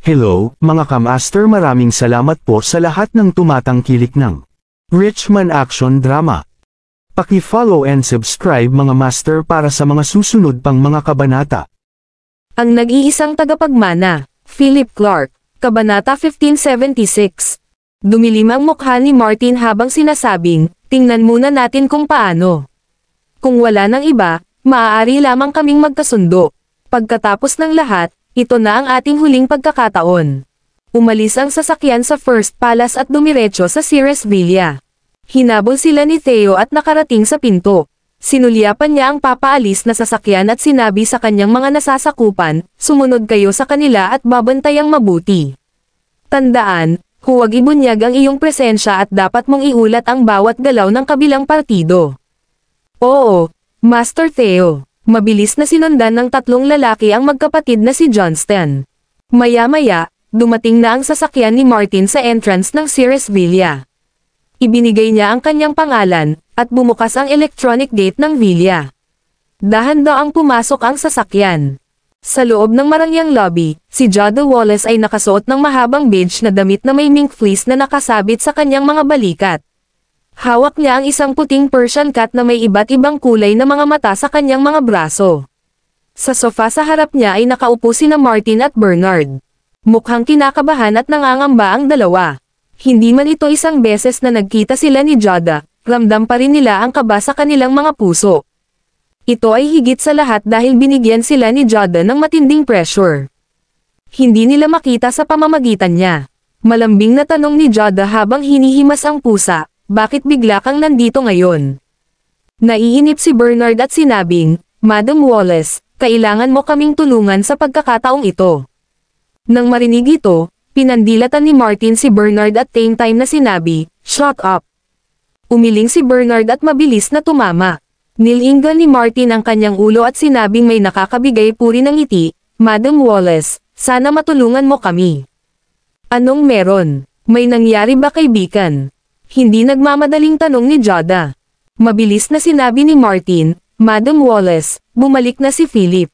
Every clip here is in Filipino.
Hello, mga kamaster, maraming salamat po sa lahat ng tumatangkilik ng Richman Action Drama. Paki-follow and subscribe mga master para sa mga susunod pang mga kabanata. Ang nag-iisang tagapagmana, Philip Clark, Kabanata 1576. Dumilim ang mukha ni Martin habang sinasabing, tingnan muna natin kung paano. Kung wala ng iba, maaari lamang kaming magkasundo. Pagkatapos ng lahat, ito na ang ating huling pagkakataon. Umalis ang sasakyan sa First Palace at dumiretso sa Ceres Villa. Hinabol sila ni Theo at nakarating sa pinto. Sinulyapan niya ang papaalis na sasakyan at sinabi sa kanyang mga nasasakupan, sumunod kayo sa kanila at babantayang mabuti. Tandaan, huwag ibunyag ang iyong presensya at dapat mong iulat ang bawat galaw ng kabilang partido. Oo, Master Theo. Mabilis na sinundan ng tatlong lalaki ang magkapatid na si Johnston. Maya-maya, dumating na ang sasakyan ni Martin sa entrance ng Ceres Villa. Ibinigay niya ang kanyang pangalan, at bumukas ang electronic gate ng villa. Dahan-daang pumasok ang sasakyan. Sa loob ng marangyang lobby, si Jada Wallace ay nakasuot ng mahabang beige na damit na may mink fleece na nakasabit sa kanyang mga balikat. Hawak niya ang isang puting Persian cat na may iba't ibang kulay na mga mata sa kanyang mga braso. Sa sofa sa harap niya ay nakaupo sina Martin at Bernard. Mukhang kinakabahan at nangangamba ang dalawa. Hindi man ito isang beses na nagkita sila ni Jada, ramdam pa rin nila ang kaba sa kanilang mga puso. Ito ay higit sa lahat dahil binigyan sila ni Jada ng matinding pressure. Hindi nila makita sa pamamagitan niya. Malambing na tanong ni Jada habang hinihimas ang pusa, bakit bigla kang nandito ngayon? Naiinip si Bernard at sinabing, Madam Wallace, kailangan mo kaming tulungan sa pagkakataong ito. Nang marinig ito, pinandilatan ni Martin si Bernard at same time na sinabi, shut up. Umiling si Bernard at mabilis na tumama. Nilinggan ni Martin ang kanyang ulo at sinabing may nakakabigay puri ng ngiti, Madam Wallace, sana matulungan mo kami. Anong meron? May nangyari ba kaibigan? Hindi nagmamadaling tanong ni Jada. Mabilis na sinabi ni Martin, Madam Wallace, bumalik na si Philip.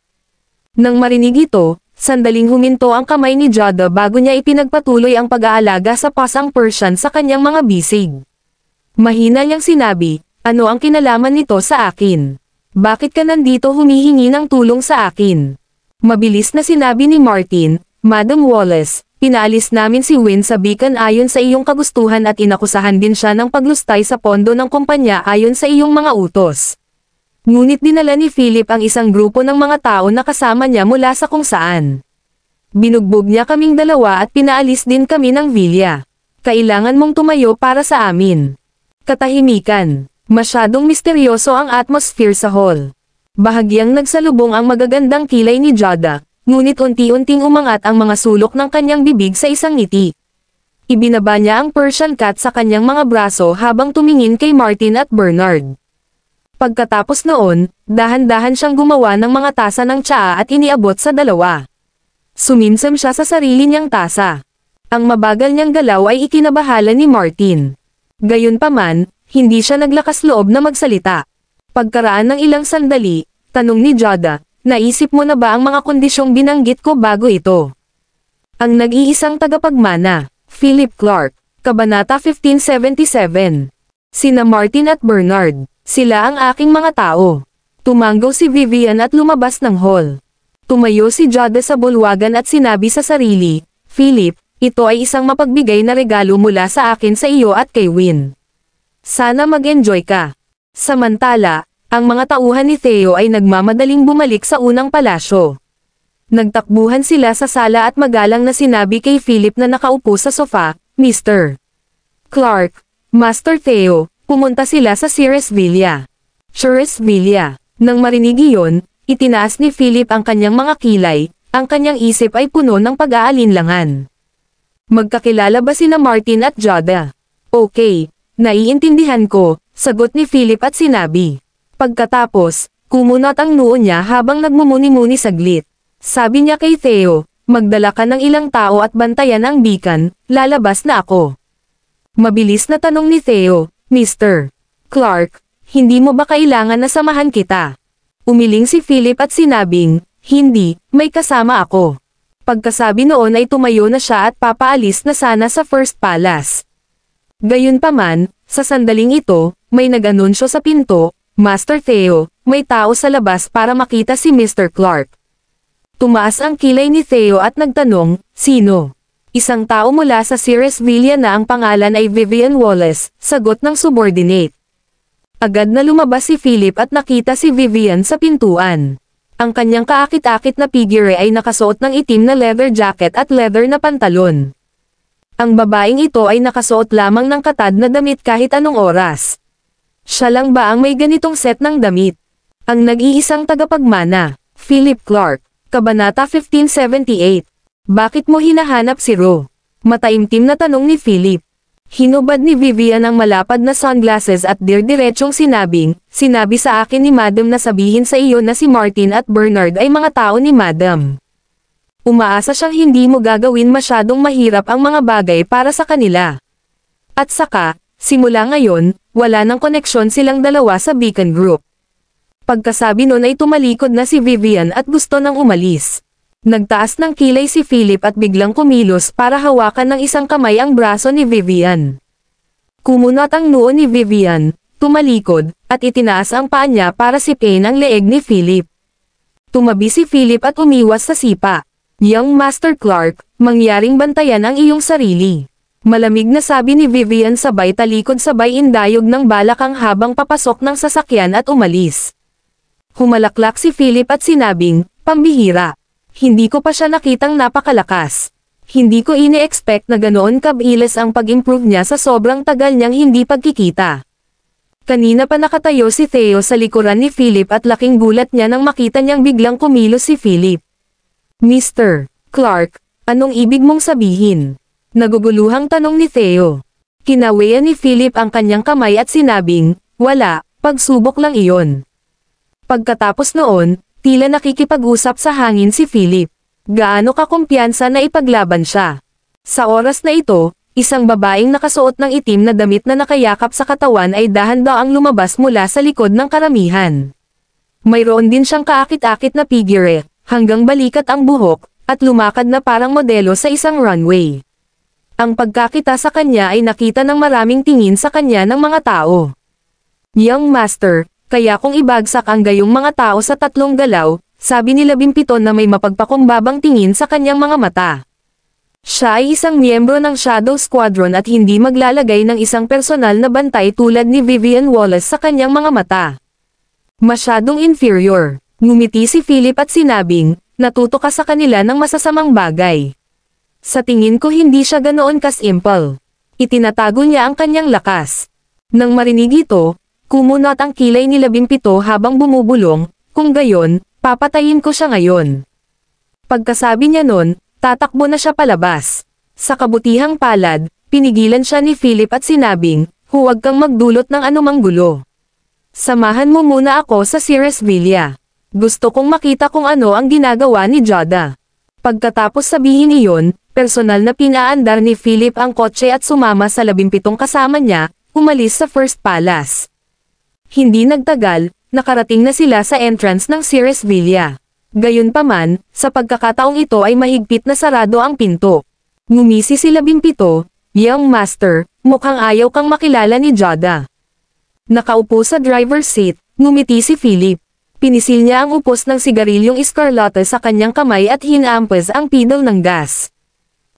Nang marinig ito, sandaling huminto ang kamay ni Jada bago niya ipinagpatuloy ang pag-aalaga sa pasang Persian sa kanyang mga bisig. Mahina niyang sinabi, ano ang kinalaman nito sa akin? Bakit ka nandito humihingi ng tulong sa akin? Mabilis na sinabi ni Martin, Madam Wallace, pinaalis namin si Win sa Beacon ayon sa iyong kagustuhan at inakusahan din siya ng paglustay sa pondo ng kumpanya ayon sa iyong mga utos. Ngunit dinala ni Philip ang isang grupo ng mga tao na kasama niya mula sa kung saan. Binugbog niya kaming dalawa at pinaalis din kami ng villa. Kailangan mong tumayo para sa amin. Katahimikan. Masyadong misteryoso ang atmosphere sa hall. Bahagyang nagsalubong ang magagandang kilay ni Jada, ngunit unti-unting umangat ang mga sulok ng kanyang bibig sa isang ngiti. Ibinaba niya ang Persian cat sa kanyang mga braso habang tumingin kay Martin at Bernard. Pagkatapos noon, dahan-dahan siyang gumawa ng mga tasa ng tsaa at iniabot sa dalawa. Sumimsam siya sa sarili niyang tasa. Ang mabagal niyang galaw ay ikinabahala ni Martin. Gayunpaman, hindi siya naglakas loob na magsalita. Pagkaraan ng ilang sandali, tanong ni Jada, naisip mo na ba ang mga kondisyong binanggit ko bago ito? Ang nag-iisang tagapagmana, Philip Clark, Kabanata 1577. Sina Martin at Bernard, sila ang aking mga tao. Tumanggaw si Vivian at lumabas ng hall. Tumayo si Jada sa bulwagan at sinabi sa sarili, Philip, ito ay isang mapagbigay na regalo mula sa akin sa iyo at kay Win. Sana mag-enjoy ka. Samantala, ang mga tauhan ni Theo ay nagmamadaling bumalik sa unang palasyo. Nagtakbuhan sila sa sala at magalang na sinabi kay Philip na nakaupo sa sofa, Mr. Clark, Master Theo, pumunta sila sa Ceres Villa. Ceres Villa. Nang marinig iyon, itinaas ni Philip ang kanyang mga kilay, ang kanyang isip ay puno ng pag-aalinlangan. Magkakilala ba sina Martin at Jada? Okay. Naiintindihan ko, sagot ni Philip at sinabi. Pagkatapos, kumunot ang noo niya habang nagmumuni-muni saglit. Sabi niya kay Theo, magdala ka ng ilang tao at bantayan ang beacon, lalabas na ako. Mabilis na tanong ni Theo, Mr. Clark, hindi mo ba kailangan na samahan kita? Umiling si Philip at sinabing, hindi, may kasama ako. Pagkasabi noon ay tumayo na siya at papaalis na sana sa First Palace. Gayunpaman, sa sandaling ito, may nag-anunsyo sa pinto, "Master Theo, may tao sa labas para makita si Mr. Clark." Tumaas ang kilay ni Theo at nagtanong, "Sino?" "Isang tao mula sa Ceres Villa na ang pangalan ay Vivian Wallace," sagot ng subordinate. Agad na lumabas si Philip at nakita si Vivian sa pintuan. Ang kanyang kaakit-akit na figure ay nakasuot ng itim na leather jacket at leather na pantalon. Ang babaeng ito ay nakasuot lamang ng katad na damit kahit anong oras. Siya lang ba ang may ganitong set ng damit? Ang nag-iisang tagapagmana, Philip Clark, Kabanata 1578. Bakit mo hinahanap si Ro? Mataimtim na tanong ni Philip. Hinubad ni Vivian ang malapad na sunglasses at dirdiretsong sinabi sa akin ni Madam na sabihin sa iyo na si Martin at Bernard ay mga tao ni Madam. Umaasa siyang hindi mo gagawin masyadong mahirap ang mga bagay para sa kanila. At saka, simula ngayon, wala nang koneksyon silang dalawa sa Beacon Group. Pagkasabi nun ay tumalikod na si Vivian at gusto nang umalis. Nagtaas ng kilay si Philip at biglang kumilos para hawakan ng isang kamay ang braso ni Vivian. Kumunot ang noo ni Vivian, tumalikod, at itinaas ang paa niya para sipin ang leeg ni Philip. Tumabi si Philip at umiwas sa sipa. "Young Master Clark, mangyaring bantayan ang iyong sarili." Malamig na sabi ni Vivian sabay talikod sabay indayog ng balakang habang papasok ng sasakyan at umalis. Humalaklak si Philip at sinabing, "Pambihira. Hindi ko pa siya nakitang napakalakas. Hindi ko ini-expect na ganoon kabilis ang pag-improve niya sa sobrang tagal niyang hindi pagkikita." Kanina pa nakatayo si Theo sa likuran ni Philip at laking gulat niya nang makita niyang biglang kumilos si Philip. "Mr. Clark, anong ibig mong sabihin?" Naguguluhang tanong ni Theo. Kinawayan ni Philip ang kanyang kamay at sinabing, "Wala, pagsubok lang iyon." Pagkatapos noon, tila nakikipag-usap sa hangin si Philip. Gaano kakumpiyansa na ipaglaban siya. Sa oras na ito, isang babaeng nakasuot ng itim na damit na nakayakap sa katawan ay dahan-daang lumabas mula sa likod ng karamihan. Mayroon din siyang kaakit-akit na figure, hanggang balikat ang buhok, at lumakad na parang modelo sa isang runway. Ang pagkakita sa kanya ay nakita ng maraming tingin sa kanya ng mga tao. "Young Master, kaya kung ibagsak ang gayong mga tao sa tatlong galaw," sabi ni 17 na may mapagpakumbabang tingin sa kanyang mga mata. Siya ay isang miyembro ng Shadow Squadron at hindi maglalagay ng isang personal na bantay tulad ni Vivian Wallace sa kanyang mga mata. Masyadong inferior. Ngumiti si Philip at sinabing, "Natuto ka sa kanila ng masasamang bagay." Sa tingin ko hindi siya ganoon ka-simple. Itinatago niya ang kanyang lakas. Nang marinig ito, kumunot ang kilay ni 17 habang bumubulong, "Kung gayon, papatayin ko siya ngayon." Pagkasabi niya nun, tatakbo na siya palabas. Sa kabutihang palad, pinigilan siya ni Philip at sinabing, "Huwag kang magdulot ng anumang gulo. Samahan mo muna ako sa Ceres Villa. Gusto kong makita kung ano ang ginagawa ni Jada." Pagkatapos sabihin iyon, personal na pinaandar ni Philip ang kotse at sumama sa 17 kasama niya, umalis sa First Palace. Hindi nagtagal, nakarating na sila sa entrance ng Ceres Villa. Gayunpaman, sa pagkakataong ito ay mahigpit na sarado ang pinto. Ngumisi si 17, "Young Master, mukhang ayaw kang makilala ni Jada." Nakaupo sa driver's seat, ngumiti si Philip. Pinisil niya ang upos ng sigarilyong escarlate sa kanyang kamay at hinampas ang pedal ng gas.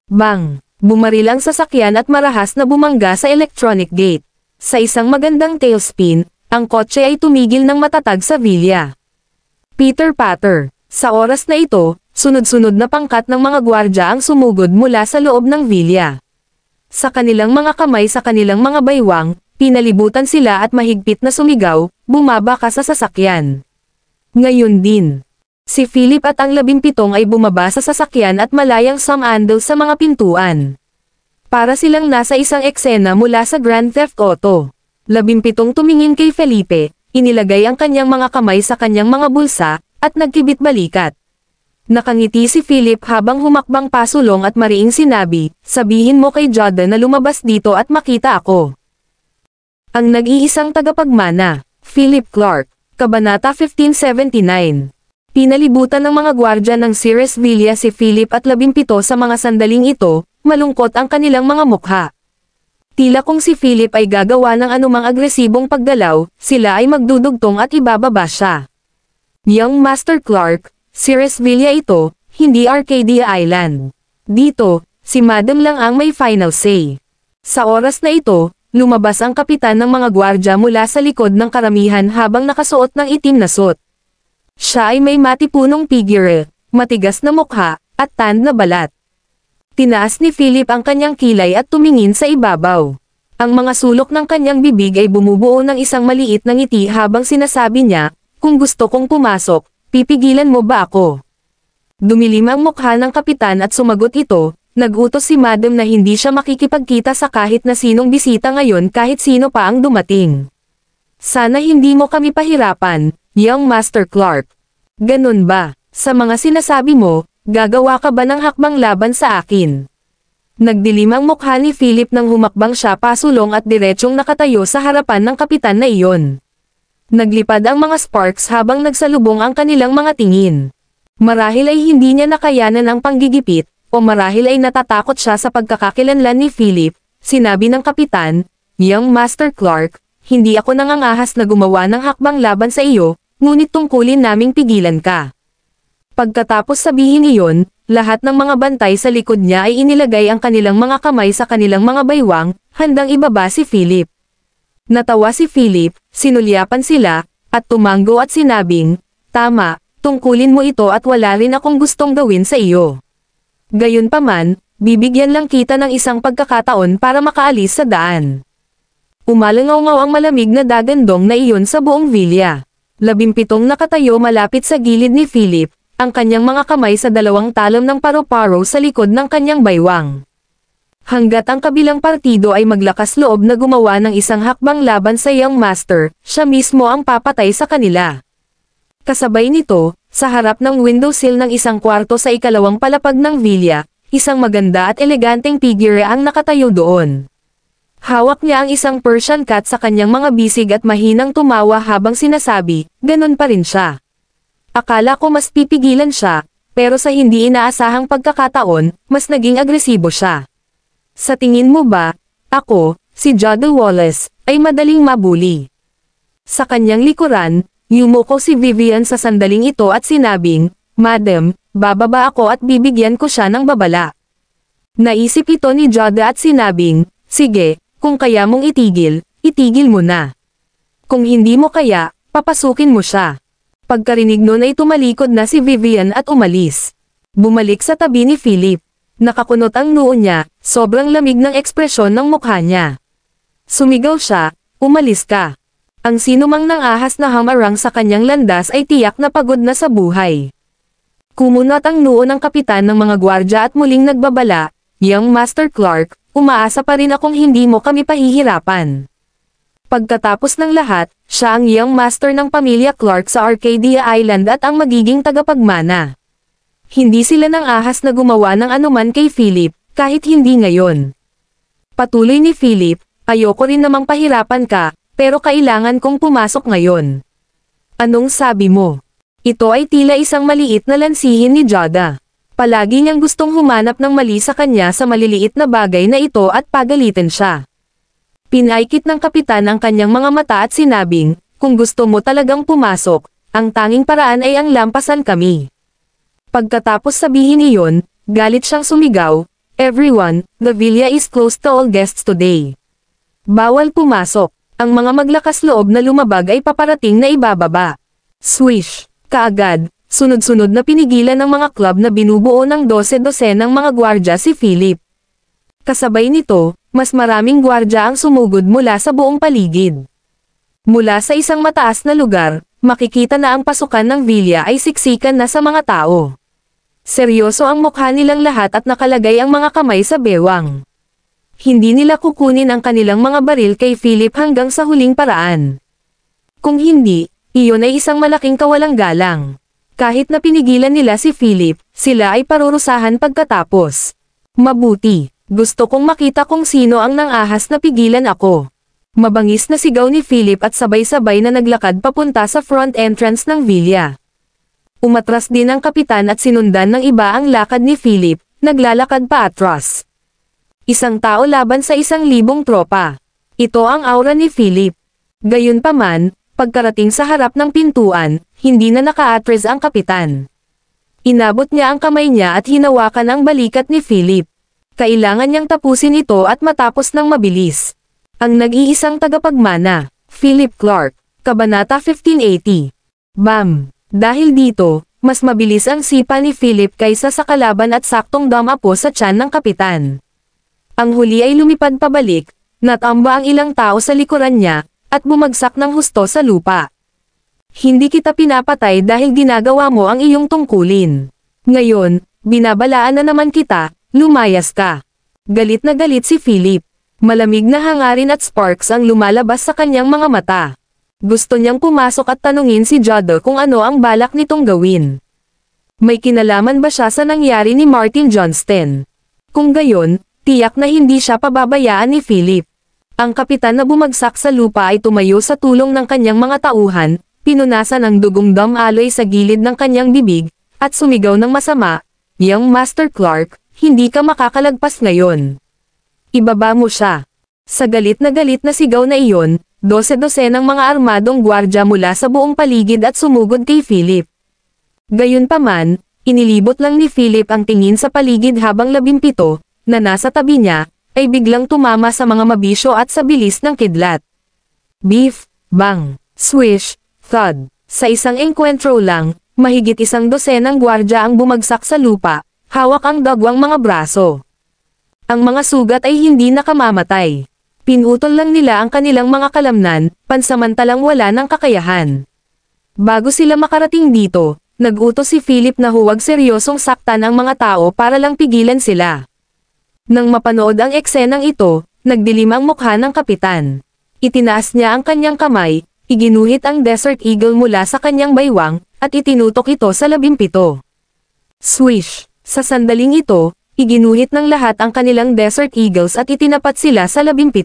Bang! Bumaril ang sasakyan at marahas na bumangga sa electronic gate. Sa isang magandang tailspin, ang kotse ay tumigil ng matatag sa villa. Pitter-patter. Sa oras na ito, sunod-sunod na pangkat ng mga gwardya ang sumugod mula sa loob ng villa. Sa kanilang mga kamay sa kanilang mga baywang, pinalibutan sila at mahigpit na sumigaw, "Bumaba ka sa sasakyan." Ngayon din, si Philip at ang 17 ay bumaba sa sasakyan at malayang sumandal sa mga pintuan. Para silang nasa isang eksena mula sa Grand Theft Auto. 17 tumingin kay Felipe, inilagay ang kanyang mga kamay sa kanyang mga bulsa, at nagkibit balikat. Nakangiti si Philip habang humakbang pasulong at mariing sinabi, "Sabihin mo kay Jada na lumabas dito at makita ako." Ang nag-iisang tagapagmana, Philip Clark, Kabanata 1579. Pinalibutan ng mga gwardya ng Ceres Villa si Philip at 17 sa mga sandaling ito, malungkot ang kanilang mga mukha. Tila kung si Philip ay gagawa ng anumang agresibong paggalaw, sila ay magdudugtong at ibababa siya. Young Master Clark, Ceres Villa ito, hindi Arcadia Island. Dito, si Madam lang ang may final say. Sa oras na ito, lumabas ang kapitan ng mga gwardya mula sa likod ng karamihan habang nakasuot ng itim na suit. Siya ay may matipunong figure, matigas na mukha, at tanned na balat. Tinaas ni Philip ang kanyang kilay at tumingin sa ibabaw. Ang mga sulok ng kanyang bibig ay bumubuo ng isang maliit na ngiti habang sinasabi niya, "Kung gusto kong pumasok, pipigilan mo ba ako?" Dumilim ang mukha ng kapitan at sumagot ito, "Nag-utos si Madam na hindi siya makikipagkita sa kahit na sinong bisita ngayon kahit sino pa ang dumating. Sana hindi mo kami pahirapan, Young Master Clark. Ganun ba? Sa mga sinasabi mo, gagawa ka ba ng hakbang laban sa akin?" Nagdilim ang mukha ni Philip nang humakbang siya pasulong at diretsyong nakatayo sa harapan ng kapitan na iyon. Naglipad ang mga sparks habang nagsalubong ang kanilang mga tingin. Marahil ay hindi niya nakayanan ang panggigipit, o marahil ay natatakot siya sa pagkakakilanlan ni Philip. Sinabi ng kapitan, "Young Master Clark, hindi ako nangangahas na gumawa ng hakbang laban sa iyo, ngunit tungkulin naming pigilan ka." Pagkatapos sabihin iyon, lahat ng mga bantay sa likod niya ay inilagay ang kanilang mga kamay sa kanilang mga baywang, handang ibaba si Philip. Natawa si Philip, sinulyapan sila, at tumanggo at sinabing, "Tama, tungkulin mo ito at wala rin akong gustong gawin sa iyo. Gayunpaman, bibigyan lang kita ng isang pagkakataon para makaalis sa daan." Umalangaw-ngaw ang malamig na dagandong na iyon sa buong villa. 17 nakatayo malapit sa gilid ni Philip, ang kanyang mga kamay sa dalawang talon ng paro-paro sa likod ng kanyang baywang. Hanggat ang kabilang partido ay maglakas loob na gumawa ng isang hakbang laban sa Young Master, siya mismo ang papatay sa kanila. Kasabay nito, sa harap ng windowsill ng isang kwarto sa ikalawang palapag ng villa, isang maganda at eleganteng figure ang nakatayo doon. Hawak niya ang isang Persian cat sa kanyang mga bisig at mahinang tumawa habang sinasabi, "Ganon pa rin siya." Akala ko mas pipigilan siya, pero sa hindi inaasahang pagkakataon, mas naging agresibo siya. Sa tingin mo ba, ako, si Jada Wallace, ay madaling mabuli? Sa kanyang likuran, yumuko si Vivian sa sandaling ito at sinabing, "Madam, bababa ako at bibigyan ko siya ng babala." Naisip ito ni Jada at sinabing, "Sige, kung kaya mong itigil, itigil mo na. Kung hindi mo kaya, papasukin mo siya." Pagkarinig nun ay tumalikod na si Vivian at umalis. Bumalik sa tabi ni Philip. Nakakunot ang noo niya, sobrang lamig ng ekspresyon ng mukha niya. Sumigaw siya, "Umalis ka." Ang sinumang nang ahas na hamarang sa kanyang landas ay tiyak na pagod na sa buhay. Kumunot ang noo ng kapitan ng mga gwardya at muling nagbabala, "Young Master Clark, umaasa pa rin akong hindi mo kami pahihirapan." Pagkatapos ng lahat, siya ang Young Master ng pamilya Clark sa Arcadia Island at ang magiging tagapagmana. Hindi sila nang ahas na gumawa ng anuman kay Philip, kahit hindi ngayon. Patuloy ni Philip, "Ayoko rin namang pahirapan ka, pero kailangan kong pumasok ngayon." "Anong sabi mo?" Ito ay tila isang maliit na lansihin ni Jada. Palagi niyang gustong humanap ng mali sa kanya sa maliliit na bagay na ito at pagalitin siya. Pinaikit ng kapitan ang kanyang mga mata at sinabing, "Kung gusto mo talagang pumasok, ang tanging paraan ay ang lampasan kami." Pagkatapos sabihin iyon, galit siyang sumigaw, "Everyone, the villa is closed to all guests today. Bawal pumasok." Ang mga maglakas loob na lumabag ay paparating na ibababa. Swish! Kaagad, sunod-sunod na pinigilan ng mga club na binubuo ng 12 ng mga gwardya si Philip. Kasabay nito, mas maraming gwardya ang sumugod mula sa buong paligid. Mula sa isang mataas na lugar, makikita na ang pasukan ng villa ay siksikan na sa mga tao. Seryoso ang mukha nilang lahat at nakalagay ang mga kamay sa bewang. Hindi nila kukunin ang kanilang mga baril kay Philip hanggang sa huling paraan. Kung hindi, iyon ay isang malaking kawalang galang. Kahit na pinigilan nila si Philip, sila ay parurusahan pagkatapos. Mabuti. Gusto kong makita kung sino ang nang-ahas na pigilan ako. Mabangis na sigaw ni Philip at sabay-sabay na naglakad papunta sa front entrance ng villa. Umatras din ang kapitan at sinundan ng iba ang lakad ni Philip, naglalakad pa atras. Isang tao laban sa 1,000 tropa. Ito ang aura ni Philip. Gayunpaman, pagkarating sa harap ng pintuan, hindi na naka-atras ang kapitan. Inabot niya ang kamay niya at hinawakan ang balikat ni Philip. Kailangan niyang tapusin ito at matapos ng mabilis. Ang nag-iisang tagapagmana, Philip Clark, Kabanata 1580. Bam! Dahil dito, mas mabilis ang sipa ni Philip kaysa sa kalaban at saktong damapo sa tiyan ng kapitan. Ang huli ay lumipad pabalik, natamba ang ilang tao sa likuran niya, at bumagsak ng husto sa lupa. Hindi kita pinapatay dahil ginagawa mo ang iyong tungkulin. Ngayon, binabalaan na naman kita, lumayas ka. Galit na galit si Philip. Malamig na hangarin at sparks ang lumalabas sa kanyang mga mata. Gusto niyang pumasok at tanungin si Jado kung ano ang balak nitong gawin. May kinalaman ba siya sa nangyari ni Martin Johnston? Kung gayon, tiyak na hindi siya pababayaan ni Philip. Ang kapitan na bumagsak sa lupa ay tumayo sa tulong ng kanyang mga tauhan, pinunasan ang dugong damaloy sa gilid ng kanyang bibig, at sumigaw ng masama, "Young Master Clark, hindi ka makakalagpas ngayon. Ibaba mo siya." Sa galit na sigaw na iyon, 12 ng mga armadong gwardya mula sa buong paligid at sumugod kay Philip. Gayunpaman, inilibot lang ni Philip ang tingin sa paligid habang 17, na nasa tabi niya, ay biglang tumama sa mga mabisyo at sa bilis ng kidlat. Beef, bang, swish, thud. Sa isang enkwentro lang, mahigit 12 ng gwardya ang bumagsak sa lupa, hawak ang dagwang mga braso. Ang mga sugat ay hindi nakamamatay. Pinutol lang nila ang kanilang mga kalamnan, pansamantalang wala ng kakayahan. Bago sila makarating dito, nag-utos si Philip na huwag seryosong saktan ang mga tao para lang pigilan sila. Nang mapanood ang eksenang ito, nagdilim ang mukha ng kapitan. Itinaas niya ang kanyang kamay, iginuhit ang Desert Eagle mula sa kanyang baywang, at itinutok ito sa 17. Swish! Sa sandaling ito, iginuhit ng lahat ang kanilang Desert Eagles at itinapat sila sa 17.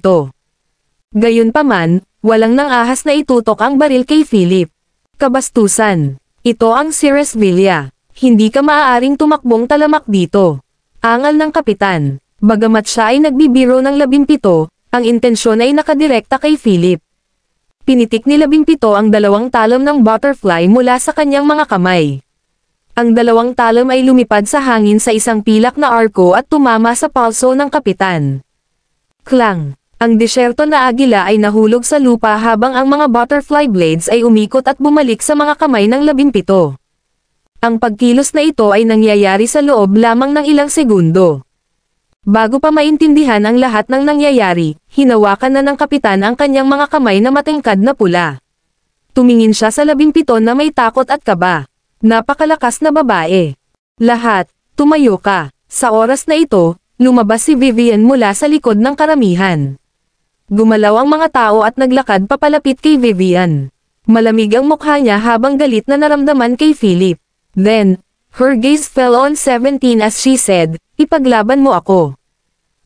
Gayunpaman, walang nang-ahas na itutok ang baril kay Philip. Kabastusan. Ito ang Ceresvilla. Hindi ka maaaring tumakbong talamak dito. Angal ng kapitan. Bagamat siya ay nagbibiro ng 17, ang intensyon ay nakadirekta kay Philip. Pinitik ni 17 ang 2 talon ng butterfly mula sa kanyang mga kamay. Ang 2 talon ay lumipad sa hangin sa isang pilak na arko at tumama sa palso ng kapitan. Klang! Ang disyerto na agila ay nahulog sa lupa habang ang mga butterfly blades ay umikot at bumalik sa mga kamay ng 17. Ang pagkilos na ito ay nangyayari sa loob lamang ng ilang segundo. Bago pa maintindihan ang lahat ng nangyayari, hinawakan na ng kapitan ang kanyang mga kamay na matingkad na pula. Tumingin siya sa 17 na may takot at kaba. Napakalakas na babae. Lahat, tumayo ka. Sa oras na ito, lumabas si Vivian mula sa likod ng karamihan. Gumalaw ang mga tao at naglakad papalapit kay Vivian. Malamig ang mukha niya habang galit na naramdaman kay Philip. Then, her gaze fell on 17 as she said, "Ipaglaban mo ako.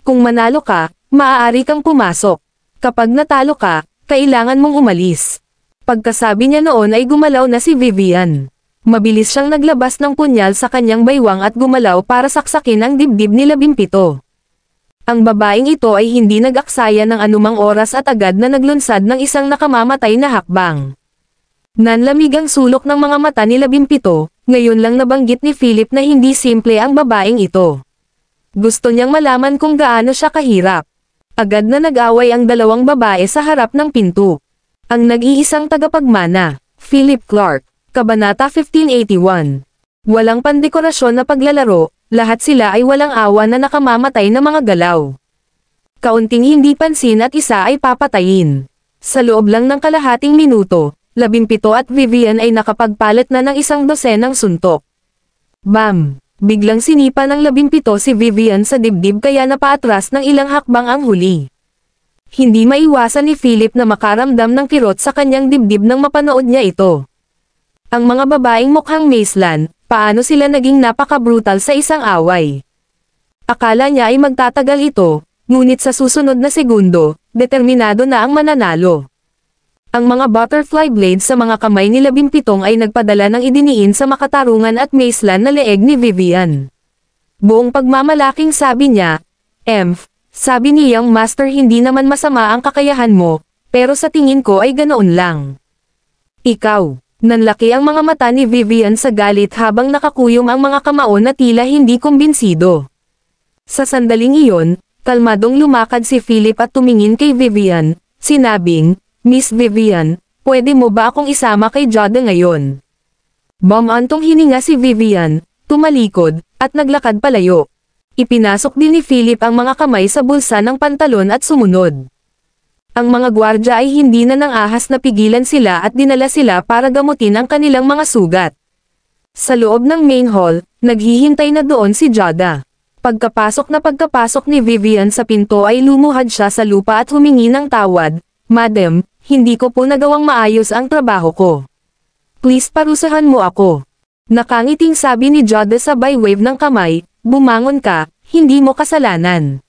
Kung manalo ka, maaari kang pumasok. Kapag natalo ka, kailangan mong umalis." Pagkasabi niya noon ay gumalaw na si Vivian. Mabilis siyang naglabas ng punyal sa kanyang baywang at gumalaw para saksakin ang dibdib ni 17. Ang babaeng ito ay hindi nag-aksaya ng anumang oras at agad na naglunsad ng isang nakamamatay na hakbang. Nanlamig ang sulok ng mga mata ni 17, ngayon lang nabanggit ni Philip na hindi simple ang babaeng ito. Gusto niyang malaman kung gaano siya kahirap. Agad na nag-away ang 2 babae sa harap ng pinto. Ang nag-iisang tagapagmana, Philip Clark, Kabanata 1581. Walang pandekorasyon na paglalaro, lahat sila ay walang awa na nakamamatay na mga galaw. Kaunting hindi pansin at isa ay papatayin. Sa loob lang ng kalahating minuto, 17 at Vivian ay nakapagpalit na ng 12 ng suntok. Bam! Biglang sinipa ng 17 si Vivian sa dibdib kaya napaatras ng ilang hakbang ang huli. Hindi maiwasan ni Philip na makaramdam ng kirot sa kanyang dibdib nang mapanood niya ito. Ang mga babaeng mukhang maislan, paano sila naging napaka-brutal sa isang away. Akala niya ay magtatagal ito, ngunit sa susunod na segundo, determinado na ang mananalo. Ang mga butterfly blades sa mga kamay ni 17 ay nagpadala ng idiniin sa makatarungan at macelan na leeg ni Vivian. Buong pagmamalaking sabi niya, sabi ni Young Master, hindi naman masama ang kakayahan mo, pero sa tingin ko ay ganoon lang. Ikaw. Nanlaki ang mga mata ni Vivian sa galit habang nakakuyom ang mga kamao na tila hindi kumbinsido. Sa sandaling iyon, kalmadong lumakad si Philip at tumingin kay Vivian, sinabing, Miss Vivian, pwede mo ba akong isama kay Jada ngayon? Bumantong hininga si Vivian, tumalikod, at naglakad palayo. Ipinasok din ni Philip ang mga kamay sa bulsa ng pantalon at sumunod. Ang mga gwardya ay hindi na nang ahas na pigilan sila at dinala sila para gamutin ang kanilang mga sugat. Sa loob ng main hall, naghihintay na doon si Jada. Pagkapasok ni Vivian sa pinto ay lumuhad siya sa lupa at humingi ng tawad, Madam, hindi ko po nagawang maayos ang trabaho ko. Please parusahan mo ako. Nakangiting sabi ni Jada sabay wave ng kamay, bumangon ka, hindi mo kasalanan.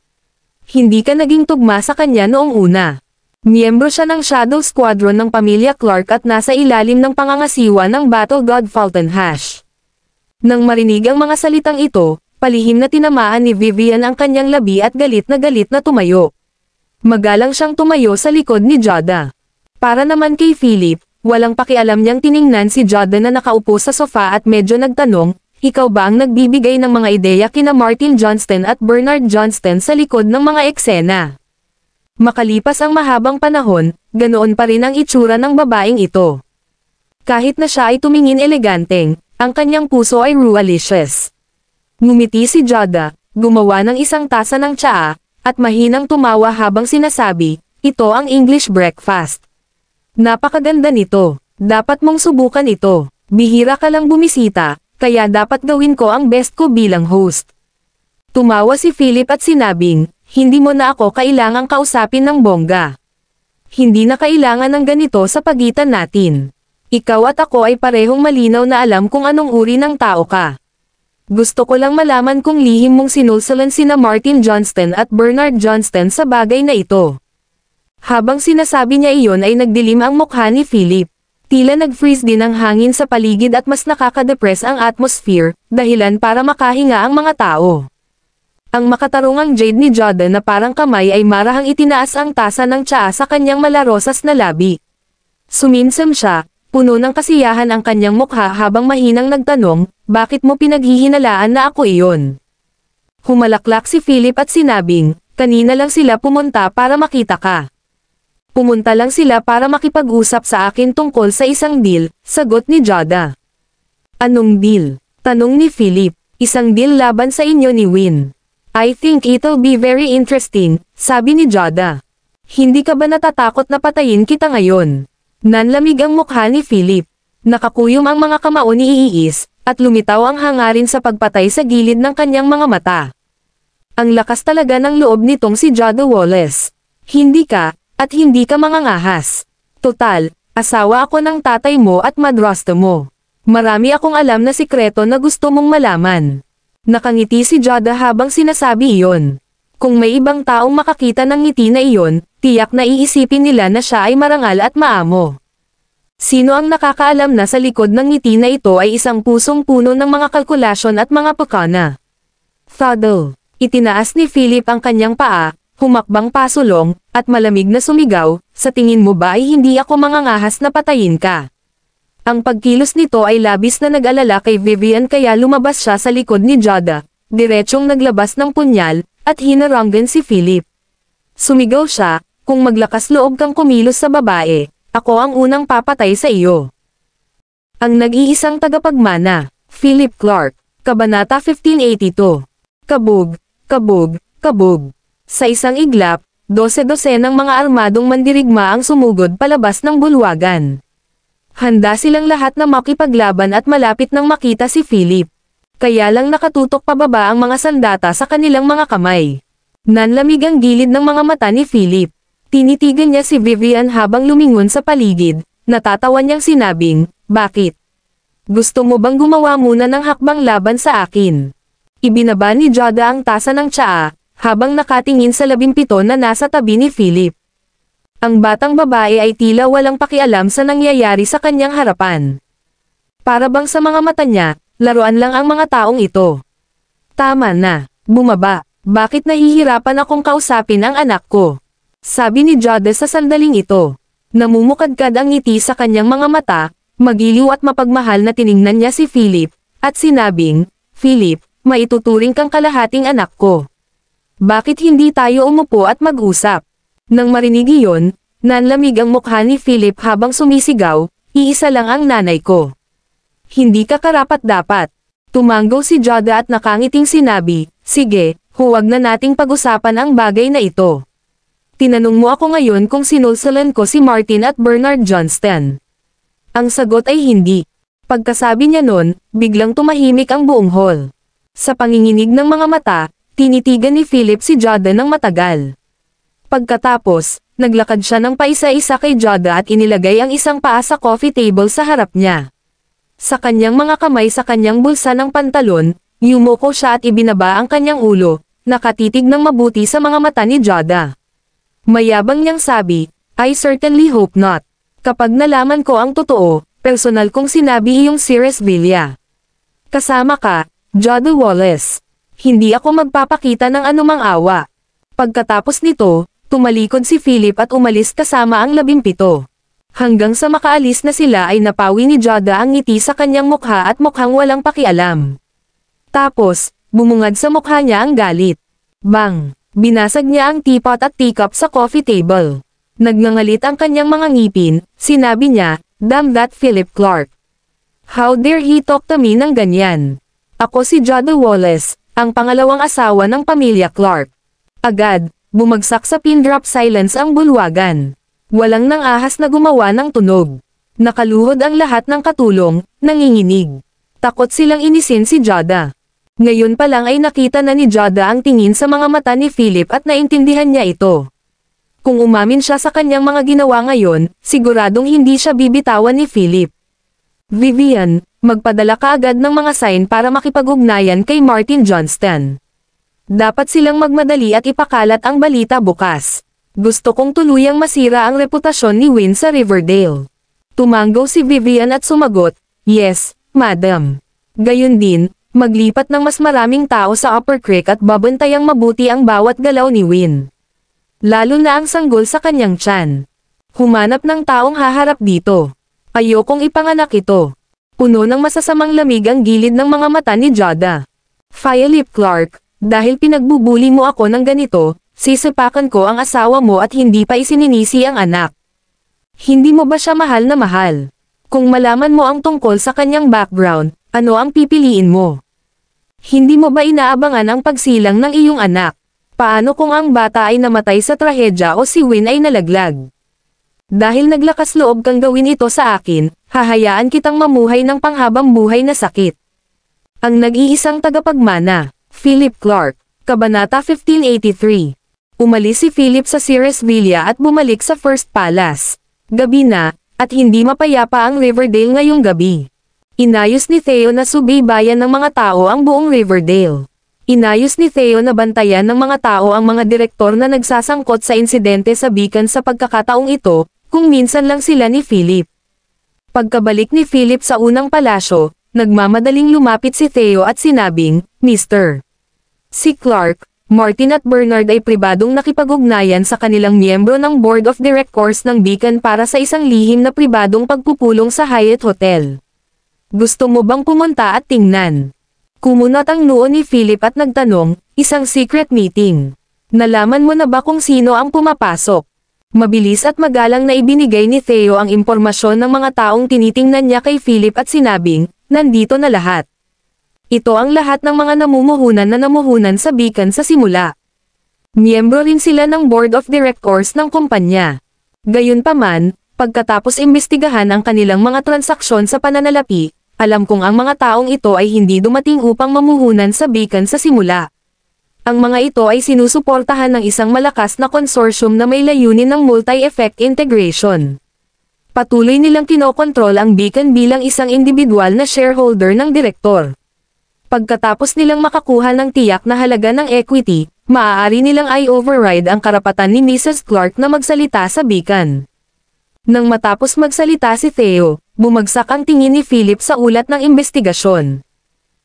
Hindi ka naging tugma sa kanya noong una. Miyembro siya ng Shadow Squadron ng pamilya Clark at nasa ilalim ng pangangasiwa ng Battle God Fulton Hash. Nang marinig ang mga salitang ito, palihim na tinamaan ni Vivian ang kanyang labi at galit na tumayo. Magalang siyang tumayo sa likod ni Jada. Para naman kay Philip, walang pakialam niyang tiningnan si Jada na nakaupo sa sofa at medyo nagtanong, ikaw ba ang nagbibigay ng mga ideya kina Martin Johnston at Bernard Johnston sa likod ng mga eksena? Makalipas ang mahabang panahon, ganoon pa rin ang itsura ng babaeng ito. Kahit na siya ay tumingin eleganteng, ang kanyang puso ay rualicious. Ngumiti si Jada, gumawa ng isang tasa ng tsaa, at mahinang tumawa habang sinasabi, ito ang English breakfast. Napakaganda nito, dapat mong subukan ito, bihira ka lang bumisita, kaya dapat gawin ko ang best ko bilang host. Tumawa si Philip at sinabing, hindi mo na ako kailangang kausapin ng bongga. Hindi na kailangan ng ganito sa pagitan natin. Ikaw at ako ay parehong malinaw na alam kung anong uri ng tao ka. Gusto ko lang malaman kung lihim mong sinulsulan sina Martin Johnston at Bernard Johnston sa bagay na ito. Habang sinasabi niya iyon ay nagdilim ang mukha ni Philip. Tila nag-freeze din ang hangin sa paligid at mas nakaka-depress ang atmosphere, dahilan para makahinga ang mga tao. Ang makatarungang jade ni Jada na parang kamay ay marahang itinaas ang tasa ng tsaa sa kanyang malarosas na labi. Suminsam siya, puno ng kasiyahan ang kanyang mukha habang mahinang nagtanong, bakit mo pinaghihinalaan na ako iyon? Humalaklak si Philip at sinabing, kanina lang sila pumunta para makita ka. Pumunta lang sila para makipag-usap sa akin tungkol sa isang deal, sagot ni Jada. Anong deal? Tanong ni Philip, isang deal laban sa inyo ni Win. I think it'll be very interesting, sabi ni Jada. Hindi ka ba natatakot na patayin kita ngayon? Nanlamig ang mukha ni Philip. Nakakuyom ang mga kamao ni Iis, at lumitaw ang hangarin sa pagpatay sa gilid ng kanyang mga mata. Ang lakas talaga ng loob nitong si Jada Wallace. Hindi ka, at hindi ka mangangahas. Total, asawa ako ng tatay mo at madrasta mo. Marami akong alam na sikreto na gusto mong malaman. Nakangiti si Jada habang sinasabi iyon. Kung may ibang taong makakita ng ngiti na iyon, tiyak na iisipin nila na siya ay marangal at maamo. Sino ang nakakaalam na sa likod ng ngiti na ito ay isang pusong puno ng mga kalkulasyon at mga pakana? Thuddle. Itinaas ni Philip ang kanyang paa, humakbang pasulong, at malamig na sumigaw, sa tingin mo ba ay hindi ako mangangahas na patayin ka? Ang pagkilos nito ay labis na nag-alala kay Vivian kaya lumabas siya sa likod ni Jada, diretsyong naglabas ng punyal, at hinaranggan si Philip. Sumigaw siya, kung maglakas loob kang kumilos sa babae, ako ang unang papatay sa iyo. Ang nag-iisang tagapagmana, Philip Clark, Kabanata 1582. Kabog, kabog, kabog. Sa isang iglap, 12 ng mga armadong mandirigma ang sumugod palabas ng bulwagan. Handa silang lahat na makipaglaban at malapit nang makita si Philip. Kaya lang nakatutok pababa ang mga sandata sa kanilang mga kamay. Nanlamig ang gilid ng mga mata ni Philip. Tinitigan niya si Vivian habang lumingon sa paligid, natatawa niyang sinabing, bakit? Gusto mo bang gumawa muna ng hakbang laban sa akin? Ibinaba ni Jada ang tasa ng tsaa, habang nakatingin sa 17 na nasa tabi ni Philip. Ang batang babae ay tila walang pakialam sa nangyayari sa kanyang harapan. Para bang sa mga mata niya, laruan lang ang mga taong ito. Tama na, bumaba, bakit nahihirapan akong kausapin ang anak ko? Sabi ni Jade sa sandaling ito. Namumukadkad ang ngiti sa kanyang mga mata, magiliw at mapagmahal na tiningnan niya si Philip, at sinabing, Philip, maituturing kang kalahating anak ko. Bakit hindi tayo umupo at mag-usap? Nang marinig iyon, nanlamig ang mukha ni Philip habang sumisigaw, iisa lang ang nanay ko. Hindi ka karapat-dapat. Tumanggo si Jade at nakangiting sinabi, sige, huwag na nating pag-usapan ang bagay na ito. Tinanong mo ako ngayon kung sinulsulan ko si Martin at Bernard Johnston. Ang sagot ay hindi. Pagkasabi niya nun, biglang tumahimik ang buong hall. Sa panginginig ng mga mata, tinitigan ni Philip si Jade ng matagal. Pagkatapos, naglakad siya ng paisa-isa kay Jade at inilagay ang isang paa sa coffee table sa harap niya. Sa kanyang mga kamay sa kanyang bulsa ng pantalon, yumuko siya at ibinaba ang kanyang ulo, nakatitig ng mabuti sa mga mata ni Jade. Mayabang niyang sabi, I certainly hope not. Kapag nalaman ko ang totoo, personal kong sinabi iyong si Resvilla. Kasama ka, Jade Wallace. Hindi ako magpapakita ng anumang awa. Pagkatapos nito, tumalikod si Philip at umalis kasama ang 17. Hanggang sa makaalis na sila ay napawi ni Jade ang ngiti sa kanyang mukha at mukhang walang pakialam. Tapos, bumungad sa mukha niya ang galit. Bang! Binasag niya ang teapot at teacup sa coffee table. Nagngangalit ang kanyang mga ngipin, sinabi niya, damn that Philip Clark. How dare he talk to me ng ganyan? Ako si Jade Wallace, ang pangalawang asawa ng pamilya Clark. Agad, bumagsak sa pin drop silence ang bulwagan. Walang nang ahas na gumawa ng tunog. Nakaluhod ang lahat ng katulong, nanginginig. Takot silang inisin si Jade. Ngayon pa lang ay nakita na ni Jade ang tingin sa mga mata ni Philip at naintindihan niya ito. Kung umamin siya sa kanyang mga ginawa ngayon, siguradong hindi siya bibitawan ni Philip. Vivian, magpadala ka agad ng mga sign para makipag-ugnayan kay Martin Johnston. Dapat silang magmadali at ipakalat ang balita bukas. Gusto kong tuluyang masira ang reputasyon ni Win sa Riverdale. Tumanggo si Vivian at sumagot, yes, madam. Gayon din, maglipat ng mas maraming tao sa Upper Creek at babantayang mabuti ang bawat galaw ni Win. Lalo na ang sanggol sa kanyang tiyan. Humanap ng taong haharap dito. Ayokong ipanganak ito. Puno ng masasamang lamig ang gilid ng mga mata ni Jade. Philip Clark, dahil pinagbubuli mo ako ng ganito, sisipakan ko ang asawa mo at hindi pa isininisi ang anak. Hindi mo ba siya mahal na mahal? Kung malaman mo ang tungkol sa kanyang background, ano ang pipiliin mo? Hindi mo ba inaabangan ang pagsilang ng iyong anak? Paano kung ang bata ay namatay sa trahedya o si Win ay nalaglag? Dahil naglakas loob kang gawin ito sa akin, hahayaan kitang mamuhay ng panghabang buhay na sakit. Ang nag-iisang tagapagmana, Philip Clark, Kabanata 1583. Umalis si Philip sa Resvilla at bumalik sa First Palace. Gabi na, at hindi mapayapa ang Riverdale ngayong gabi. Inayos ni Theo na subaybayan ng mga tao ang buong Riverdale. Inayos ni Theo na bantayan ng mga tao ang mga direktor na nagsasangkot sa insidente sa Beacon sa pagkakataong ito, kung minsan lang sila ni Philip. Pagkabalik ni Philip sa unang palasyo, nagmamadaling lumapit si Theo at sinabing, Mr. Si Clark, Martin at Bernard ay pribadong nakipag-ugnayan sa kanilang miyembro ng Board of Directors ng Beacon para sa isang lihim na pribadong pagpupulong sa Hyatt Hotel. Gusto mo bang pumunta at tingnan? Kumunat ang noo ni Philip at nagtanong, isang secret meeting. Nalaman mo na ba kung sino ang pumapasok? Mabilis at magalang na ibinigay ni Theo ang impormasyon ng mga taong tinitingnan niya kay Philip at sinabing, nandito na lahat. Ito ang lahat ng mga namumuhunan sa Beacon sa simula. Miyembro rin sila ng Board of Directors ng kumpanya. Gayunpaman, pagkatapos imbestigahan ang kanilang mga transaksyon sa pananalapi, alam kong ang mga taong ito ay hindi dumating upang mamuhunan sa Beacon sa simula. Ang mga ito ay sinusuportahan ng isang malakas na konsorsyum na may layunin ng multi-effect integration. Patuloy nilang kinokontrol ang Beacon bilang isang individual na shareholder ng direktor. Pagkatapos nilang makakuha ng tiyak na halaga ng equity, maaari nilang i-override ang karapatan ni Mrs. Clark na magsalita sa beacon. Nang matapos magsalita si Theo, bumagsak ang tingin ni Philip sa ulat ng investigasyon.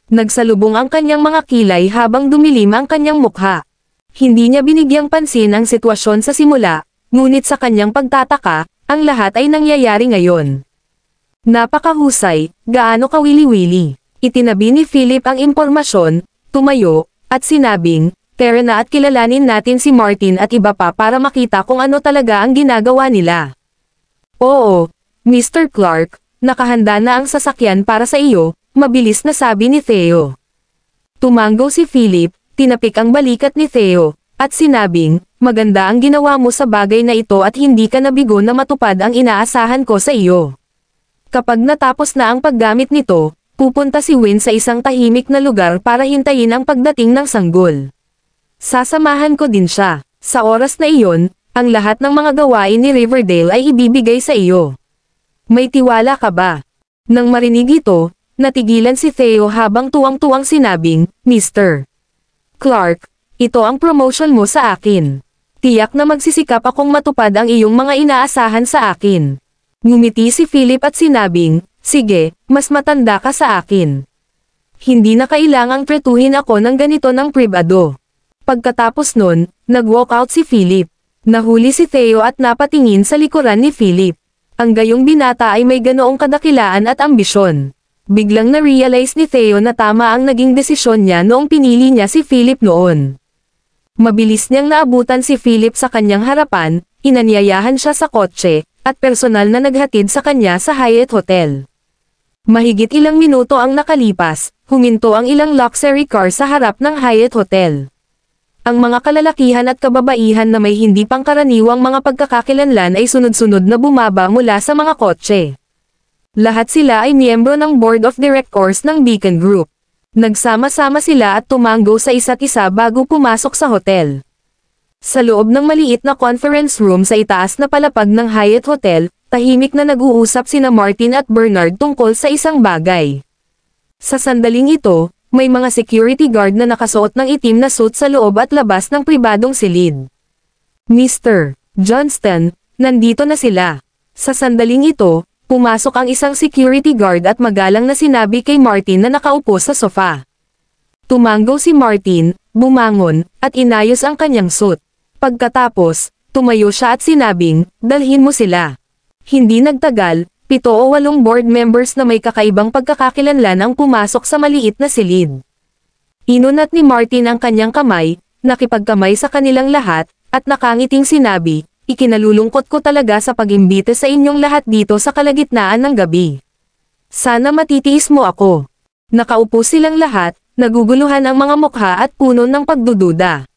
Nagsalubong ang kanyang mga kilay habang dumilim ang kanyang mukha. Hindi niya binigyang pansin ang sitwasyon sa simula, ngunit sa kanyang pagtataka, ang lahat ay nangyayari ngayon. Napakahusay, gaano kawili-wili. Itinabi ni Philip ang impormasyon, tumayo, at sinabing, "Tara na at kilalanin natin si Martin at iba pa para makita kung ano talaga ang ginagawa nila." "Oo, Mr. Clark, nakahanda na ang sasakyan para sa iyo," mabilis na sabi ni Theo. Tumango si Philip, tinapik ang balikat ni Theo, at sinabing, "Maganda ang ginawa mo sa bagay na ito at hindi ka nabigo na matupad ang inaasahan ko sa iyo." Kapag natapos na ang paggamit nito, pupunta si Win sa isang tahimik na lugar para hintayin ang pagdating ng sanggol. Sasamahan ko din siya. Sa oras na iyon, ang lahat ng mga gawain ni Riverdale ay ibibigay sa iyo. May tiwala ka ba? Nang marinig ito, natigilan si Theo habang tuwang-tuwang sinabing, "Mr. Clark, ito ang promotion mo sa akin. Tiyak na magsisikap akong matupad ang iyong mga inaasahan sa akin." Ngumiti si Philip at sinabing, "Sige, mas matanda ka sa akin. Hindi na kailangang tretuhin ako ng ganito ng pribado." Pagkatapos nun, nag-walk out si Philip. Nahuli si Theo at napatingin sa likuran ni Philip. Ang gayong binata ay may ganoong kadakilaan at ambisyon. Biglang na-realize ni Theo na tama ang naging desisyon niya noong pinili niya si Philip noon. Mabilis niyang naabutan si Philip sa kanyang harapan, inanyayahan siya sa kotse, at personal na naghatid sa kanya sa Hyatt Hotel. Mahigit ilang minuto ang nakalipas, huminto ang ilang luxury car sa harap ng Hyatt Hotel. Ang mga kalalakihan at kababaihan na may hindi pangkaraniwang mga pagkakakilanlan ay sunod-sunod na bumaba mula sa mga kotse. Lahat sila ay miyembro ng Board of Directors ng Beacon Group. Nagsama-sama sila at tumango sa isa't isa bago pumasok sa hotel. Sa loob ng maliit na conference room sa itaas na palapag ng Hyatt Hotel, tahimik na nag-uusap sina Martin at Bernard tungkol sa isang bagay. Sa sandaling ito, may mga security guard na nakasuot ng itim na suit sa loob at labas ng pribadong silid. "Mr. Johnston, nandito na sila." Sa sandaling ito, pumasok ang isang security guard at magalang na sinabi kay Martin na nakaupo sa sofa. Tumango si Martin, bumangon, at inayos ang kanyang suit. Pagkatapos, tumayo siya at sinabing, "Dalhin mo sila." Hindi nagtagal, 7 o 8 board members na may kakaibang pagkakakilanlan ang pumasok sa maliit na silid. Inunat ni Martin ang kanyang kamay, nakipagkamay sa kanilang lahat, at nakangiting sinabi, "Ikinalulungkot ko talaga sa pag-imbita sa inyong lahat dito sa kalagitnaan ng gabi. Sana matitiis mo ako." Nakaupo silang lahat, naguguluhan ang mga mukha at puno ng pagdududa.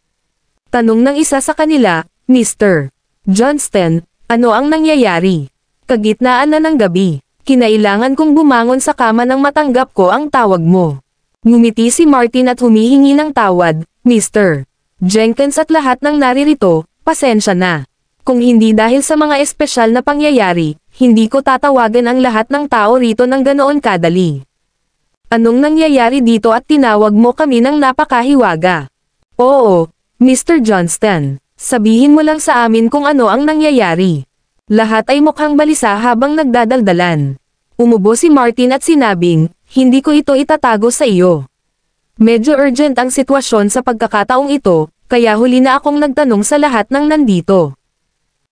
Tanong ng isa sa kanila, "Mr. Johnston, ano ang nangyayari? Kagitnaan na ng gabi. Kinailangan kong bumangon sa kama nang matanggap ko ang tawag mo." Ngumiti si Martin at humihingi ng tawad, "Mr. Jenkins at lahat ng naririto, pasensya na. Kung hindi dahil sa mga espesyal na pangyayari, hindi ko tatawagan ang lahat ng tao rito ng ganoon kadali. Anong nangyayari dito at tinawag mo kami ng napakahiwaga?" "Oo, Mr. Johnston, sabihin mo lang sa amin kung ano ang nangyayari." Lahat ay mukhang balisa habang nagdadaldalan. Umubo si Martin at sinabing, "Hindi ko ito itatago sa iyo. Medyo urgent ang sitwasyon sa pagkakataong ito, kaya huli na akong nagtanong sa lahat ng nandito.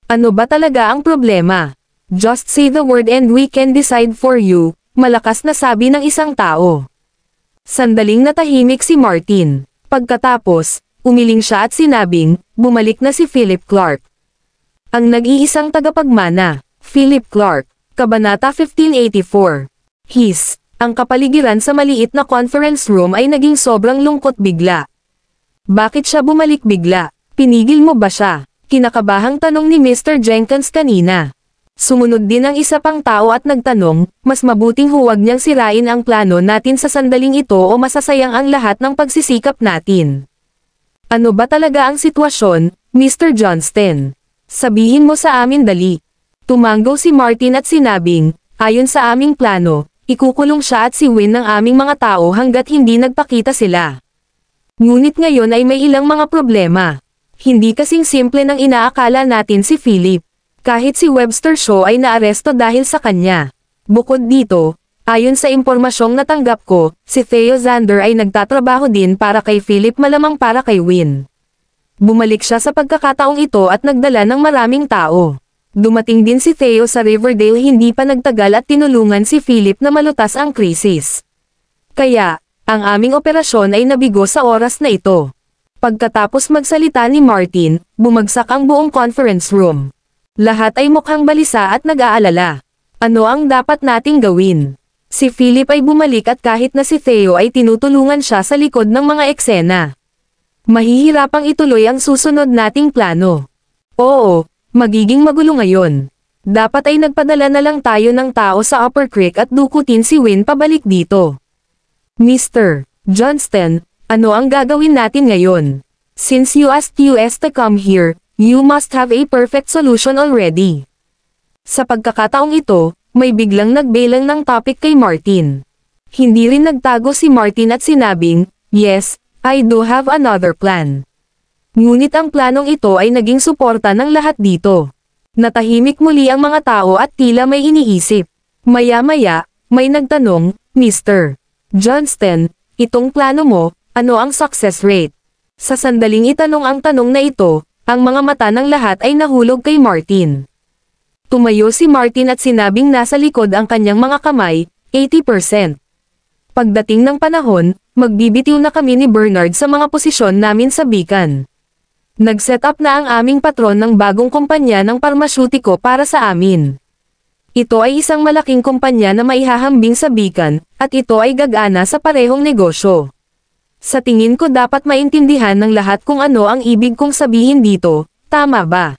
Ano ba talaga ang problema? Just say the word and we can decide for you," malakas na sabi ng isang tao. Sandaling natahimik si Martin. Pagkatapos, umiling siya at sinabing, "Bumalik na si Philip Clark." Ang nag-iisang tagapagmana, Philip Clark, Kabanata 1584. Ang kapaligiran sa maliit na conference room ay naging sobrang lungkot bigla. "Bakit siya bumalik bigla? Pinigil mo ba siya?" Kinakabahang tanong ni Mr. Jenkins kanina. Sumunod din ang isa pang tao at nagtanong, "Mas mabuting huwag niyang sirain ang plano natin sa sandaling ito o masasayang ang lahat ng pagsisikap natin. Ano ba talaga ang sitwasyon, Mr. Johnston? Sabihin mo sa amin dali." Tumango si Martin at sinabing, "Ayon sa aming plano, ikukulong siya at si Win ng aming mga tao hanggat hindi nagpakita sila. Ngunit ngayon ay may ilang mga problema. Hindi kasing simple ng inaakala natin si Philip. Kahit si Webster Shaw ay naaresto dahil sa kanya. Bukod dito, ayon sa impormasyong natanggap ko, si Theo Xander ay nagtatrabaho din para kay Philip, malamang para kay Win. Bumalik siya sa pagkakataong ito at nagdala ng maraming tao. Dumating din si Theo sa Riverdale hindi pa nagtagal at tinulungan si Philip na malutas ang krisis. Kaya, ang aming operasyon ay nabigo sa oras na ito. Pagkatapos magsalita ni Martin, bumagsak ang buong conference room. Lahat ay mukhang balisa at nag-aalala. Ano ang dapat nating gawin? Si Philip ay bumalik at kahit na si Theo ay tinutulungan siya sa likod ng mga eksena. Mahihirapang ituloy ang susunod nating plano. Oo, magiging magulo ngayon. Dapat ay nagpadala na lang tayo ng tao sa Upper Creek at dukutin si Win pabalik dito. Mr. Johnston, ano ang gagawin natin ngayon? Since you asked US to come here, you must have a perfect solution already. Sa pagkakataong ito, may biglang nagbelang ng topic kay Martin. Hindi rin nagtago si Martin at sinabing, yes, I do have another plan. Ngunit ang planong ito ay naging suporta ng lahat dito. Natahimik muli ang mga tao at tila may iniisip. Maya-maya, may nagtanong, Mr. Johnston, itong plano mo, ano ang success rate? Sa sandaling itanong ang tanong na ito, ang mga mata ng lahat ay nahulog kay Martin. Tumayo si Martin at sinabing nasa likod ang kanyang mga kamay, 80%. Pagdating ng panahon, magbibitiw na kami ni Bernard sa mga posisyon namin sa Beacon. Nag-set up na ang aming patron ng bagong kumpanya ng parmasyutiko para sa amin. Ito ay isang malaking kumpanya na maihahambing sa Beacon, at ito ay gagana sa parehong negosyo. Sa tingin ko dapat maintindihan ng lahat kung ano ang ibig kong sabihin dito, tama ba?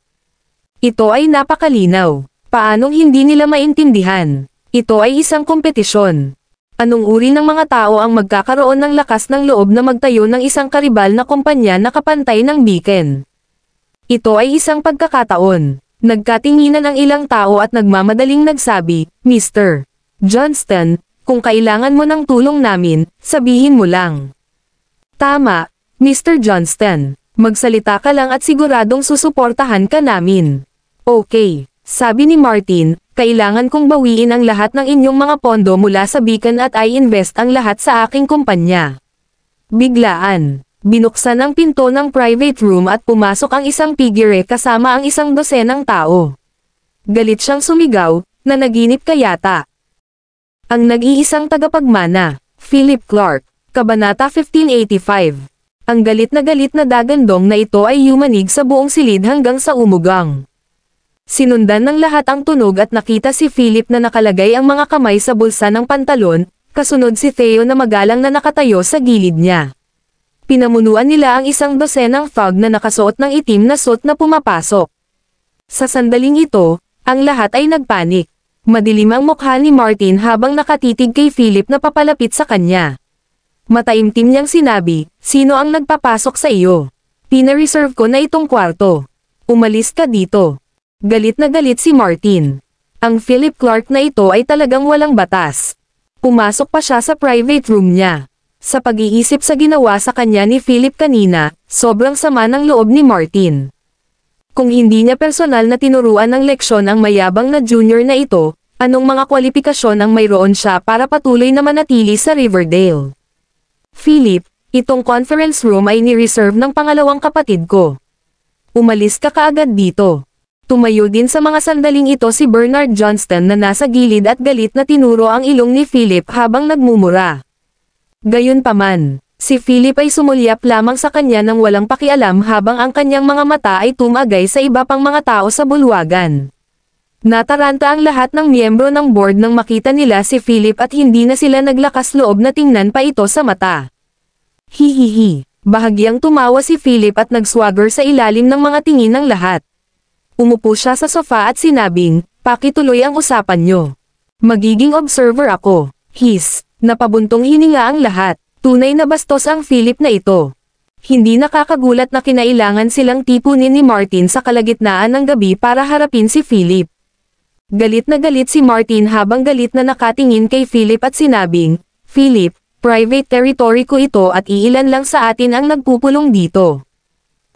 Ito ay napakalinaw. Paanong hindi nila maintindihan? Ito ay isang kompetisyon. Anong uri ng mga tao ang magkakaroon ng lakas ng loob na magtayo ng isang karibal na kumpanya na kapantay ng Beacon? Ito ay isang pagkakataon. Nagkatinginan ang ilang tao at nagmamadaling nagsabi, Mr. Johnston, kung kailangan mo ng tulong namin, sabihin mo lang. Tama, Mr. Johnston. Magsalita ka lang at siguradong susuportahan ka namin. Okay, sabi ni Martin, kailangan kong bawiin ang lahat ng inyong mga pondo mula sa Beacon at i-invest ang lahat sa aking kumpanya. Biglaan. Binuksan ang pinto ng private room at pumasok ang isang figure kasama ang isang dosenang tao. Galit siyang sumigaw, na naginip ka yata. Ang nag-iisang tagapagmana, Philip Clark, Kabanata 1585. Ang galit na dagandong na ito ay yumanig sa buong silid hanggang sa umugang. Sinundan ng lahat ang tunog at nakita si Philip na nakalagay ang mga kamay sa bulsa ng pantalon, kasunod si Theo na magalang na nakatayo sa gilid niya. Pinamunuan nila ang isang dosenang thug na nakasuot ng itim na suit na pumapasok. Sa sandaling ito, ang lahat ay nagpanik. Madilim ang mukha ni Martin habang nakatitig kay Philip na papalapit sa kanya. Mataimtim niyang sinabi, sino ang nagpapasok sa iyo? Pina-reserve ko na itong kwarto. Umalis ka dito. Galit na galit si Martin. Ang Philip Clark na ito ay talagang walang batas. Pumasok pa siya sa private room niya. Sa pag-iisip sa ginawa sa kanya ni Philip kanina, sobrang sama ng loob ni Martin. Kung hindi niya personal na tinuruan ng leksyon ang mayabang na junior na ito, anong mga kwalifikasyon ang mayroon siya para patuloy na manatili sa Riverdale? Philip, itong conference room ay ni-reserve ng pangalawang kapatid ko. Umalis ka kaagad dito. Tumayo din sa mga sandaling ito si Bernard Johnston na nasa gilid at galit na tinuro ang ilong ni Philip habang nagmumura. Gayunpaman, si Philip ay sumulyap lamang sa kanya nang walang pakialam habang ang kanyang mga mata ay tumagay sa iba pang mga tao sa bulwagan. Nataranta ang lahat ng miyembro ng board nang makita nila si Philip at hindi na sila naglakas loob na tingnan pa ito sa mata. Hihihi, bahagyang tumawa si Philip at nag-swagger sa ilalim ng mga tingin ng lahat. Umupo siya sa sofa at sinabing, pakituloy ang usapan nyo. Magiging observer ako. Napabuntong hininga ang lahat. Tunay na bastos ang Philip na ito. Hindi nakakagulat na kinailangan silang tipunin ni Martin sa kalagitnaan ng gabi para harapin si Philip. Galit na galit si Martin habang galit na nakatingin kay Philip at sinabing, Philip, Private territory ko ito at iilan lang sa atin ang nagpupulong dito.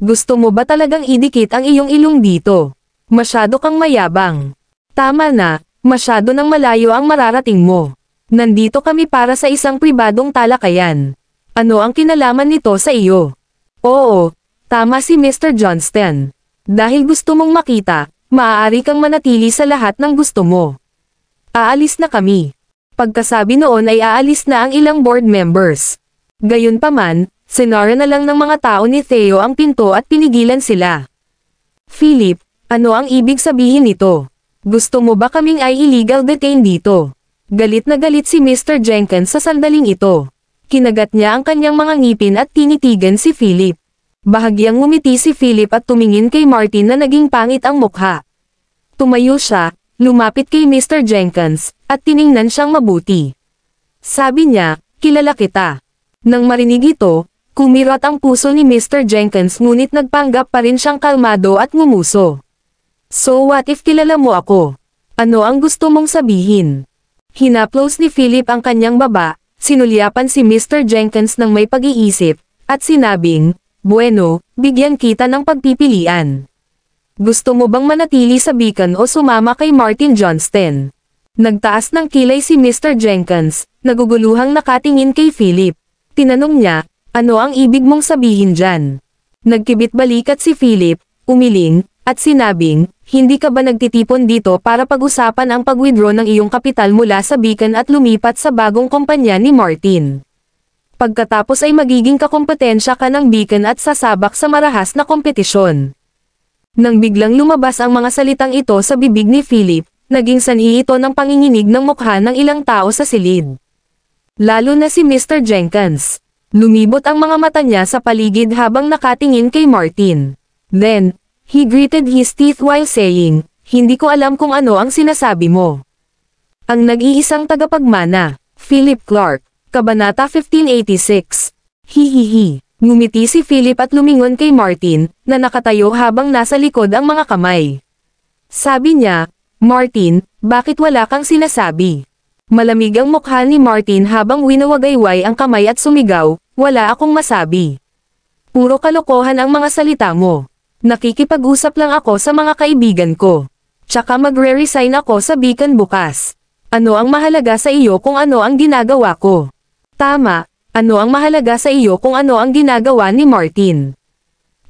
Gusto mo ba talagang idikit ang iyong ilong dito? Masyado kang mayabang. Tama na, masyado nang malayo ang mararating mo. Nandito kami para sa isang pribadong talakayan. Ano ang kinalaman nito sa iyo? Oo, tama si Mr. Johnston. Dahil gusto mong makita, maaari kang manatili sa lahat ng gusto mo. Aalis na kami. Pagkasabi noon ay aalis na ang ilang board members. Gayunpaman, sinara na lang ng mga tao ni Theo ang pinto at pinigilan sila. Philip, ano ang ibig sabihin nito? Gusto mo ba kaming ay illegal detained dito? Galit na galit si Mr. Jenkins sa sandaling ito. Kinagat niya ang kanyang mga ngipin at tinitigan si Philip. Bahagyang ngumiti si Philip at tumingin kay Martin na naging pangit ang mukha. Tumayo siya, lumapit kay Mr. Jenkins, at tiningnan siyang mabuti. Sabi niya, kilala kita. Nang marinig ito, kumirot ang puso ni Mr. Jenkins ngunit nagpanggap pa rin siyang kalmado at ngumuso. So what if kilala mo ako? Ano ang gusto mong sabihin? Hinaplos ni Philip ang kanyang baba, sinulyapan si Mr. Jenkins ng may pag-iisip, at sinabing, bueno, bigyan kita ng pagpipilian. Gusto mo bang manatili sa Beacon o sumama kay Martin Johnston? Nagtaas ng kilay si Mr. Jenkins, naguguluhang nakatingin kay Philip. Tinanong niya, ano ang ibig mong sabihin dyan? Nagkibit balikat si Philip, umiling, at sinabing, hindi ka ba nagtitipon dito para pag-usapan ang pag-withdraw ng iyong kapital mula sa Beacon at lumipat sa bagong kumpanya ni Martin? Pagkatapos ay magiging kakompetensya ka ng Beacon at sasabak sa marahas na kompetisyon. Nang biglang lumabas ang mga salitang ito sa bibig ni Philip, naging sanhi ito ng panginginig ng mukha ng ilang tao sa silid. Lalo na si Mr. Jenkins. Lumibot ang mga mata niya sa paligid habang nakatingin kay Martin. Then, he gritted his teeth while saying, hindi ko alam kung ano ang sinasabi mo. Ang nag-iisang tagapagmana, Philip Clark, Kabanata 1586. Hihihi. Ngumiti si Philip at lumingon kay Martin, na nakatayo habang nasa likod ang mga kamay. Sabi niya, Martin, bakit wala kang sinasabi? Malamig ang mukha ni Martin habang winawagayway ang kamay at sumigaw, wala akong masabi. Puro kalokohan ang mga salita mo. Nakikipag-usap lang ako sa mga kaibigan ko. Tsaka magre-resign ako sa Beacon bukas. Ano ang mahalaga sa iyo kung ano ang ginagawa ko? Tama, ano ang mahalaga sa iyo kung ano ang ginagawa ni Martin?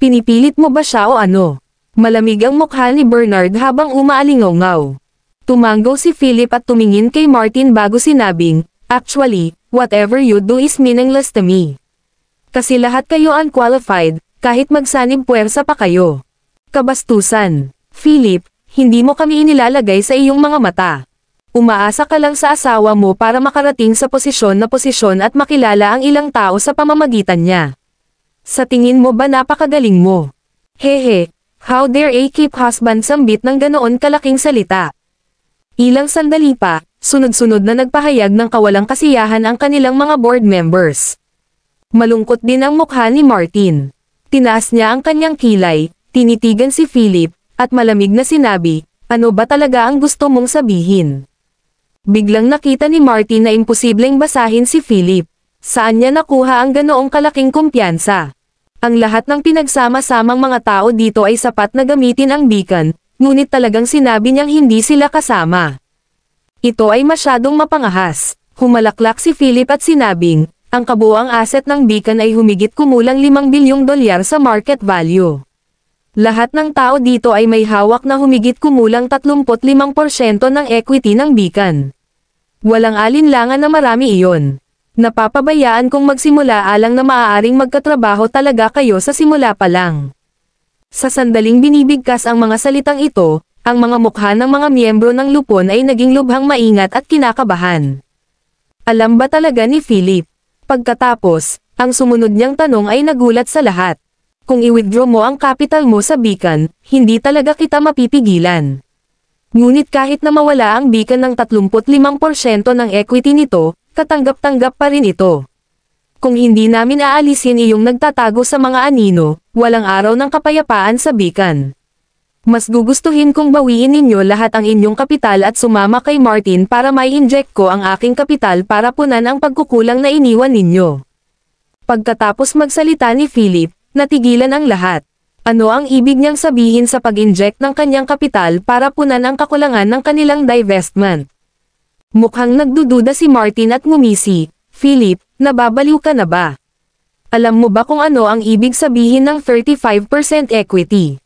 Pinipilit mo ba siya o ano? Malamig ang mukha ni Bernard habang umaalingaw-ngaw. Tumango si Philip at tumingin kay Martin bago sinabing, actually, whatever you do is meaningless to me. Kasi lahat kayo unqualified, kahit magsanib puwersa pa kayo. Kabastusan. Philip, hindi mo kami inilalagay sa iyong mga mata. Umaasa ka lang sa asawa mo para makarating sa posisyon at makilala ang ilang tao sa pamamagitan niya. Sa tingin mo ba napakagaling mo? Hehe, how dare a keep husband sambit ng ganoon kalaking salita? Ilang sandali pa, sunod-sunod na nagpahayag ng kawalang kasiyahan ang kanilang mga board members. Malungkot din ang mukha ni Martin. Tinaas niya ang kanyang kilay, tinitigan si Philip, at malamig na sinabi, ano ba talaga ang gusto mong sabihin? Biglang nakita ni Martin na imposibleng basahin si Philip. Saan niya nakuha ang ganoong kalaking kumpiyansa? Ang lahat ng pinagsama-samang mga tao dito ay sapat na gamitin ang Beacon, ngunit talagang sinabi niyang hindi sila kasama. Ito ay masyadong mapangahas. Humalaklak si Philip at sinabing, ang kabuuang asset ng Beacon ay humigit kumulang 5 bilyong dolyar sa market value. Lahat ng tao dito ay may hawak na humigit kumulang 35% ng equity ng Beacon. Walang alinlangan na marami iyon. Napapabayaan kung magsimula alang na maaaring magkatrabaho talaga kayo sa simula pa lang. Sa sandaling binibigkas ang mga salitang ito, ang mga mukha ng mga miyembro ng lupon ay naging lubhang maingat at kinakabahan. Alam ba talaga ni Philip? Pagkatapos, ang sumunod niyang tanong ay nagulat sa lahat. Kung i-withdraw mo ang capital mo sa Beacon, hindi talaga kita mapipigilan. Ngunit kahit na mawala ang Beacon ng 35% ng equity nito, katanggap-tanggap pa rin ito. Kung hindi namin aalisin iyong nagtatago sa mga anino, walang araw ng kapayapaan sa Beacon. Mas gugustuhin kong bawiin ninyo lahat ang inyong kapital at sumama kay Martin para mai-inject ko ang aking kapital para punan ang pagkukulang na iniwan ninyo. Pagkatapos magsalita ni Philip, natigilan ang lahat. Ano ang ibig niyang sabihin sa pag-inject ng kanyang kapital para punan ang kakulangan ng kanilang divestment? Mukhang nagdududa si Martin at ngumisi. Philip, nababaliw ka na ba? Alam mo ba kung ano ang ibig sabihin ng 35% equity?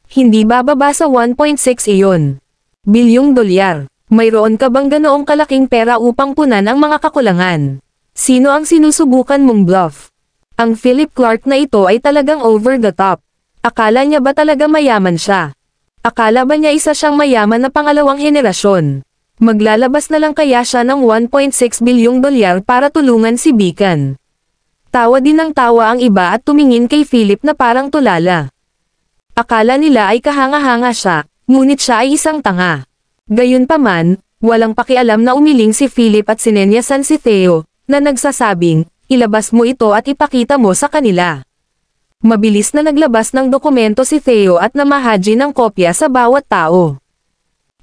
Hindi bababa sa 1.6 iyon. Bilyong dolyar. Mayroon ka bang ganoong kalaking pera upang punan ang mga kakulangan? Sino ang sinusubukan mong bluff? Ang Philip Clark na ito ay talagang over the top. Akala niya ba talaga mayaman siya? Akala ba niya isa siyang mayaman na pangalawang henerasyon? Maglalabas na lang kaya siya ng 1.6 bilyong dolyar para tulungan si Beacon? Tawa din ng tawa ang iba at tumingin kay Philip na parang tulala. Akala nila ay kahanga-hanga siya, ngunit siya ay isang tanga. Gayunpaman, walang pakialam na umiling si Philip at sinenyasan si Theo, na nagsasabing, ilabas mo ito at ipakita mo sa kanila. Mabilis na naglabas ng dokumento si Theo at namahaji ng kopya sa bawat tao.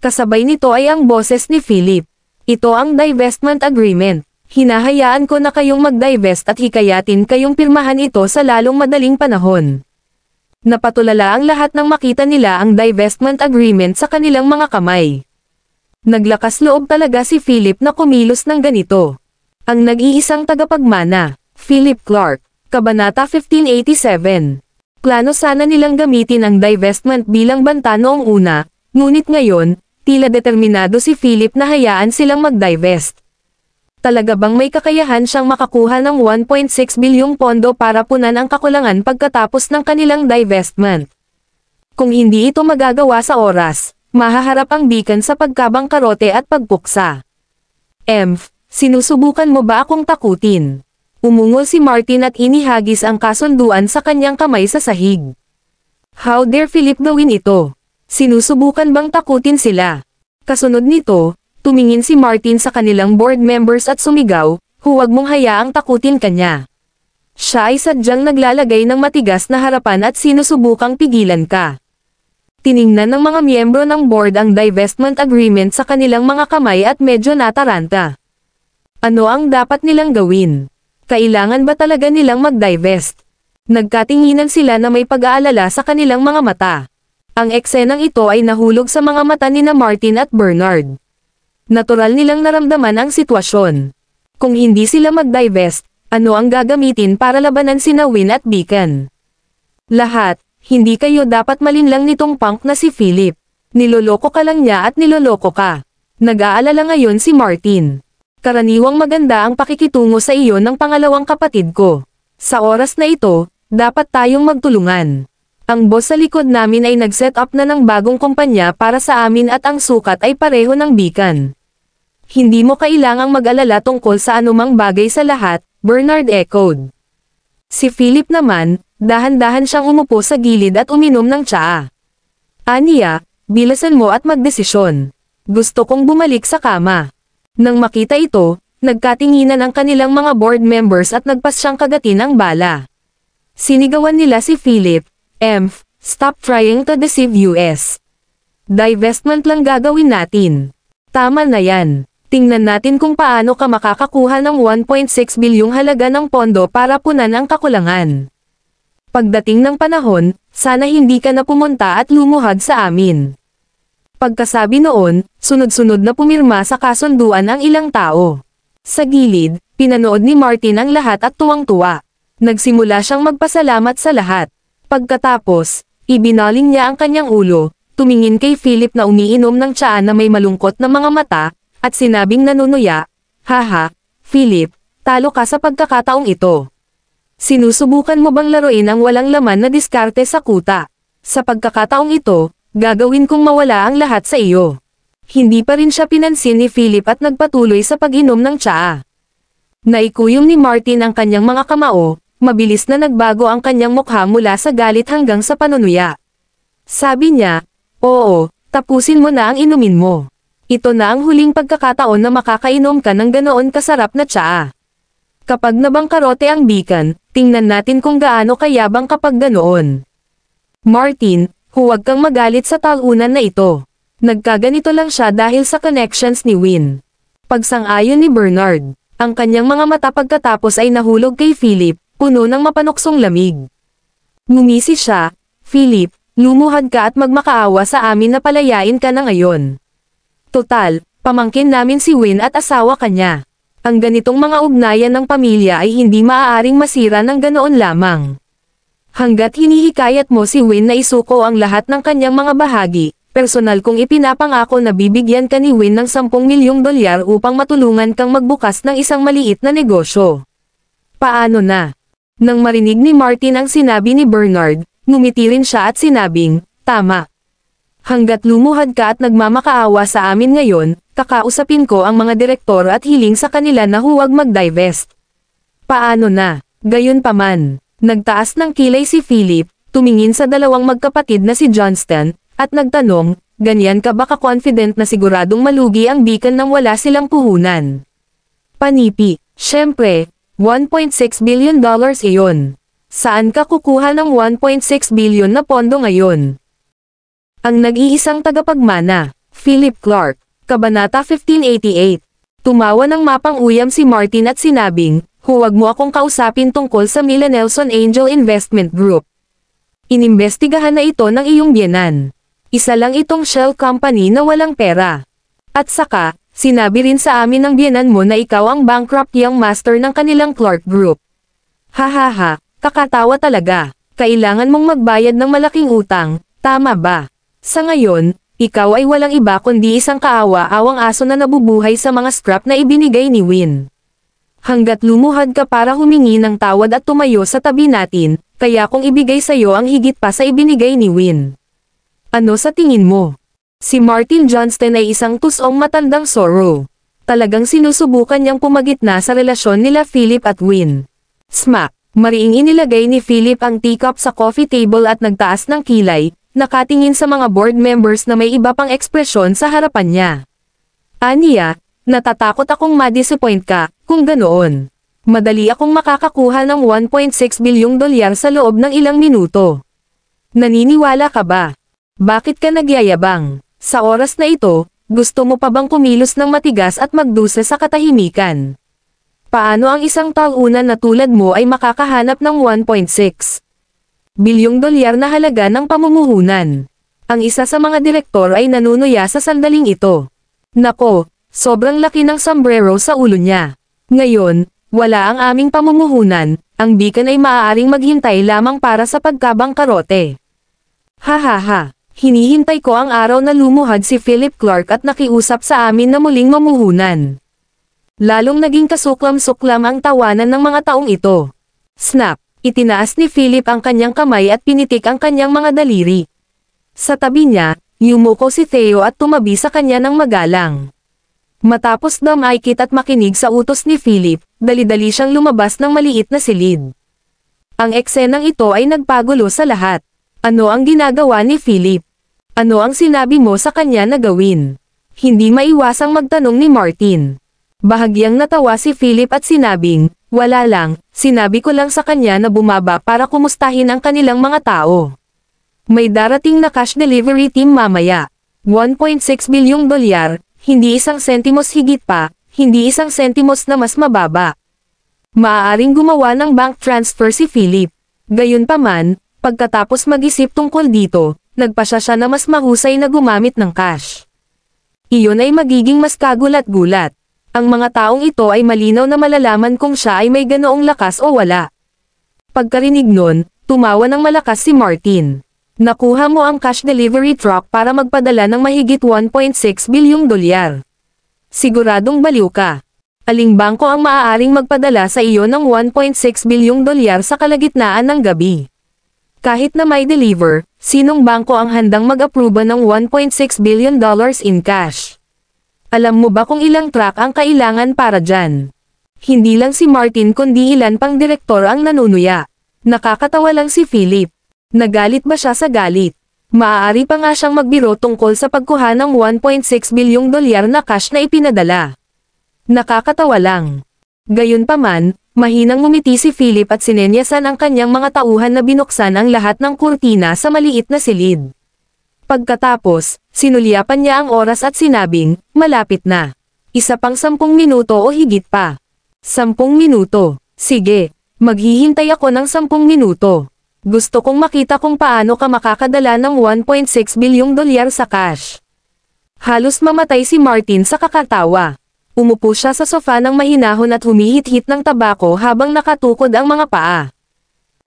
Kasabay nito ay ang boses ni Philip. Ito ang divestment agreement. Hinahayaan ko na kayong mag-divest at hikayatin kayong pirmahan ito sa lalong madaling panahon. Napatulala ang lahat nang makita nila ang divestment agreement sa kanilang mga kamay. Naglakas loob talaga si Philip na kumilos ng ganito. Ang nag-iisang tagapagmana, Philip Clark, Kabanata 1587. Plano sana nilang gamitin ang divestment bilang banta noong una, ngunit ngayon, tila determinado si Philip na hayaan silang mag-divest. Talaga bang may kakayahan siyang makakuha ng 1.6 bilyong pondo para punan ang kakulangan pagkatapos ng kanilang divestment? Kung hindi ito magagawa sa oras, mahaharap ang Beacon sa pagkabangkarote at pagpuksa. Sinusubukan mo ba akong takutin? Umungol si Martin at inihagis ang kasunduan sa kanyang kamay sa sahig. How dare Philip gawin ito? Sinusubukan bang takutin sila? Kasunod nito, tumingin si Martin sa kanilang board members at sumigaw, huwag mong hayaang takutin kanya. Siya ay sadyang naglalagay ng matigas na harapan at sinusubukang pigilan ka. Tiningnan ng mga miyembro ng board ang divestment agreement sa kanilang mga kamay at medyo nataranta. Ano ang dapat nilang gawin? Kailangan ba talaga nilang mag-divest? Nagkatinginan sila na may pag-aalala sa kanilang mga mata. Ang eksenang ito ay nahulog sa mga mata ni Martin at Bernard. Natural nilang naramdaman ang sitwasyon. Kung hindi sila mag-divest, ano ang gagamitin para labanan sina Win at Beacon? Lahat, hindi kayo dapat malinlang nitong punk na si Philip. Niloloko ka lang niya at niloloko ka. Nag-aalala ngayon si Martin. Karaniwang maganda ang pakikitungo sa iyo ng pangalawang kapatid ko. Sa oras na ito, dapat tayong magtulungan. Ang boss sa likod namin ay nag-set up na ng bagong kumpanya para sa amin at ang sukat ay pareho ng Beacon. Hindi mo kailangang mag-alala tungkol sa anumang bagay sa lahat, Bernard echoed. Si Philip naman, dahan-dahan siyang umupo sa gilid at uminom ng tsaa. Aniya, bilasan mo at magdesisyon. Gusto kong bumalik sa kama. Nang makita ito, nagkatinginan ang kanilang mga board members at nagpas siyang kagatin ang bala. Sinigawan nila si Philip. Stop trying to deceive us. Divestment lang gagawin natin. Tama na yan. Tingnan natin kung paano ka makakakuha ng 1.6 bilyong halaga ng pondo para punan ang kakulangan. Pagdating ng panahon, sana hindi ka na pumunta at lumuhad sa amin. Pagkasabi noon, sunod-sunod na pumirma sa kasunduan ang ilang tao. Sa gilid, pinanood ni Martin ang lahat at tuwang-tuwa. Nagsimula siyang magpasalamat sa lahat. Pagkatapos, ibinaling niya ang kanyang ulo, tumingin kay Philip na umiinom ng tsaa na may malungkot na mga mata, at sinabing nanunuya, haha, Philip, talo ka sa pagkakataong ito. Sinusubukan mo bang laruin ang walang laman na diskarte sa kuta? Sa pagkakataong ito, gagawin kong mawala ang lahat sa iyo. Hindi pa rin siya pinansin ni Philip at nagpatuloy sa pag-inom ng tsaa. Naikuyom ni Martin ang kanyang mga kamao. Mabilis na nagbago ang kanyang mukha mula sa galit hanggang sa panunuya. Sabi niya, oo, tapusin mo na ang inumin mo. Ito na ang huling pagkakataon na makakainom ka ng ganoon kasarap na tsaa. Kapag nabangkarote ang Beacon, tingnan natin kung gaano kayabang kapag ganoon. Martin, Huwag kang magalit sa talunan na ito. Nagkaganito lang siya dahil sa connections ni Win. Pagsang-ayon ni Bernard, ang kanyang mga mata pagkatapos ay nahulog kay Philip, puno ng mapanuksong lamig. Ngumisi siya, Philip, lumuhad ka at magmakaawa sa amin na palayain ka na ngayon. Total, pamangkin namin si Win at asawa kanya. Ang ganitong mga ugnayan ng pamilya ay hindi maaaring masira ng ganoon lamang. Hanggat hinihikayat mo si Win na isuko ang lahat ng kanyang mga bahagi, personal kong ipinapangako na bibigyan ka ni Win ng 10 milyong dolyar upang matulungan kang magbukas ng isang maliit na negosyo. Paano na? Nang marinig ni Martin ang sinabi ni Bernard, ngumiti rin siya at sinabing, tama. Hanggat lumuhad ka at nagmamakaawa sa amin ngayon, kakausapin ko ang mga direktor at hiling sa kanila na huwag mag-divest. Paano na? Gayunpaman. Nagtaas ng kilay si Philip, tumingin sa dalawang magkapatid na si Johnston, at nagtanong, ganyan ka ba ka-confident na siguradong malugi ang Beacon nang wala silang puhunan? Panipi, syempre, $1.6 billion iyon. Saan ka kukuha ng 1.6 billion na pondo ngayon? Ang nag-iisang tagapagmana, Philip Clark, Kabanata 1588. Tumawa ng mapang-uyam si Martin at sinabing, huwag mo akong kausapin tungkol sa Mila Nelson Angel Investment Group. Inimbestigahan na ito ng iyong biyenan. Isa lang itong shell company na walang pera. At saka, sinabi rin sa amin ng biyenan mo na ikaw ang bankrupt young master ng kanilang Clark Group. Hahaha, kakatawa talaga. Kailangan mong magbayad ng malaking utang, tama ba? Sa ngayon, ikaw ay walang iba kundi isang kaawa-awang aso na nabubuhay sa mga scrap na ibinigay ni Win. Hanggat lumuhad ka para humingi ng tawad at tumayo sa tabi natin, kaya kung ibigay sa'yo ang higit pa sa ibinigay ni Win. Ano sa tingin mo? Si Martin Johnston ay isang tusong matandang sorrow. Talagang sinusubukan niyang pumagitna sa relasyon nila Philip at Win. Smack! Mariing inilagay ni Philip ang teacup sa coffee table at nagtaas ng kilay, nakatingin sa mga board members na may iba pang ekspresyon sa harapan niya. Aniya, natatakot akong ma-disappoint ka, kung ganoon. Madali akong makakakuha ng 1.6 bilyong dolyar sa loob ng ilang minuto. Naniniwala ka ba? Bakit ka nagyayabang? Sa oras na ito, gusto mo pa bang kumilos ng matigas at magdusa sa katahimikan? Paano ang isang talunan na tulad mo ay makakahanap ng 1.6 bilyong dolyar na halaga ng pamumuhunan? Ang isa sa mga direktor ay nanunuya sa sandaling ito. Nako, sobrang laki ng sombrero sa ulo niya. Ngayon, wala ang aming pamumuhunan, ang Beacon ay maaaring maghintay lamang para sa pagkabangkarote. Hahaha, hinihintay ko ang araw na lumuhad si Philip Clark at nakiusap sa amin na muling mamuhunan. Lalong naging kasuklam-suklam ang tawanan ng mga taong ito. Snap! Itinaas ni Philip ang kanyang kamay at pinitik ang kanyang mga daliri. Sa tabi niya, yumuko si Theo at tumabi sa kanya ng magalang. Matapos damaykit at makinig sa utos ni Philip, dali-dali siyang lumabas ng maliit na silid. Ang eksenang ito ay nagpagulo sa lahat. Ano ang ginagawa ni Philip? Ano ang sinabi mo sa kanya na gawin? Hindi maiwasang magtanong ni Martin. Bahagyang natawa si Philip at sinabing, wala lang, sinabi ko lang sa kanya na bumaba para kumustahin ang kanilang mga tao. May darating na cash delivery team mamaya. 1.6 bilyong dolyar, hindi isang sentimos higit pa, hindi isang sentimos na mas mababa. Maaaring gumawa ng bank transfer si Philip. Gayunpaman, pagkatapos mag-isip tungkol dito, nagpasya siya na mas mahusay na gumamit ng cash. Iyon ay magiging mas kagulat-gulat. Ang mga taong ito ay malinaw na malalaman kung siya ay may ganoong lakas o wala. Pagkarinig nun, tumawa ng malakas si Martin. Nakuha mo ang cash delivery truck para magpadala ng mahigit 1.6 bilyong dolyar. Siguradong baliw ka. Aling bangko ang maaaring magpadala sa iyo ng 1.6 bilyong dolyar sa kalagitnaan ng gabi? Kahit na may deliver, sinong bangko ang handang mag-aproba ng 1.6 billion dollars in cash? Alam mo ba kung ilang truck ang kailangan para dyan? Hindi lang si Martin kundi ilan pang direktor ang nanunuya. Nakakatawa lang si Philip. Nagalit ba siya sa galit? Maaari pa nga siyang magbiro tungkol sa pagkuha ng 1.6 bilyong dolyar na cash na ipinadala. Nakakatawa lang. Gayunpaman, mahinang ngumiti si Philip at sinenyasan ang kanyang mga tauhan na binuksan ang lahat ng kurtina sa maliit na silid. Pagkatapos, sinulyapan niya ang oras at sinabing, malapit na. Isa pang 10 minuto o higit pa. 10 minuto. Sige, maghihintay ako ng 10 minuto. Gusto kong makita kung paano ka makakadala ng $1.6 bilyong sa cash. Halos mamatay si Martin sa kakatawa. Umupo siya sa sofa ng mahinahon at humihit-hit ng tabako habang nakatukod ang mga paa.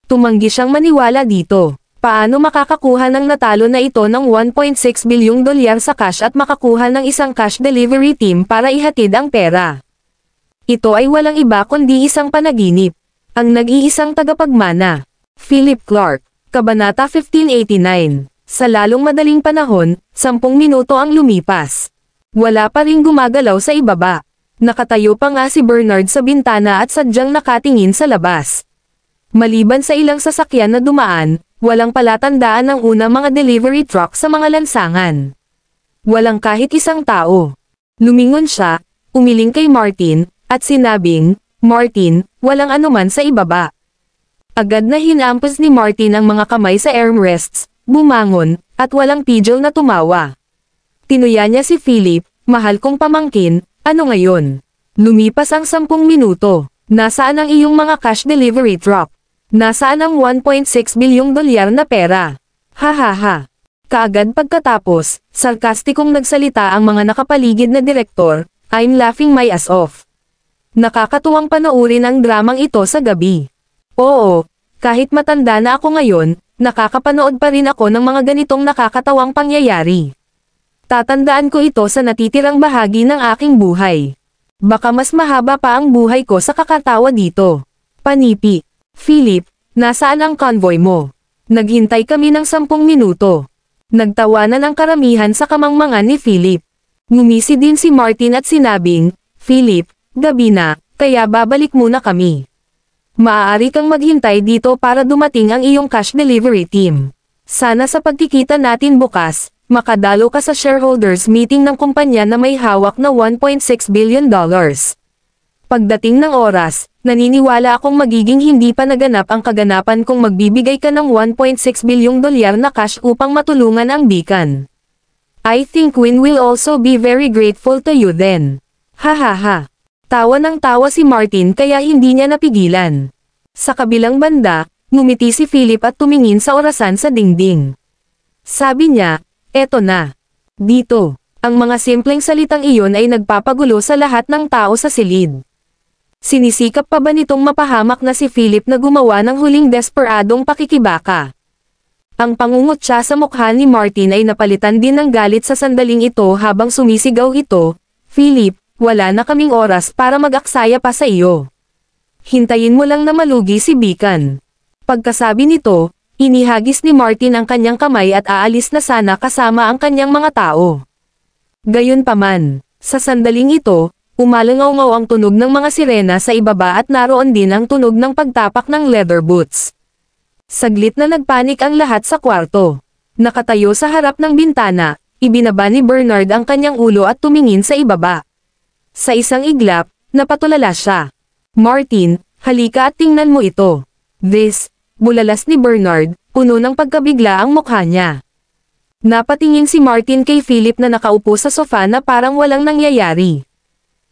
Tumanggi siyang maniwala dito. Paano makakakuha ng natalo na ito ng $1.6 bilyong sa cash at makakuha ng isang cash delivery team para ihatid ang pera? Ito ay walang iba kundi isang panaginip. Ang nag-iisang tagapagmana. Philip Clark, Kabanata 1589. Sa lalong madaling panahon, 10 minuto ang lumipas. Wala pa ring gumagalaw sa ibaba. Nakatayo pa nga si Bernard sa bintana at sadyang nakatingin sa labas. Maliban sa ilang sasakyan na dumaan, walang palatandaan ng una mga delivery truck sa mga lansangan. Walang kahit isang tao. Lumingon siya, umiling kay Martin, at sinabing, Martin, walang anuman sa ibaba. Agad na hinampas ni Martin ang mga kamay sa armrests, bumangon, at walang pidgel na tumawa. Tinuya niya si Philip, mahal kong pamangkin, ano ngayon? Lumipas ang 10 minuto. Nasaan ang iyong mga cash delivery truck? Nasaan ang $1.6 bilyong na pera? Ha ha ha. Kaagad pagkatapos, sarkastikong nagsalita ang mga nakapaligid na direktor, I'm laughing my ass off. Nakakatuwang panoorin ang dramang ito sa gabi. Oo, kahit matanda na ako ngayon, nakakapanood pa rin ako ng mga ganitong nakakatawang pangyayari. Tatandaan ko ito sa natitirang bahagi ng aking buhay. Baka mas mahaba pa ang buhay ko sa kakatawa dito. Panipi. Philip, nasaan ang convoy mo? Naghintay kami ng 10 minuto. Nagtawanan ang karamihan sa kamangmangan ni Philip. Ngumisi din si Martin at sinabing, Philip, gabi na, kaya babalik muna kami. Maaari kang maghintay dito para dumating ang iyong cash delivery team. Sana sa pagkikita natin bukas, makadalo ka sa shareholders meeting ng kumpanya na may hawak na $1.6 billion. Pagdating ng oras, naniniwala akong magiging hindi pa naganap ang kaganapan kung magbibigay ka ng $1.6 bilyong na cash upang matulungan ang Beacon. I think Win will also be very grateful to you then. Ha ha ha. Tawa ng tawa si Martin kaya hindi niya napigilan. Sa kabilang banda, ngumiti si Philip at tumingin sa orasan sa dingding. Sabi niya, eto na. Dito, ang mga simpleng salitang iyon ay nagpapagulo sa lahat ng tao sa silid. Sinisikap pa ba nitong mapahamak na si Philip na gumawa ng huling desperadong pakikibaka? Ang pangungutya sa mukha ni Martin ay napalitan din ng galit sa sandaling ito habang sumisigaw ito, Philip, wala na kaming oras para mag-aksaya pa sa iyo. Hintayin mo lang na malugi si Beacon. Pagkasabi nito, inihagis ni Martin ang kanyang kamay at aalis na sana kasama ang kanyang mga tao. Gayunpaman, sa sandaling ito, umalangaw-ngaw ang tunog ng mga sirena sa ibaba at naroon din ang tunog ng pagtapak ng leather boots. Saglit na nagpanik ang lahat sa kwarto. Nakatayo sa harap ng bintana, ibinaba ni Bernard ang kanyang ulo at tumingin sa ibaba. Sa isang iglap, napatulala siya. Martin, halika at tingnan mo ito. This, bulalas ni Bernard, puno ng pagkabigla ang mukha niya. Napatingin si Martin kay Philip na nakaupo sa sofa na parang walang nangyayari.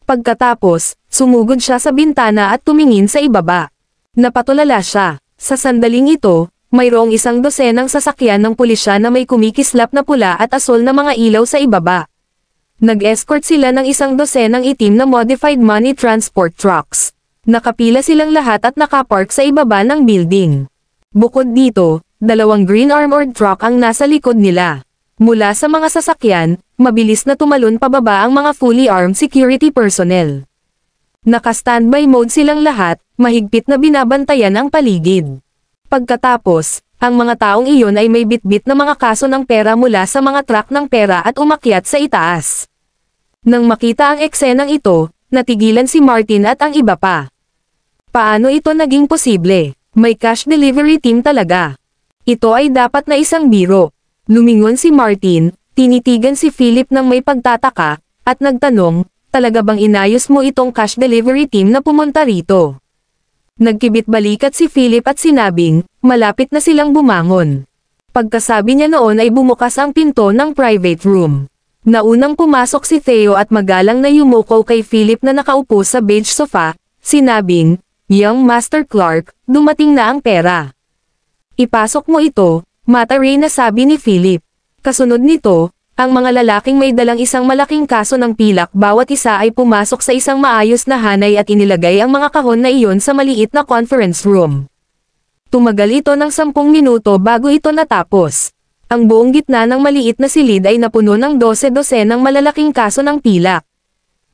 Pagkatapos, sumugod siya sa bintana at tumingin sa ibaba. Napatulala siya. Sa sandaling ito, mayroong 12 sasakyan ng pulisya na may kumikislap na pula at asol na mga ilaw sa ibaba. Nag-escort sila ng 12 itim na modified money transport trucks. Nakapila silang lahat at nakapark sa ibaba ng building. Bukod dito, 2 green armored truck ang nasa likod nila. Mula sa mga sasakyan, mabilis na tumalon pababa ang mga fully armed security personnel. Naka-standby mode silang lahat, mahigpit na binabantayan ang paligid. Pagkatapos, ang mga taong iyon ay may bitbit na mga kaso ng pera mula sa mga truck ng pera at umakyat sa itaas. Nang makita ang eksenang ito, natigilan si Martin at ang iba pa. Paano ito naging posible? May cash delivery team talaga. Ito ay dapat na isang biro. Lumingon si Martin, tinitigan si Philip ng may pagtataka, at nagtanong, talaga bang inayos mo itong cash delivery team na pumunta rito? Nagkibit balikat si Philip at sinabing, malapit na silang bumangon. Pagkasabi niya noon ay bumukas ang pinto ng private room. Naunang pumasok si Theo at magalang na yumuko kay Philip na nakaupo sa beige sofa, sinabing, "Young Master Clark, dumating na ang pera. Ipasok mo ito," mataray na sabi ni Philip. Kasunod nito, ang mga lalaking may dalang isang malaking kaso ng pilak bawat isa ay pumasok sa isang maayos na hanay at inilagay ang mga kahon na iyon sa maliit na conference room. Tumagal ito ng 10 minuto bago ito natapos. Ang buong gitna ng maliit na silid ay napuno ng 12 ng malalaking kaso ng pilak.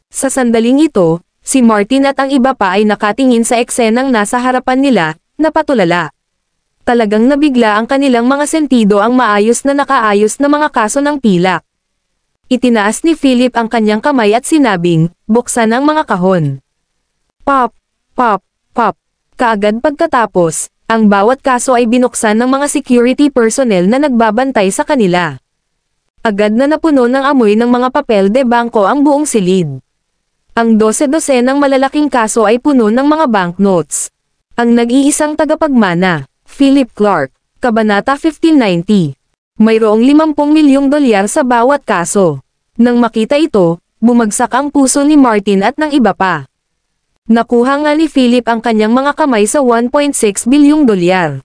Sa sandaling ito, si Martin at ang iba pa ay nakatingin sa eksenang nasa harapan nila, napatulala. Talagang nabigla ang kanilang mga sentido ang maayos na nakaayos na mga kaso ng pilak. Itinaas ni Philip ang kanyang kamay at sinabing, "Buksan ang mga kahon." Pop, pop, pop. Kaagad pagkatapos, ang bawat kaso ay binuksan ng mga security personnel na nagbabantay sa kanila. Agad na napuno ng amoy ng mga papel de bangko ang buong silid. Ang 12 ng malalaking kaso ay puno ng mga banknotes. Ang nag-iisang tagapagmana, Philip Clark, Kabanata 1590. Mayroong 50 milyong dolyar sa bawat kaso. Nang makita ito, bumagsak ang puso ni Martin at ng iba pa. Nakuha nga ni Philip ang kanyang mga kamay sa 1.6 bilyong dolyar.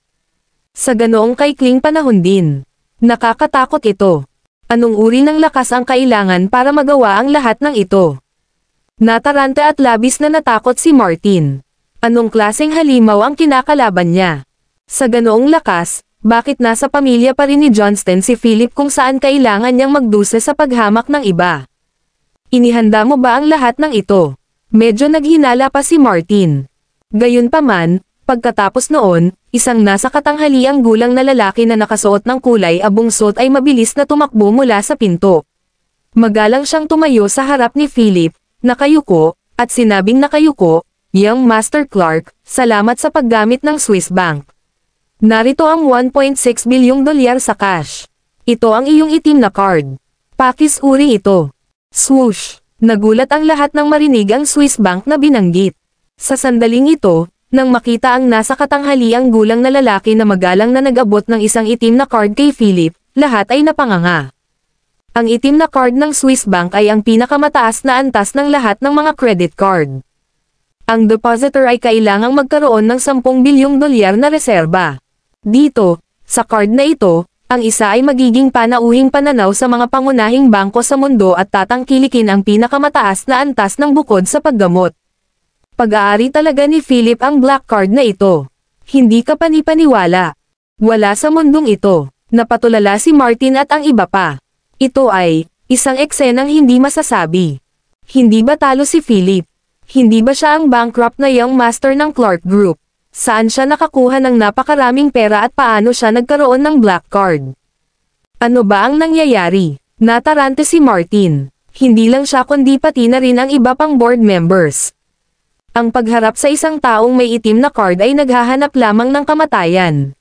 Sa ganoong kaikling panahon din. Nakakatakot ito. Anong uri ng lakas ang kailangan para magawa ang lahat ng ito? Nataranta at labis na natakot si Martin. Anong klaseng halimaw ang kinakalaban niya? Sa ganoong lakas, bakit nasa pamilya pa rin ni Johnston si Philip kung saan kailangan niyang magdusa sa paghamak ng iba? Inihanda mo ba ang lahat ng ito? Medyo naghinala pa si Martin. Gayunpaman, pagkatapos noon, isang nasa katanghaliang gulang na lalaki na nakasuot ng kulay abong suot ay mabilis na tumakbo mula sa pinto. Magalang siyang tumayo sa harap ni Philip, nakayuko, at sinabing nakayuko, "Young Master Clark, salamat sa paggamit ng Swiss Bank. Narito ang 1.6 bilyong dolyar sa cash. Ito ang iyong itim na card. Pakisuri ito." Swoosh! Nagulat ang lahat nang marinig ang Swiss Bank na binanggit. Sa sandaling ito, nang makita ang nasa katanghaliang gulang na lalaki na magalang na nag-abot ng isang itim na card kay Philip, lahat ay napanganga. Ang itim na card ng Swiss Bank ay ang pinakamataas na antas ng lahat ng mga credit card. Ang depositor ay kailangang magkaroon ng 10 bilyong dolyar na reserba. Dito, sa card na ito, ang isa ay magiging panauhing pananaw sa mga pangunahing bangko sa mundo at tatangkilikin ang pinakamataas na antas ng bukod sa paggamot. Pag-aari talaga ni Philip ang black card na ito. Hindi ka panipaniwala. Wala sa mundong ito. Napatulala si Martin at ang iba pa. Ito ay isang eksenang hindi masasabi. Hindi ba talo si Philip? Hindi ba siya ang bankrupt na young master ng Clark Group? Saan siya nakakuha ng napakaraming pera at paano siya nagkaroon ng black card? Ano ba ang nangyayari? Natarante si Martin. Hindi lang siya kundi pati na rin ang iba pang board members. Ang pagharap sa isang taong may itim na card ay naghahanap lamang ng kamatayan.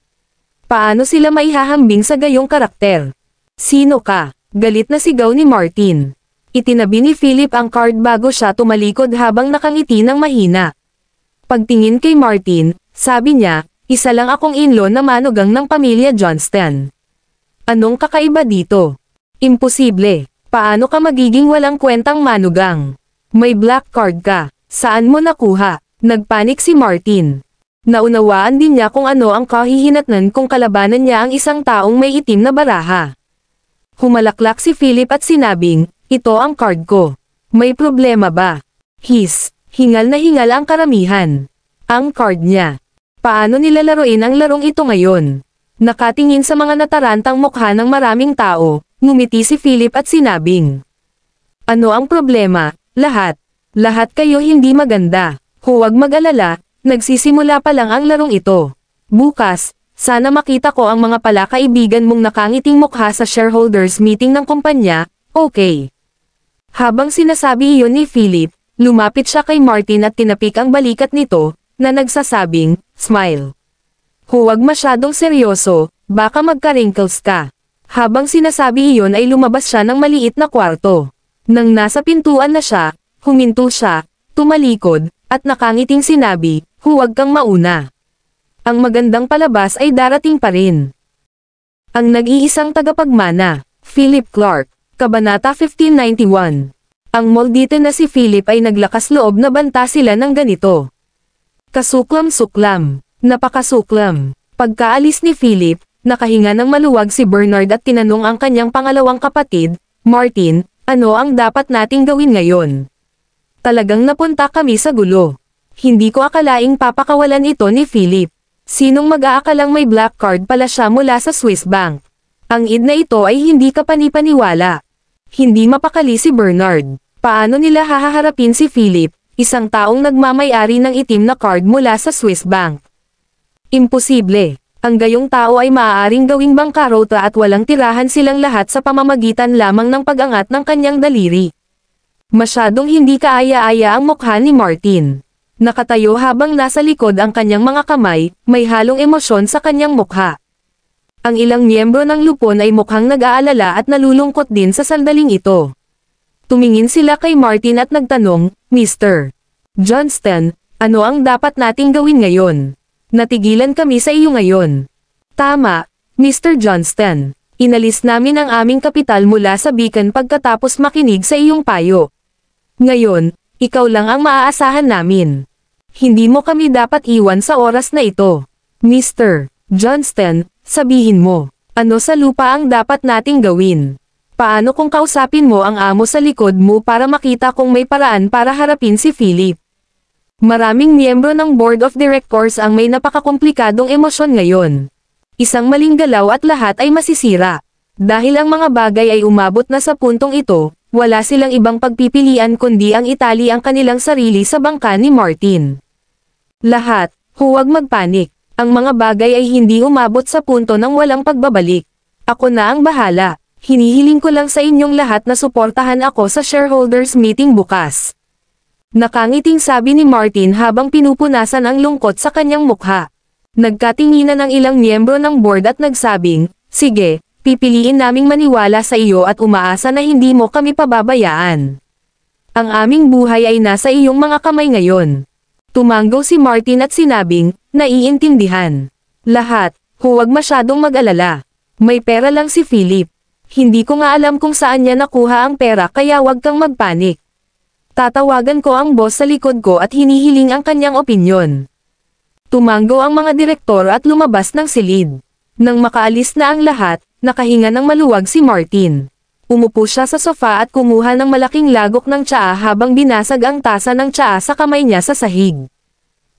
Paano sila maihahambing sa gayong karakter? "Sino ka?" Galit na sigaw ni Martin. Itinabi ni Philip ang card bago siya tumalikod habang nakangiti ng mahina. Pagtingin kay Martin, sabi niya, "Isa lang akong in-law na manugang ng pamilya Johnston. Anong kakaiba dito? Imposible. Paano ka magiging walang kwentang manugang? May black card ka. Saan mo nakuha?" Nagpanik si Martin. Naunawaan din niya kung ano ang kahihinatnan kung kalabanan niya ang isang taong may itim na baraha. Humalaklak si Philip at sinabing, "Ito ang card ko. May problema ba?" Hingal na hingal ang karamihan. Ang card niya. Paano nilalaruin ang larong ito ngayon? Nakatingin sa mga natarantang mukha ng maraming tao, ngumiti si Philip at sinabing, "Ano ang problema? Lahat. Lahat kayo hindi maganda. Huwag mag-alala, nagsisimula pa lang ang larong ito. Bukas, sana makita ko ang mga palakaibigan mong nakangiting mukha sa shareholders meeting ng kumpanya, okay?" Habang sinasabi iyon ni Philip, lumapit siya kay Martin at tinapik ang balikat nito, na nagsasabing, "Smile. Huwag masyadong seryoso, baka magka-wrinkles ka." Habang sinasabi iyon ay lumabas siya ng maliit na kwarto. Nang nasa pintuan na siya, huminto siya, tumalikod, at nakangiting sinabi, "Huwag kang mauna. Ang magandang palabas ay darating pa rin." Ang nag-iisang tagapagmana, Philip Clark, Kabanata 1591. Ang moldite na si Philip ay naglakas loob na banta sila ng ganito. Kasuklam-suklam, napakasuklam. Pagkaalis ni Philip, nakahinga ng maluwag si Bernard at tinanong ang kanyang pangalawang kapatid, Martin, ano ang dapat nating gawin ngayon? Talagang napunta kami sa gulo. Hindi ko akalaing papakawalan ito ni Philip. Sinong mag-aakalang may black card pala siya mula sa Swiss Bank? Ang id na ito ay hindi ka panipaniwala. Hindi mapakali si Bernard. Paano nila hahaharapin si Philip, isang taong nagmamay-ari ng itim na card mula sa Swiss Bank? Imposible. Ang gayong tao ay maaaring gawing bangkarota at walang tirahan silang lahat sa pamamagitan lamang ng pag-angat ng kanyang daliri. Masyadong hindi kaaya-aya ang mukha ni Martin. Nakatayo habang nasa likod ang kanyang mga kamay, may halong emosyon sa kanyang mukha. Ang ilang miyembro ng lupon ay mukhang nag-aalala at nalulungkot din sa sandaling ito. Tumingin sila kay Martin at nagtanong, Mr. Johnston, ano ang dapat nating gawin ngayon? Natigilan kami sa iyo ngayon. Tama, Mr. Johnston. Inalis namin ang aming kapital mula sa Beacon pagkatapos makinig sa iyong payo. Ngayon, ikaw lang ang maaasahan namin. Hindi mo kami dapat iwan sa oras na ito. Mr. Johnston, sabihin mo, ano sa lupa ang dapat nating gawin? Paano kung kausapin mo ang amo sa likod mo para makita kung may paraan para harapin si Philip? Maraming miyembro ng Board of Directors ang may napakakomplikadong emosyon ngayon. Isang maling galaw at lahat ay masisira. Dahil ang mga bagay ay umabot na sa puntong ito, wala silang ibang pagpipilian kundi ang itali ang kanilang sarili sa bangka ni Martin. Lahat, huwag magpanik. Ang mga bagay ay hindi umabot sa punto ng walang pagbabalik. Ako na ang bahala. Hinihiling ko lang sa inyong lahat na suportahan ako sa shareholders meeting bukas. Nakangiting sabi ni Martin habang pinupunasan ang lungkot sa kanyang mukha. Nagkatinginan ang ilang miyembro ng board at nagsabing, sige, pipiliin naming maniwala sa iyo at umaasa na hindi mo kami pababayaan. Ang aming buhay ay nasa iyong mga kamay ngayon. Tumanggaw si Martin at sinabing, naiintindihan. Lahat, huwag masyadong mag-alala. May pera lang si Philip. Hindi ko nga alam kung saan niya nakuha ang pera kaya wag kang magpanik. Tatawagan ko ang boss sa likod ko at hinihiling ang kanyang opinyon. Tumanggaw ang mga direktor at lumabas ng silid. Nang makaalis na ang lahat, nakahinga ng maluwag si Martin. Umupo siya sa sofa at kumuha ng malaking lagok ng tsaa habang binasag ang tasa ng tsaa sa kamay niya sa sahig.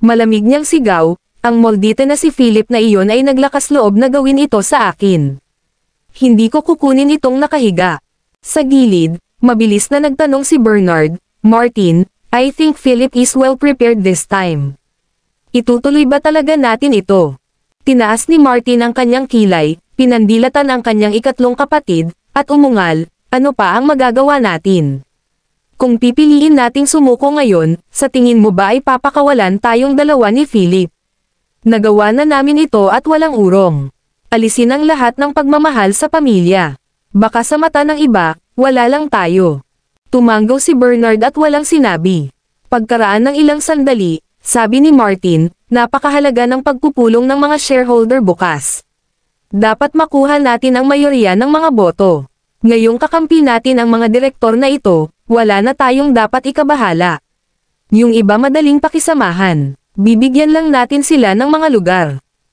Malamig niyang sigaw, ang moldite na si Philip na iyon ay naglakas loob na gawin ito sa akin. Hindi ko kukunin itong nakahiga. Sa gilid, mabilis na nagtanong si Bernard, Martin, I think Philip is well prepared this time. Itutuloy ba talaga natin ito? Tinaas ni Martin ang kanyang kilay, pinandilatan ang kanyang ikatlong kapatid, at umungal, ano pa ang magagawa natin? Kung pipiliin nating sumuko ngayon, sa tingin mo ba ay papakawalan tayong dalawa ni Philip? Nagawa na namin ito at walang urong. Alisin ang lahat ng pagmamahal sa pamilya. Baka sa mata ng iba, wala lang tayo. Tumanggaw si Bernard at walang sinabi. Pagkaraan ng ilang sandali, sabi ni Martin, napakahalaga ng pagpupulong ng mga shareholder bukas. Dapat makuha natin ang mayorya ng mga boto. Ngayong kakampi natin ang mga direktor na ito, wala na tayong dapat ikabahala. Yung iba madaling pakisamahan. Bibigyan lang natin sila ng mga lugar.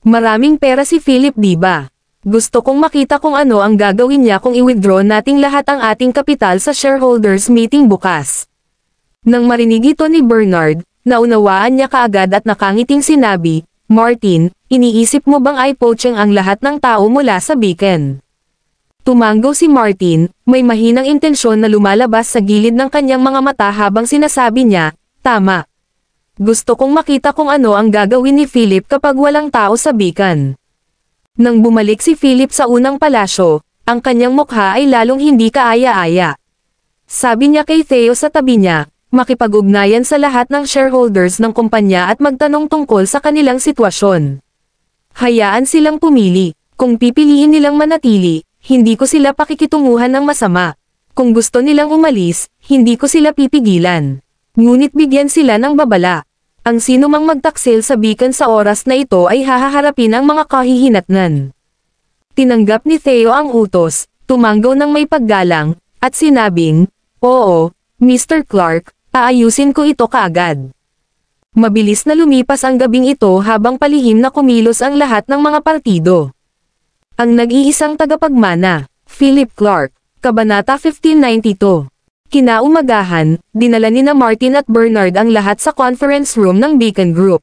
Maraming pera si Philip, diba? Gusto kong makita kung ano ang gagawin niya kung i-withdraw nating lahat ang ating kapital sa shareholders meeting bukas. Nang marinig ito ni Bernard, naunawaan niya kaagad at nakangiting sinabi, Martin, iniisip mo bang i-poaching ang lahat ng tao mula sa Beacon? Tumanggaw si Martin, may mahinang intensyon na lumalabas sa gilid ng kanyang mga mata habang sinasabi niya, tama. Gusto kong makita kung ano ang gagawin ni Philip kapag walang tao sa Beacon. Nang bumalik si Philip sa unang palasyo, ang kanyang mukha ay lalong hindi kaaya-aya. Sabi niya kay Theo sa tabi niya, makipag-ugnayan sa lahat ng shareholders ng kumpanya at magtanong tungkol sa kanilang sitwasyon. Hayaan silang pumili. Kung pipiliin nilang manatili, hindi ko sila pakikitunguhan ng masama. Kung gusto nilang umalis, hindi ko sila pipigilan. Ngunit bigyan sila ng babala. Ang sino mang magtaksil sa Beacon sa oras na ito ay hahaharapin ang mga kahihinatnan. Tinanggap ni Theo ang utos, tumanggaw ng may paggalang, at sinabing, "Oo, Mr. Clark, aayusin ko ito kaagad." Mabilis na lumipas ang gabing ito habang palihim na kumilos ang lahat ng mga partido. Ang nag-iisang tagapagmana, Philip Clark, Kabanata 1592. Kinaumagahan, dinala ni na Martin at Bernard ang lahat sa conference room ng Beacon Group.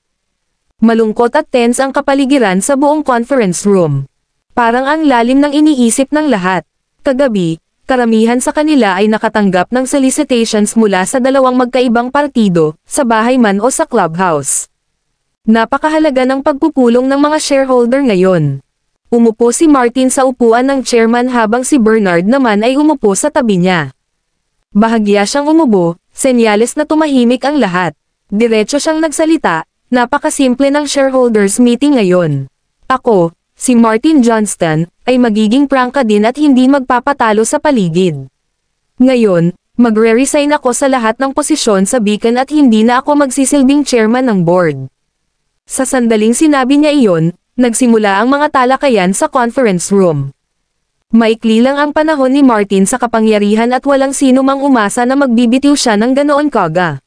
Malungkot at tense ang kapaligiran sa buong conference room. Parang ang lalim ng iniisip ng lahat. Kagabi, karamihan sa kanila ay nakatanggap ng solicitations mula sa dalawang magkaibang partido, sa bahay man o sa clubhouse. Napakahalaga ng pagpupulong ng mga shareholder ngayon. Umupo si Martin sa upuan ng chairman habang si Bernard naman ay umupo sa tabi niya. Bahagya siyang umubo, senyales na tumahimik ang lahat. Diretso siyang nagsalita, "Napakasimple ng shareholders meeting ngayon. Ako, si Martin Johnston, ay magiging prangka din at hindi magpapatalo sa paligid. Ngayon, magre-resign ako sa lahat ng posisyon sa Beacon at hindi na ako magsisilbing chairman ng board." Sa sandaling sinabi niya iyon, nagsimula ang mga talakayan sa conference room. Maikli lang ang panahon ni Martin sa kapangyarihan at walang sino mang umasa na magbibitiw siya ng ganoon kaga.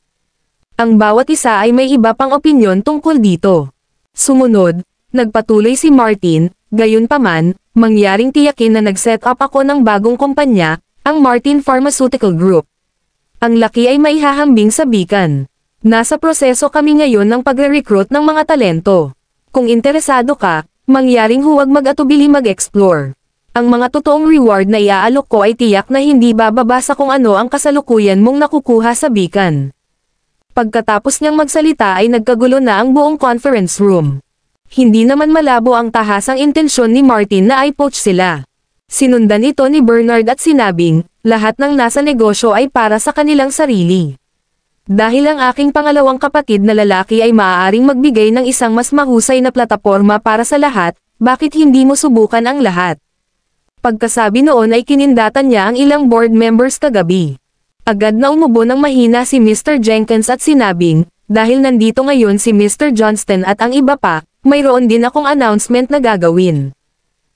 Ang bawat isa ay may iba pang opinyon tungkol dito. Sumunod, nagpatuloy si Martin, "Gayunpaman, mangyaring tiyakin na nag-set up ako ng bagong kumpanya, ang Martin Pharmaceutical Group. Ang laki ay maihahambing sa Beacon. Nasa proseso kami ngayon ng pagre-recruit ng mga talento. Kung interesado ka, mangyaring huwag mag-atubili mag-explore. Ang mga totoong reward na iaalok ko ay tiyak na hindi bababa sa kung ano ang kasalukuyan mong nakukuha sa Beacon." Pagkatapos niyang magsalita ay nagkagulo na ang buong conference room. Hindi naman malabo ang tahasang intensyon ni Martin na i-poach sila. Sinundan ito ni Bernard at sinabing, "Lahat ng nasa negosyo ay para sa kanilang sarili. Dahil ang aking pangalawang kapatid na lalaki ay maaaring magbigay ng isang mas mahusay na plataporma para sa lahat, bakit hindi mo subukan ang lahat?" Pagkasabi noon ay kinindatan niya ang ilang board members kagabi. Agad na umubo ng mahina si Mr. Jenkins at sinabing, "Dahil nandito ngayon si Mr. Johnston at ang iba pa, mayroon din akong announcement na gagawin.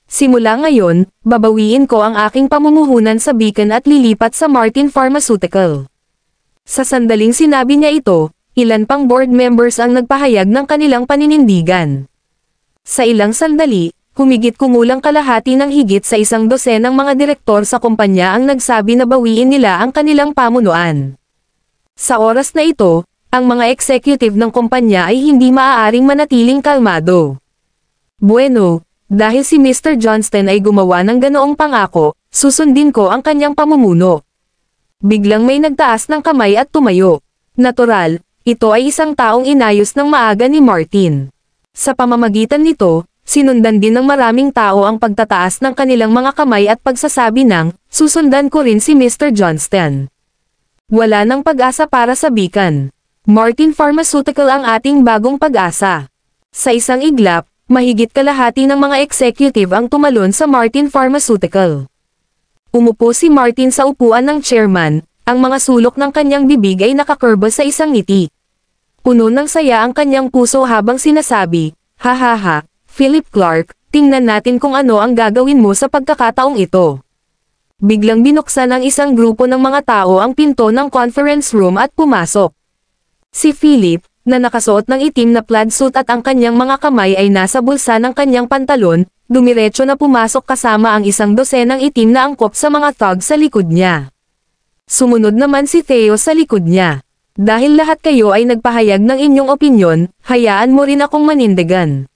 Simula ngayon, babawiin ko ang aking pamumuhunan sa Beacon at lilipat sa Martin Pharmaceutical." Sa sandaling sinabi niya ito, ilan pang board members ang nagpahayag ng kanilang paninindigan. Sa ilang sandali, humigit kumulang kalahati ng higit sa 100 ng mga direktor sa kumpanya ang nagsabi na bawiin nila ang kanilang pamunuan. Sa oras na ito, ang mga executive ng kumpanya ay hindi maaaring manatiling kalmado. Bueno, dahil si Mr. Johnston ay gumawa ng ganoong pangako, susundin ko ang kanyang pamumuno. Biglang may nagtaas ng kamay at tumayo. Natural, ito ay isang taong inayos ng maaga ni Martin. Sa pamamagitan nito, sinundan din ng maraming tao ang pagtataas ng kanilang mga kamay at pagsasabi ng, "Susundan ko rin si Mr. Johnston." Wala nang pag-asa para sa Beacon. Martin Pharmaceutical ang ating bagong pag-asa. Sa isang iglap, mahigit kalahati ng mga executive ang tumalon sa Martin Pharmaceutical. Umupo si Martin sa upuan ng chairman, ang mga sulok ng kanyang bibig ay nakakurba sa isang ngiti. Puno ng saya ang kanyang puso habang sinasabi, "Ha ha ha, Philip Clark, tingnan natin kung ano ang gagawin mo sa pagkakataong ito." Biglang binuksan ng isang grupo ng mga tao ang pinto ng conference room at pumasok. Si Philip, na nakasuot ng itim na plaid suit at ang kanyang mga kamay ay nasa bulsa ng kanyang pantalon, dumiretso na pumasok kasama ang 100 itim na angkop sa mga thugs sa likod niya. Sumunod naman si Theo sa likod niya. "Dahil lahat kayo ay nagpahayag ng inyong opinyon, hayaan mo rin akong manindigan."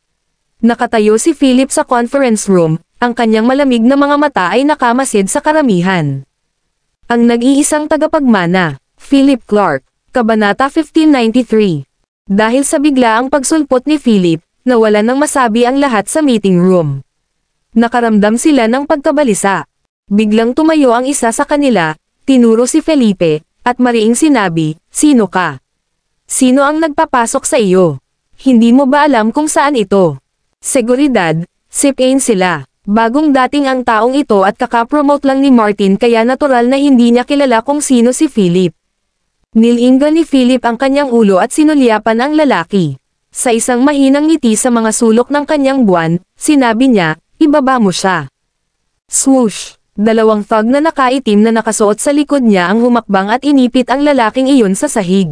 Nakatayo si Philip sa conference room, ang kanyang malamig na mga mata ay nakamasid sa karamihan. Ang nag-iisang tagapagmana, Philip Clark, Kabanata 1593. Dahil sa biglaang pagsulpot ni Philip, nawalan ng masabi ang lahat sa meeting room. Nakaramdam sila ng pagkabalisa. Biglang tumayo ang isa sa kanila, tinuro si Felipe, at mariing sinabi, "Sino ka? Sino ang nagpapasok sa iyo? Hindi mo ba alam kung saan ito?" Seguridad, sipain sila. Bagong dating ang taong ito at kakapromote lang ni Martin kaya natural na hindi niya kilala kung sino si Philip. Nilinggan ni Philip ang kanyang ulo at sinulyapan ang lalaki. Sa isang mahinang ngiti sa mga sulok ng kanyang buwan, sinabi niya, ibaba mo siya. Swoosh! Dalawang thug na nakaitim na nakasuot sa likod niya ang humakbang at inipit ang lalaking iyon sa sahig.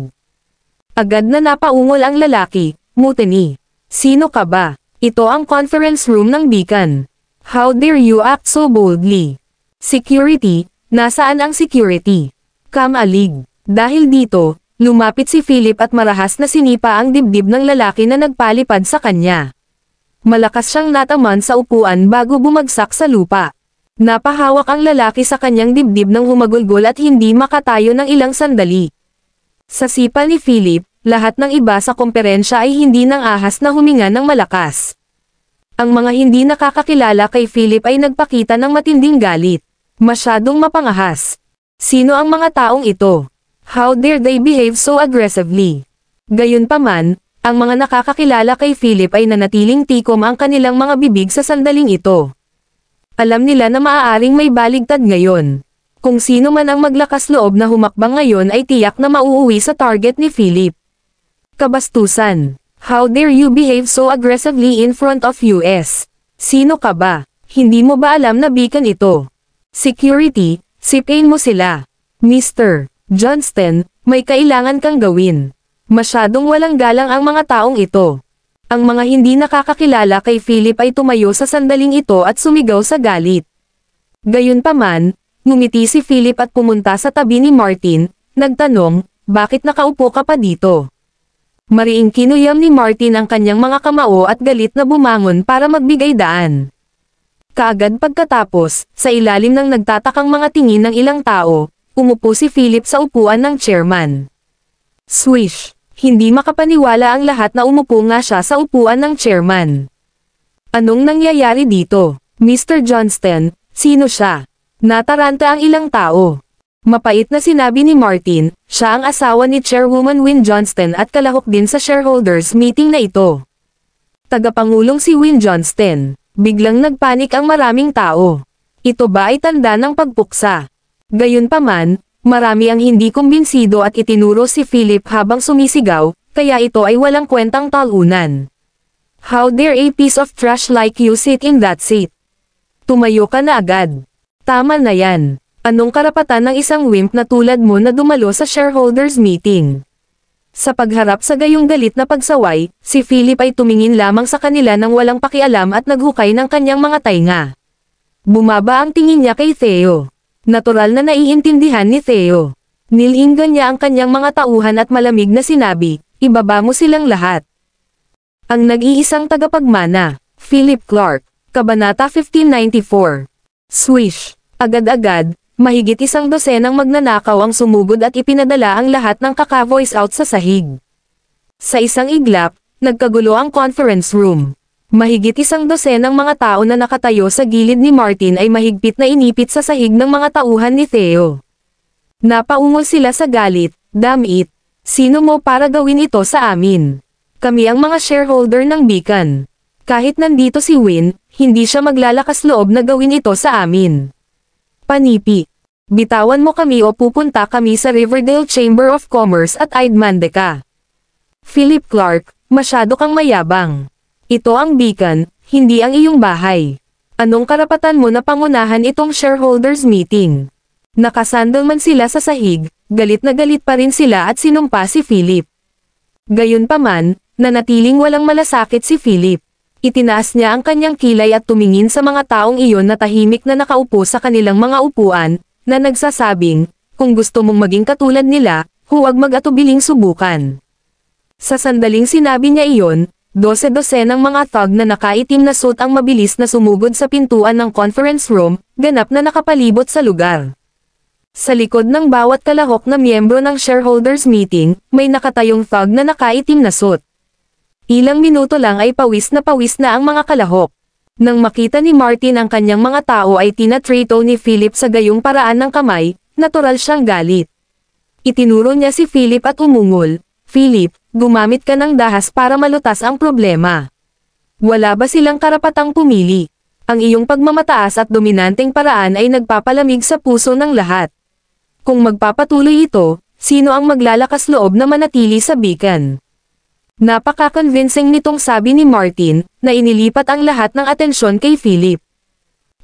Agad na napaungol ang lalaki, mutiny. Sino ka ba? Ito ang conference room ng Beacon. How dare you act so boldly? Security, nasaan ang security? Kamalig. Dahil dito, lumapit si Philip at marahas na sinipa ang dibdib ng lalaki na nagpalipad sa kanya. Malakas siyang nataman sa upuan bago bumagsak sa lupa. Napahawak ang lalaki sa kanyang dibdib ng humagulgol at hindi makatayo ng ilang sandali. Sa sipa ni Philip, lahat ng iba sa komperensya ay hindi nang ahas na huminga ng malakas. Ang mga hindi nakakakilala kay Philip ay nagpakita ng matinding galit. Masyadong mapangahas. Sino ang mga taong ito? How dare they behave so aggressively? Gayunpaman, ang mga nakakakilala kay Philip ay nanatiling tikom ang kanilang mga bibig sa sandaling ito. Alam nila na maaaring may baligtad ngayon. Kung sino man ang maglakas loob na humakbang ngayon ay tiyak na mauuwi sa target ni Philip. Kabastusan. How dare you behave so aggressively in front of US? Sino ka ba? Hindi mo ba alam na Beacon ito? Security, sipain mo sila. Mr. Johnston, may kailangan kang gawin. Masyadong walang galang ang mga taong ito. Ang mga hindi nakakakilala kay Philip ay tumayo sa sandaling ito at sumigaw sa galit. Gayunpaman, ngumiti si Philip at pumunta sa tabi ni Martin, nagtanong, bakit nakaupo ka pa dito? Mariing kinuyam ni Martin ang kanyang mga kamao at galit na bumangon para magbigay daan. Kaagad pagkatapos, sa ilalim ng nagtatakang mga tingin ng ilang tao, umupo si Philip sa upuan ng chairman. Swish! Hindi makapaniwala ang lahat na umupo nga siya sa upuan ng chairman. Anong nangyayari dito? Mr. Johnston, sino siya? Nataranta ang ilang tao. Mapait na sinabi ni Martin, siya ang asawa ni Chairwoman Win Johnston at kalahok din sa shareholders meeting na ito. Tagapangulong si Win Johnston. Biglang nagpanik ang maraming tao. Ito ba ay tanda ng pagpuksa? Gayunpaman, marami ang hindi kumbinsido at itinuro si Philip habang sumisigaw, kaya ito ay walang kwentang talunan. How dare a piece of trash like you sit in that seat? Tumayo ka na agad. Tama na yan. Anong karapatan ng isang wimp na tulad mo na dumalo sa shareholders meeting? Sa pagharap sa gayong galit na pagsaway, si Philip ay tumingin lamang sa kanila nang walang pakialam at naghukay ng kanyang mga tainga. Bumaba ang tingin niya kay Theo. Natural na naiintindihan ni Theo. Nilinggan niya ang kanyang mga tauhan at malamig na sinabi, ibaba mo silang lahat. Ang nag-iisang tagapagmana, Philip Clark, Kabanata 1594. Swish! Agad-agad, mahigit 100 magnanakaw ang sumugod at ipinadala ang lahat ng kaka-voice out sa sahig. Sa isang iglap, nagkagulo ang conference room. Mahigit 100 mga tao na nakatayo sa gilid ni Martin ay mahigpit na inipit sa sahig ng mga tauhan ni Theo. Napaungol sila sa galit, damn it. Sino mo para gawin ito sa amin? Kami ang mga shareholder ng Beacon. Kahit nandito si Win, hindi siya maglalakas loob na gawin ito sa amin. Panipi. Bitawan mo kami o pupunta kami sa Riverdale Chamber of Commerce at I'd mande ka. Philip Clark, masyado kang mayabang. Ito ang Beacon, hindi ang iyong bahay. Anong karapatan mo na pangunahan itong shareholders meeting? Nakasandal man sila sa sahig, galit na galit pa rin sila at sinumpa si Philip. Gayunpaman, nanatiling walang malasakit si Philip. Itinaas niya ang kanyang kilay at tumingin sa mga taong iyon na tahimik na nakaupo sa kanilang mga upuan, na nagsasabing, kung gusto mong maging katulad nila, huwag mag-atubiling subukan. Sa sandaling sinabi niya iyon, 12 ng mga thug na nakaitim na suit ang mabilis na sumugod sa pintuan ng conference room, ganap na nakapalibot sa lugar. Sa likod ng bawat kalahok na miyembro ng shareholders meeting, may nakatayong thug na nakaitim na suit. Ilang minuto lang ay pawis na ang mga kalahok. Nang makita ni Martin ang kanyang mga tao ay tinatrito ni Philip sa gayong paraan ng kamay, natural siyang galit. Itinuro niya si Philip at umungol, Philip, gumamit ka ng dahas para malutas ang problema. Wala ba silang karapatang pumili? Ang iyong pagmamataas at dominanteng paraan ay nagpapalamig sa puso ng lahat. Kung magpapatuloy ito, sino ang maglalakas loob na manatili sa Beacon? Napaka-convincing nitong sabi ni Martin, na inilipat ang lahat ng atensyon kay Philip.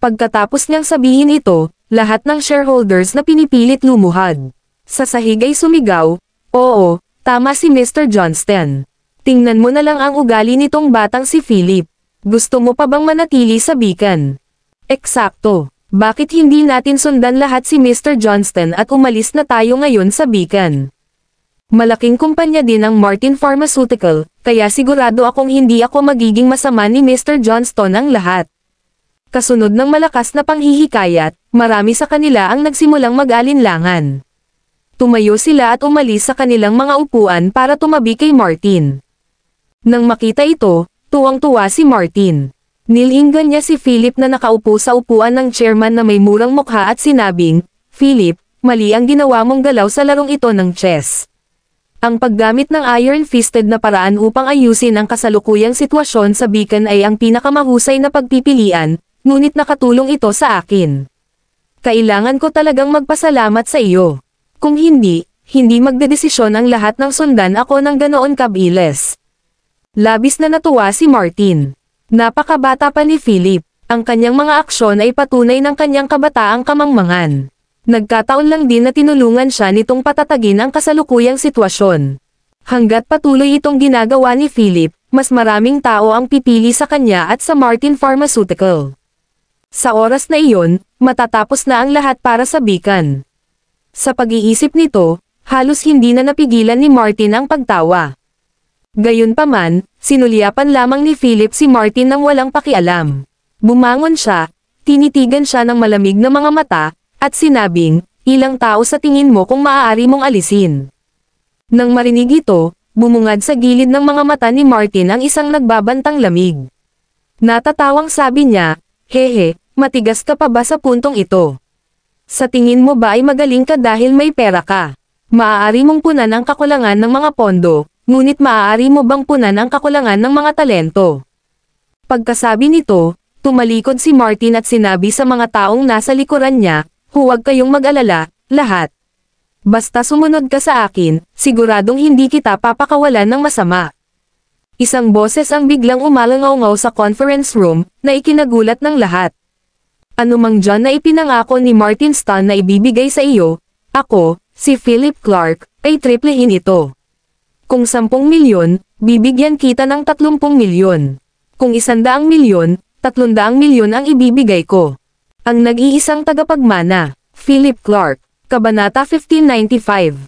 Pagkatapos niyang sabihin ito, lahat ng shareholders na pinipilit lumuhad. Sa sahig ay sumigaw, "Oo, tama si Mr. Johnston. Tingnan mo na lang ang ugali nitong batang si Philip. Gusto mo pa bang manatili sa Beacon?" Eksakto. Bakit hindi natin sundan lahat si Mr. Johnston at umalis na tayo ngayon sa Beacon? Malaking kumpanya din ang Martin Pharmaceutical, kaya sigurado akong hindi ako magiging masama ni Mr. Johnston ang lahat. Kasunod ng malakas na panghihikayat, marami sa kanila ang nagsimulang mag-alinlangan. Tumayo sila at umalis sa kanilang mga upuan para tumabi kay Martin. Nang makita ito, tuwang-tuwa si Martin. Nilinggan niya si Philip na nakaupo sa upuan ng chairman na may murang mukha at sinabing, "Philip, mali ang ginawa mong galaw sa larong ito ng chess. Ang paggamit ng iron-fisted na paraan upang ayusin ang kasalukuyang sitwasyon sa Beacon ay ang pinakamahusay na pagpipilian, ngunit nakatulong ito sa akin. Kailangan ko talagang magpasalamat sa iyo. Kung hindi magdedesisyon ang lahat ng sundan ako ng ganoon kabilis." Labis na natuwa si Martin. Napakabata pa ni Philip. Ang kanyang mga aksyon ay patunay ng kanyang kabataang kamangmangan. Nagkataon lang din na tinulungan siya nitong patatagin ang kasalukuyang sitwasyon. Hanggat patuloy itong ginagawa ni Philip, mas maraming tao ang pipili sa kanya at sa Martin Pharmaceutical. Sa oras na iyon, matatapos na ang lahat para sa Beacon. Sa pag-iisip nito, halos hindi na napigilan ni Martin ang pagtawa. Gayunpaman, sinulyapan lamang ni Philip si Martin nang walang pakialam. Bumangon siya, tinitigan siya ng malamig na mga mata, at sinabing, "Ilang tao sa tingin mo kung maaari mong alisin?" Nang marinig ito, bumungad sa gilid ng mga mata ni Martin ang isang nagbabantang lamig. Natatawang sabi niya, "Hehe, matigas ka pa ba sa puntong ito? Sa tingin mo ba ay magaling ka dahil may pera ka? Maaari mong punan ang kakulangan ng mga pondo, ngunit maaari mo bang punan ang kakulangan ng mga talento?" Pagkasabi nito, tumalikod si Martin at sinabi sa mga taong nasa likuran niya, "Huwag kayong mag-alala, lahat. Basta sumunod ka sa akin, siguradong hindi kita papakawalan ng masama." Isang boses ang biglang umalangaw-ngaw sa conference room, na ikinagulat ng lahat. "Anumang dyan na ipinangako ni Martin Stan na ibibigay sa iyo, ako, si Philip Clark, ay triplehin ito. Kung 10 milyon, bibigyan kita ng 30 milyon. Kung 100 milyon, 300 milyon ang ibibigay ko." Ang nag-iisang tagapagmana, Philip Clark, Kabanata 1595.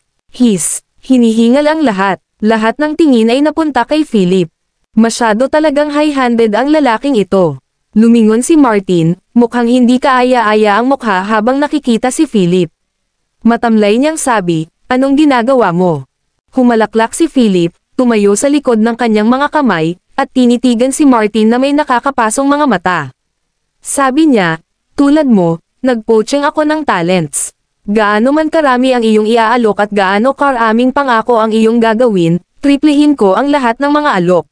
Hinihingal ang lahat. Lahat ng tingin ay napunta kay Philip. Masyado talagang high-handed ang lalaking ito. Lumingon si Martin, mukhang hindi kaaya-aya ang mukha habang nakikita si Philip. Matamlay niyang sabi, "Anong ginagawa mo?" Humalaklak si Philip, tumayo sa likod ng kanyang mga kamay, at tinitigan si Martin na may nakakapasong mga mata. Sabi niya, "Tulad mo, nag-poaching ako ng talents. Gaano man karami ang iyong iaalok at gaano karaming pangako ang iyong gagawin, triplihin ko ang lahat ng mga alok.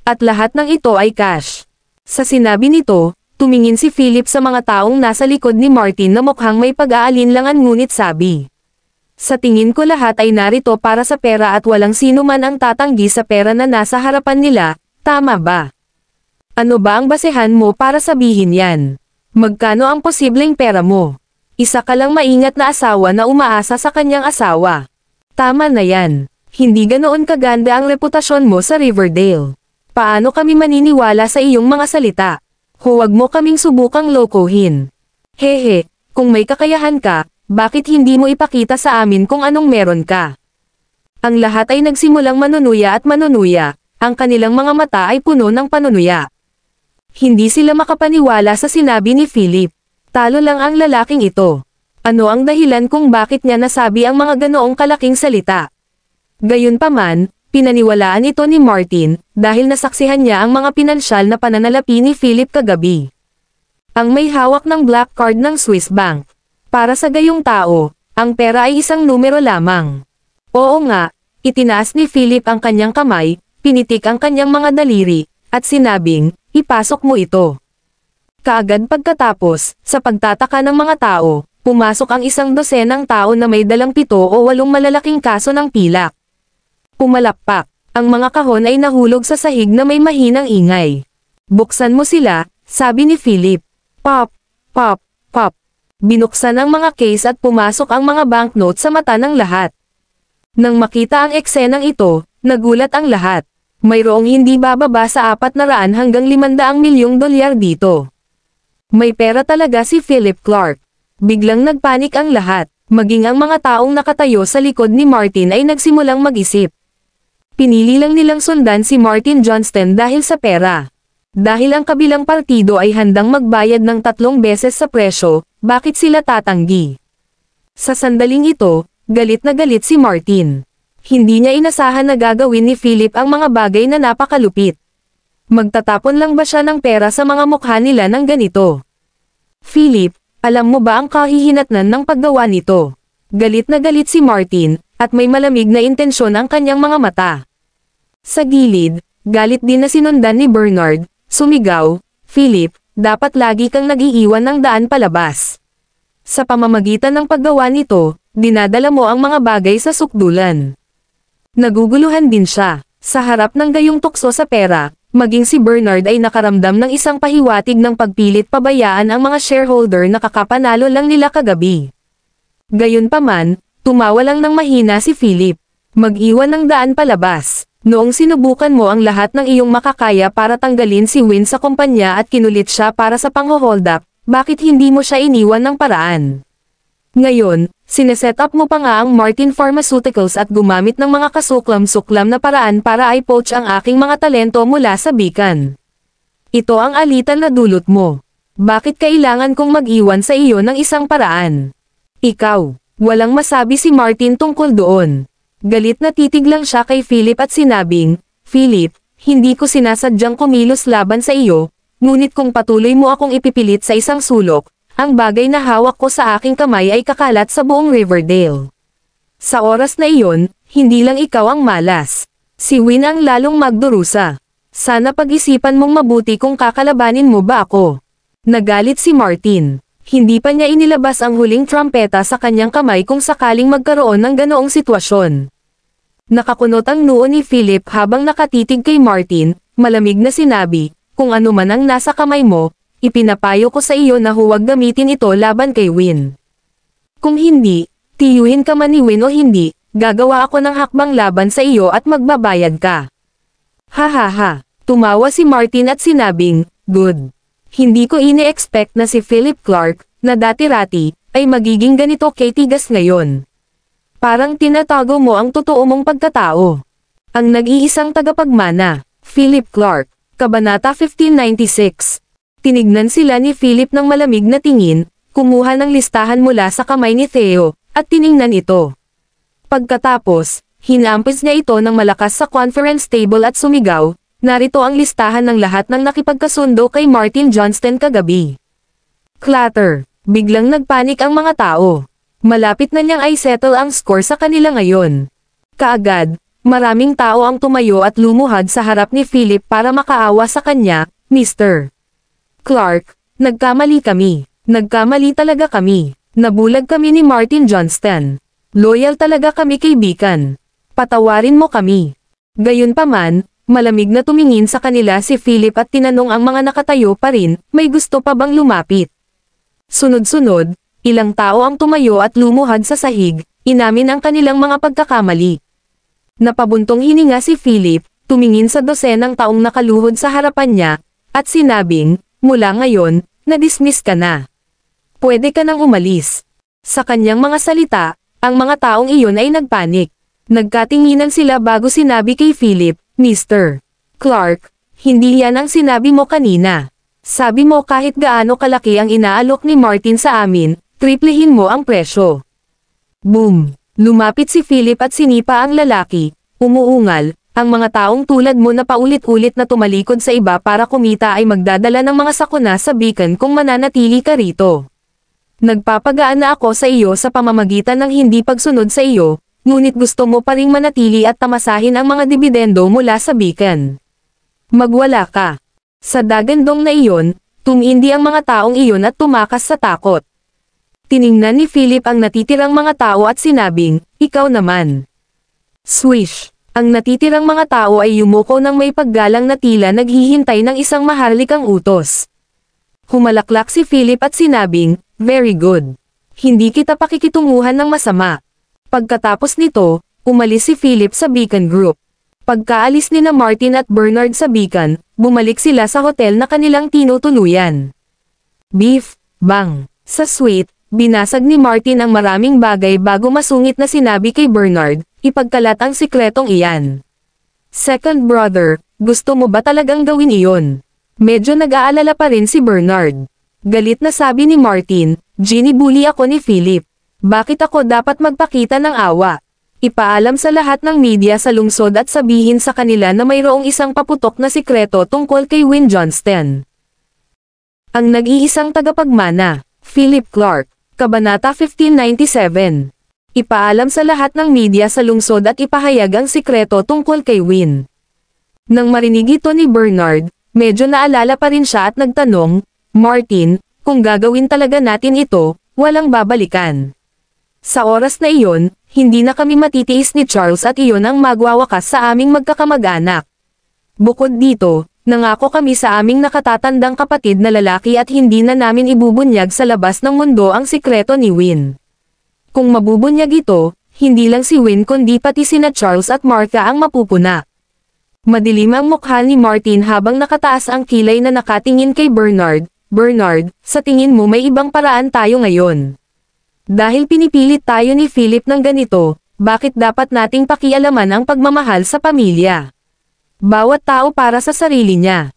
At lahat ng ito ay cash." Sa sinabi nito, tumingin si Philip sa mga taong nasa likod ni Martin na mukhang may pag-aalinlangan ngunit sabi, "Sa tingin ko lahat ay narito para sa pera at walang sino man ang tatanggi sa pera na nasa harapan nila, tama ba? Ano ba ang basehan mo para sabihin yan? Magkano ang posibleng pera mo? Isa ka lang maingat na asawa na umaasa sa kanyang asawa. Tama na yan. Hindi ganoon kaganda ang reputasyon mo sa Riverdale. Paano kami maniniwala sa iyong mga salita? Huwag mo kaming subukang lokohin. Hehe, kung may kakayahan ka, bakit hindi mo ipakita sa amin kung anong meron ka?" Ang lahat ay nagsimulang manunuya at manunuya, ang kanilang mga mata ay puno ng panunuya. Hindi sila makapaniwala sa sinabi ni Philip. Talo lang ang lalaking ito. Ano ang dahilan kung bakit niya nasabi ang mga ganoong kalaking salita? Gayunpaman, pinaniwalaan ito ni Martin, dahil nasaksihan niya ang mga pinansyal na pananalapi ni Philip kagabi. Ang may hawak ng black card ng Swiss Bank. Para sa gayong tao, ang pera ay isang numero lamang. Oo nga, itinaas ni Philip ang kanyang kamay, pinitik ang kanyang mga daliri, at sinabing, "Ipasok mo ito." Kaagad pagkatapos, sa pagtataka ng mga tao, pumasok ang 100 tao na may dalang 7 o 8 malalaking kaso ng pilak. Pumalakpak. Ang mga kahon ay nahulog sa sahig na may mahinang ingay. Buksan mo sila, sabi ni Philip. Pop, pop, pop. Binuksan ang mga case at pumasok ang mga banknote sa mata ng lahat. Nang makita ang eksenang ito, nagulat ang lahat. Mayroong hindi bababa sa 400 hanggang 500 milyong dolyar dito. May pera talaga si Philip Clark. Biglang nagpanik ang lahat, maging ang mga taong nakatayo sa likod ni Martin ay nagsimulang mag-isip. Pinili lang nilang sundan si Martin Johnston dahil sa pera. Dahil ang kabilang partido ay handang magbayad ng 3 beses sa presyo, bakit sila tatanggi? Sa sandaling ito, galit na galit si Martin. Hindi niya inasahan na gagawin ni Philip ang mga bagay na napakalupit. Magtatapon lang ba siya ng pera sa mga mukha nila ng ganito? Philip, alam mo ba ang kahihinatnan ng paggawa nito? Galit na galit si Martin, at may malamig na intensyon ang kanyang mga mata. Sa gilid, galit din na sinundan ni Bernard, sumigaw, Philip, dapat lagi kang nag-iiwan ng daan palabas. Sa pamamagitan ng paggawa nito, dinadala mo ang mga bagay sa sukdulan. Naguguluhan din siya, sa harap ng gayong tukso sa pera, maging si Bernard ay nakaramdam ng isang pahiwatig ng pagpilit pabayaan ang mga shareholder na kakapanalo lang nila kagabi. Gayunpaman, tumawa lang ng mahina si Philip. Mag-iwan ng daan palabas. Noong sinubukan mo ang lahat ng iyong makakaya para tanggalin si Win sa kumpanya at kinulit siya para sa pang-hold up, bakit hindi mo siya iniwan ng paraan? Ngayon, sineset up mo pa nga ang Martin Pharmaceuticals at gumamit ng mga kasuklam-suklam na paraan para i-poach ang aking mga talento mula sa Beacon. Ito ang alitan na dulot mo. Bakit kailangan kong mag-iwan sa iyo ng isang paraan? Ikaw, walang masabi si Martin tungkol doon. Galit na titig lang siya kay Philip at sinabing, Philip, hindi ko sinasadyang kumilos laban sa iyo, ngunit kung patuloy mo akong ipipilit sa isang sulok, ang bagay na hawak ko sa aking kamay ay kakalat sa buong Riverdale. Sa oras na iyon, hindi lang ikaw ang malas. Si Win ang lalong magdurusa. Sana pag-isipan mong mabuti kung kakalabanin mo ba ako. Nagalit si Martin. Hindi pa niya inilabas ang huling trumpeta sa kanyang kamay kung sakaling magkaroon ng ganoong sitwasyon. Nakakunot ang noo ni Philip habang nakatitig kay Martin, malamig na sinabi, kung ano man ang nasa kamay mo, ipinapayo ko sa iyo na huwag gamitin ito laban kay Win. Kung hindi, tiyuhin ka man ni Win o hindi, gagawa ako ng hakbang laban sa iyo at magbabayad ka. Ha ha ha, tumawa si Martin at sinabing, good. Hindi ko ini-expect na si Philip Clark, na dati-rati, ay magiging ganito katigas ngayon. Parang tinatago mo ang totoo mong pagkatao. Ang nag-iisang tagapagmana, Philip Clark, Kabanata 1596. Tinignan sila ni Philip ng malamig na tingin, kumuha ng listahan mula sa kamay ni Theo, at tiningnan ito. Pagkatapos, hinampis niya ito ng malakas sa conference table at sumigaw, narito ang listahan ng lahat ng nakipagkasundo kay Martin Johnston kagabi. Clatter. Biglang nagpanik ang mga tao. Malapit na niyang i-settle ang score sa kanila ngayon. Kaagad, maraming tao ang tumayo at lumuhad sa harap ni Philip para makaawa sa kanya, Mr. Clark, nagkamali kami. Nagkamali talaga kami. Nabulag kami ni Martin Johnston. Loyal talaga kami kay Beacon. Patawarin mo kami. Gayunpaman, malamig na tumingin sa kanila si Philip at tinanong ang mga nakatayo pa rin, may gusto pa bang lumapit? Sunod-sunod, ilang tao ang tumayo at lumuhad sa sahig, inamin ang kanilang mga pagkakamali. Napabuntong hininga si Philip, tumingin sa dosenang taong nakaluhod sa harapan niya, at sinabing, mula ngayon, na-dismiss ka na. Pwede ka nang umalis. Sa kanyang mga salita, ang mga taong iyon ay nagpanik. Nagkatinginan sila bago sinabi kay Philip, Mr. Clark, hindi yan ang sinabi mo kanina. Sabi mo kahit gaano kalaki ang inaalok ni Martin sa amin, triplehin mo ang presyo. Boom! Lumapit si Philip at sinipa ang lalaki, umuungal, ang mga taong tulad mo na paulit-ulit na tumalikod sa iba para kumita ay magdadala ng mga sakuna sa Beacon kung mananatili ka rito. Nagpapagaan na ako sa iyo sa pamamagitan ng hindi pagsunod sa iyo, ngunit gusto mo pa ring manatili at tamasahin ang mga dibidendo mula sa Beacon. Magwala ka. Sa dagandong na iyon, tumindi ang mga taong iyon at tumakas sa takot. Tiningnan ni Philip ang natitirang mga tao at sinabing, ikaw naman. Swish! Ang natitirang mga tao ay yumuko ng may paggalang na tila naghihintay ng isang maharlikang utos. Humalaklak si Philip at sinabing, "Very good. Hindi kita pakikitunguhan ng masama." Pagkatapos nito, umalis si Philip sa Beacon Group. Pagkaalis ni na Martin at Bernard sa Beacon, bumalik sila sa hotel na kanilang tinutuluyan. Beef, bang. Sa suite, binasag ni Martin ang maraming bagay bago masungit na sinabi kay Bernard, "Ipagkalat ang sikretong iyan." "Second brother, gusto mo ba talagang gawin iyon?" Medyo nag-aalala pa rin si Bernard. Galit na sabi ni Martin, "Ginibully ako ni Philip. Bakit ako dapat magpakita ng awa? Ipaalam sa lahat ng media sa lungsod at sabihin sa kanila na mayroong isang paputok na sikreto tungkol kay Win Johnston." Ang nag-iisang tagapagmana, Philip Clark, Kabanata 1597. Ipaalam sa lahat ng media sa lungsod at ipahayag ang sikreto tungkol kay Win. Nang marinig ito ni Bernard, medyo naalala pa rin siya at nagtanong, "Martin, kung gagawin talaga natin ito, walang babalikan." Sa oras na iyon, hindi na kami matitiis ni Charles at iyon ang magwawakas sa aming magkakamag-anak. Bukod dito, nangako kami sa aming nakatatandang kapatid na lalaki at hindi na namin ibubunyag sa labas ng mundo ang sikreto ni Win. Kung mabubunyag ito, hindi lang si Win kundi pati sina Charles at Martha ang mapupuna. Madilim ang mukha ni Martin habang nakataas ang kilay na nakatingin kay Bernard. "Bernard, sa tingin mo may ibang paraan tayo ngayon? Dahil pinipilit tayo ni Philip ng ganito, bakit dapat nating pakialaman ang pagmamahal sa pamilya? Bawat tao para sa sarili niya."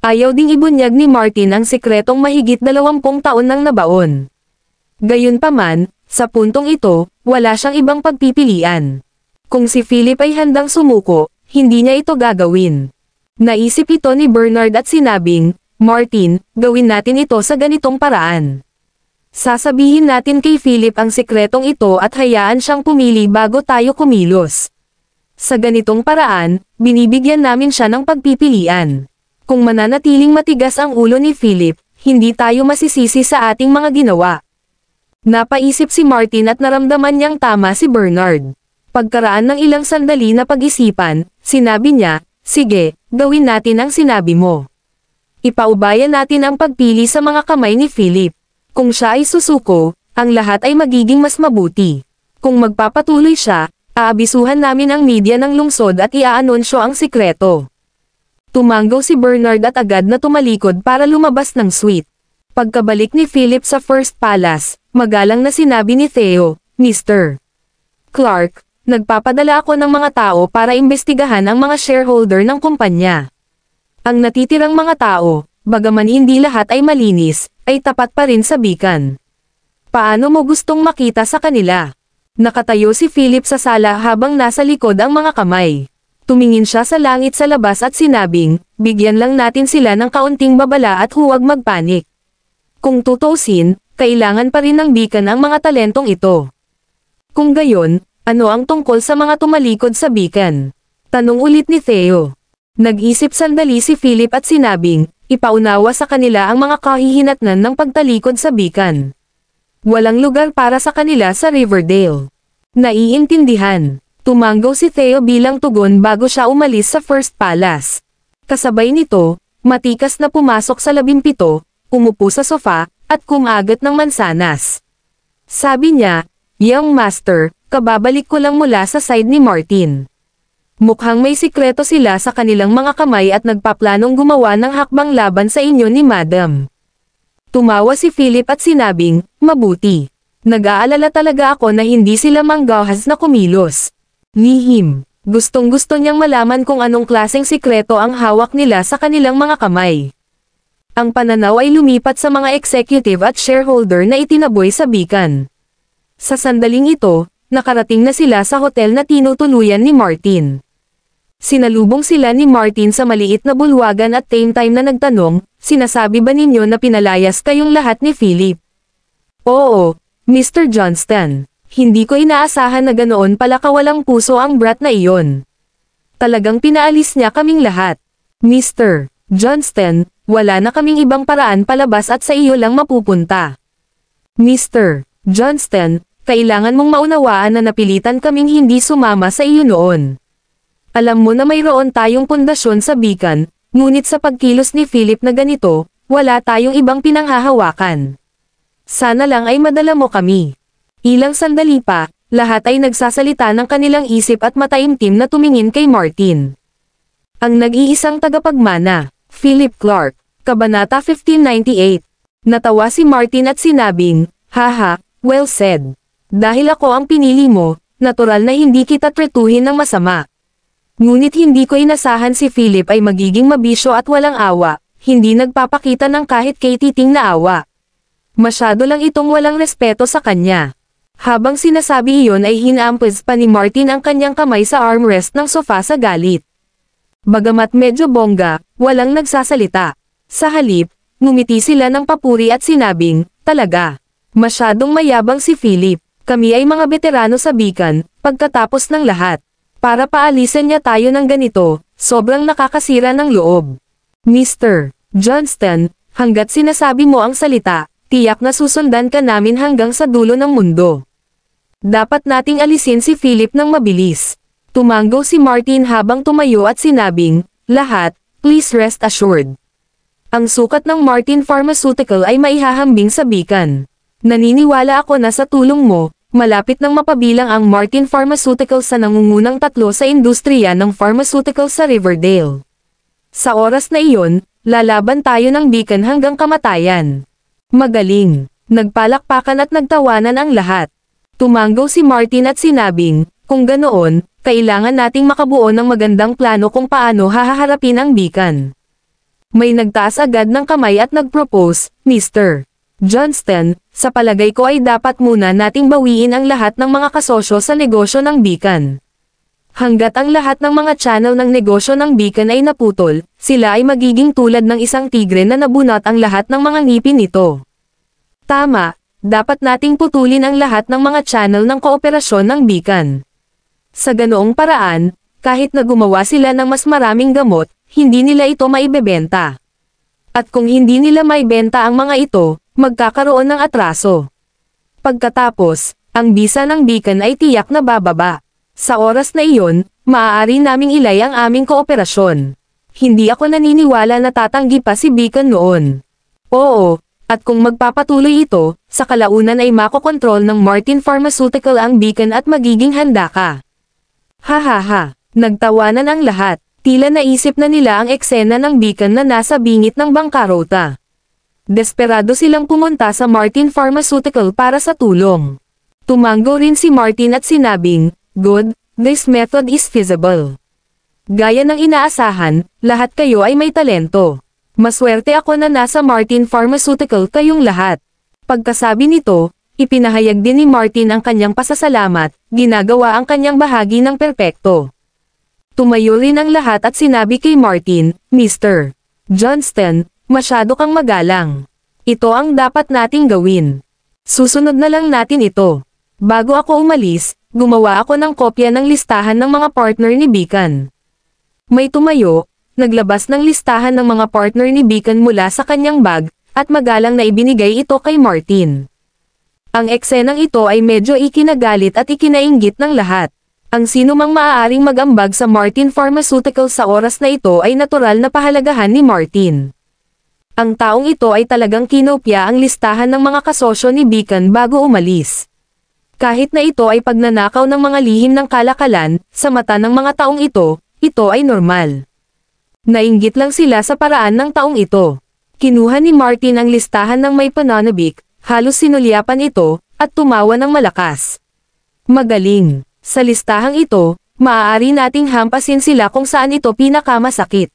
Ayaw ding ibunyag ni Martin ang sikretong mahigit 20 taon nang nabaon. Gayunpaman, sa puntong ito, wala siyang ibang pagpipilian. Kung si Philip ay handang sumuko, hindi niya ito gagawin. Naisip ito ni Bernard at sinabing, "Martin, gawin natin ito sa ganitong paraan. Sasabihin natin kay Philip ang sikretong ito at hayaan siyang pumili bago tayo kumilos. Sa ganitong paraan, binibigyan namin siya ng pagpipilian. Kung mananatiling matigas ang ulo ni Philip, hindi tayo masisisi sa ating mga ginawa." Napaisip si Martin at naramdaman niyang tama si Bernard. Pagkaraan ng ilang sandali na pag-isipan, sinabi niya, "Sige, gawin natin ang sinabi mo. Ipaubayan natin ang pagpili sa mga kamay ni Philip. Kung siya ay susuko, ang lahat ay magiging mas mabuti. Kung magpapatuloy siya, aabisuhan namin ang media ng lungsod at iaanunsyo ang sikreto." Tumanggaw si Bernard at agad na tumalikod para lumabas ng suite. Pagkabalik ni Philip sa First Palace, magalang na sinabi ni Theo, "Mr. Clark, nagpapadala ako ng mga tao para imbestigahan ang mga shareholder ng kumpanya. Ang natitirang mga tao, bagaman hindi lahat ay malinis, ay tapat pa rin sa Beacon. Paano mo gustong makita sa kanila?" Nakatayo si Philip sa sala habang nasa likod ang mga kamay. Tumingin siya sa langit sa labas at sinabing, "Bigyan lang natin sila ng kaunting babala at huwag magpanik. Kung tutuusin, kailangan pa rin ng Beacon ang mga talentong ito. Kung gayon, ano ang tungkol sa mga tumalikod sa Beacon?" Tanong ulit ni Theo. Nag-isip sandali si Philip at sinabing, "Ipaunawa sa kanila ang mga kahihinatnan ng pagtalikod sa Beacon. Walang lugar para sa kanila sa Riverdale." "Naiintindihan." Tumanggaw si Theo bilang tugon bago siya umalis sa First Palace. Kasabay nito, matikas na pumasok sa 17, umupo sa sofa, at kumagat ng mansanas. Sabi niya, "Young Master, kababalik ko lang mula sa side ni Martin. Mukhang may sikreto sila sa kanilang mga kamay at nagpaplanong gumawa ng hakbang laban sa inyo ni Madam." Tumawa si Philip at sinabing, "Mabuti. Nag-aalala talaga ako na hindi sila manggahas na kumilos." Lihim. Gustong-gusto niyang malaman kung anong klaseng sikreto ang hawak nila sa kanilang mga kamay. Ang pananaw ay lumipat sa mga executive at shareholder na itinaboy sa Beacon. Sa sandaling ito, nakarating na sila sa hotel na tinutuluyan ni Martin. Sinalubong sila ni Martin sa maliit na bulwagan at same time na nagtanong, "Sinasabi ba ninyo na pinalayas kayong lahat ni Philip?" "Oo, Mr. Johnston. Hindi ko inaasahan na ganoon pala kawalang puso ang brat na iyon. Talagang pinaalis niya kaming lahat. Mr. Johnston, wala na kaming ibang paraan palabas at sa iyo lang mapupunta. Mr. Johnston, kailangan mong maunawaan na napilitan kaming hindi sumama sa iyo noon. Alam mo na mayroon tayong pundasyon sa Beacon, ngunit sa pagkilos ni Philip na ganito, wala tayong ibang pinanghahawakan. Sana lang ay madala mo kami. Ilang sandali pa, lahat ay nagsasalita ng kanilang isip at mataimtim na tumingin kay Martin. Ang nag-iisang tagapagmana, Philip Clark, Kabanata 1598. Natawa si Martin at sinabing, "Haha, well said. Dahil ako ang pinili mo, natural na hindi kita tretuhin ng masama." Ngunit hindi ko inasahan si Philip ay magiging mabisyo at walang awa, hindi nagpapakita ng kahit kay titing na awa. Masyado lang itong walang respeto sa kanya. Habang sinasabi iyon ay hinampos pa ni Martin ang kanyang kamay sa armrest ng sofa sa galit. Bagamat medyo bongga, walang nagsasalita. Sa halip, ngumiti sila ng papuri at sinabing, "Talaga. Masyadong mayabang si Philip. Kami ay mga veterano sa Beacon, pagkatapos ng lahat. Para paalisin niya tayo ng ganito, sobrang nakakasira ng loob. Mr. Johnston, hanggat sinasabi mo ang salita, tiyak na susundan ka namin hanggang sa dulo ng mundo. Dapat nating alisin si Philip ng mabilis." Tumanggo si Martin habang tumayo at sinabing, "Lahat, please rest assured. Ang sukat ng Martin Pharmaceutical ay maihahambing sa Beacon. Naniniwala ako na sa tulong mo, malapit nang mapabilang ang Martin Pharmaceutical sa nangungunang tatlo sa industriya ng pharmaceutical sa Riverdale. Sa oras na iyon, lalaban tayo ng Beacon hanggang kamatayan." Magaling. Nagpalakpakan at nagtawanan ang lahat. Tumanggo si Martin at sinabing, "Kung ganoon, kailangan nating makabuo ng magandang plano kung paano hahaharapin ang Beacon." May nagtaas agad ng kamay at nagpropose, "Mr. Johnston, sa palagay ko ay dapat muna nating bawiin ang lahat ng mga kasosyo sa negosyo ng Beacon. Hanggat ang lahat ng mga channel ng negosyo ng Beacon ay naputol, sila ay magiging tulad ng isang tigre na nabunot ang lahat ng mga ngipin nito. Tama, dapat nating putulin ang lahat ng mga channel ng kooperasyon ng Beacon. Sa ganoong paraan, kahit na gumawa sila ng mas maraming gamot, hindi nila ito maibebenta. At kung hindi nila maibenta ang mga ito, magkakaroon ng atraso. Pagkatapos, ang bisa ng Beacon ay tiyak na bababa. Sa oras na iyon, maaari naming ilay ang aming kooperasyon. Hindi ako naniniwala na tatanggi pa si Beacon noon. Oo, at kung magpapatuloy ito, sa kalaunan ay makokontrol ng Martin Pharmaceutical ang Beacon at magiging handa ka." Hahaha, nagtawanan ang lahat. Tila naisip na nila ang eksena ng Beacon na nasa bingit ng bangkarota. Desperado silang pumunta sa Martin Pharmaceutical para sa tulong. Tumanggo rin si Martin at sinabing, "Good, this method is feasible. Gaya ng inaasahan, lahat kayo ay may talento. Maswerte ako na nasa Martin Pharmaceutical kayong lahat." Pagkasabi nito, ipinahayag din ni Martin ang kanyang pasasalamat, ginagawa ang kanyang bahagi ng perpekto. Tumayo rin ang lahat at sinabi kay Martin, "Mr. Johnston, masyado kang magalang. Ito ang dapat nating gawin. Susunod na lang natin ito." Bago ako umalis, gumawa ako ng kopya ng listahan ng mga partner ni Beacon. May tumayo, naglabas ng listahan ng mga partner ni Beacon mula sa kanyang bag, at magalang na ibinigay ito kay Martin. Ang eksenang ito ay medyo ikinagalit at ikinainggit ng lahat. Ang sino mang maaaring mag-ambag sa Martin Pharmaceutical sa oras na ito ay natural na pahalagahan ni Martin. Ang taong ito ay talagang kinopya ang listahan ng mga kasosyo ni Beacon bago umalis. Kahit na ito ay pagnanakaw ng mga lihim ng kalakalan, sa mata ng mga taong ito ay normal. Nainggit lang sila sa paraan ng taong ito. Kinuha ni Martin ang listahan ng may pananabik, halos sinulyapan ito, at tumawa ng malakas. Magaling. Sa listahang ito, maaari nating hampasin sila kung saan ito pinakamasakit.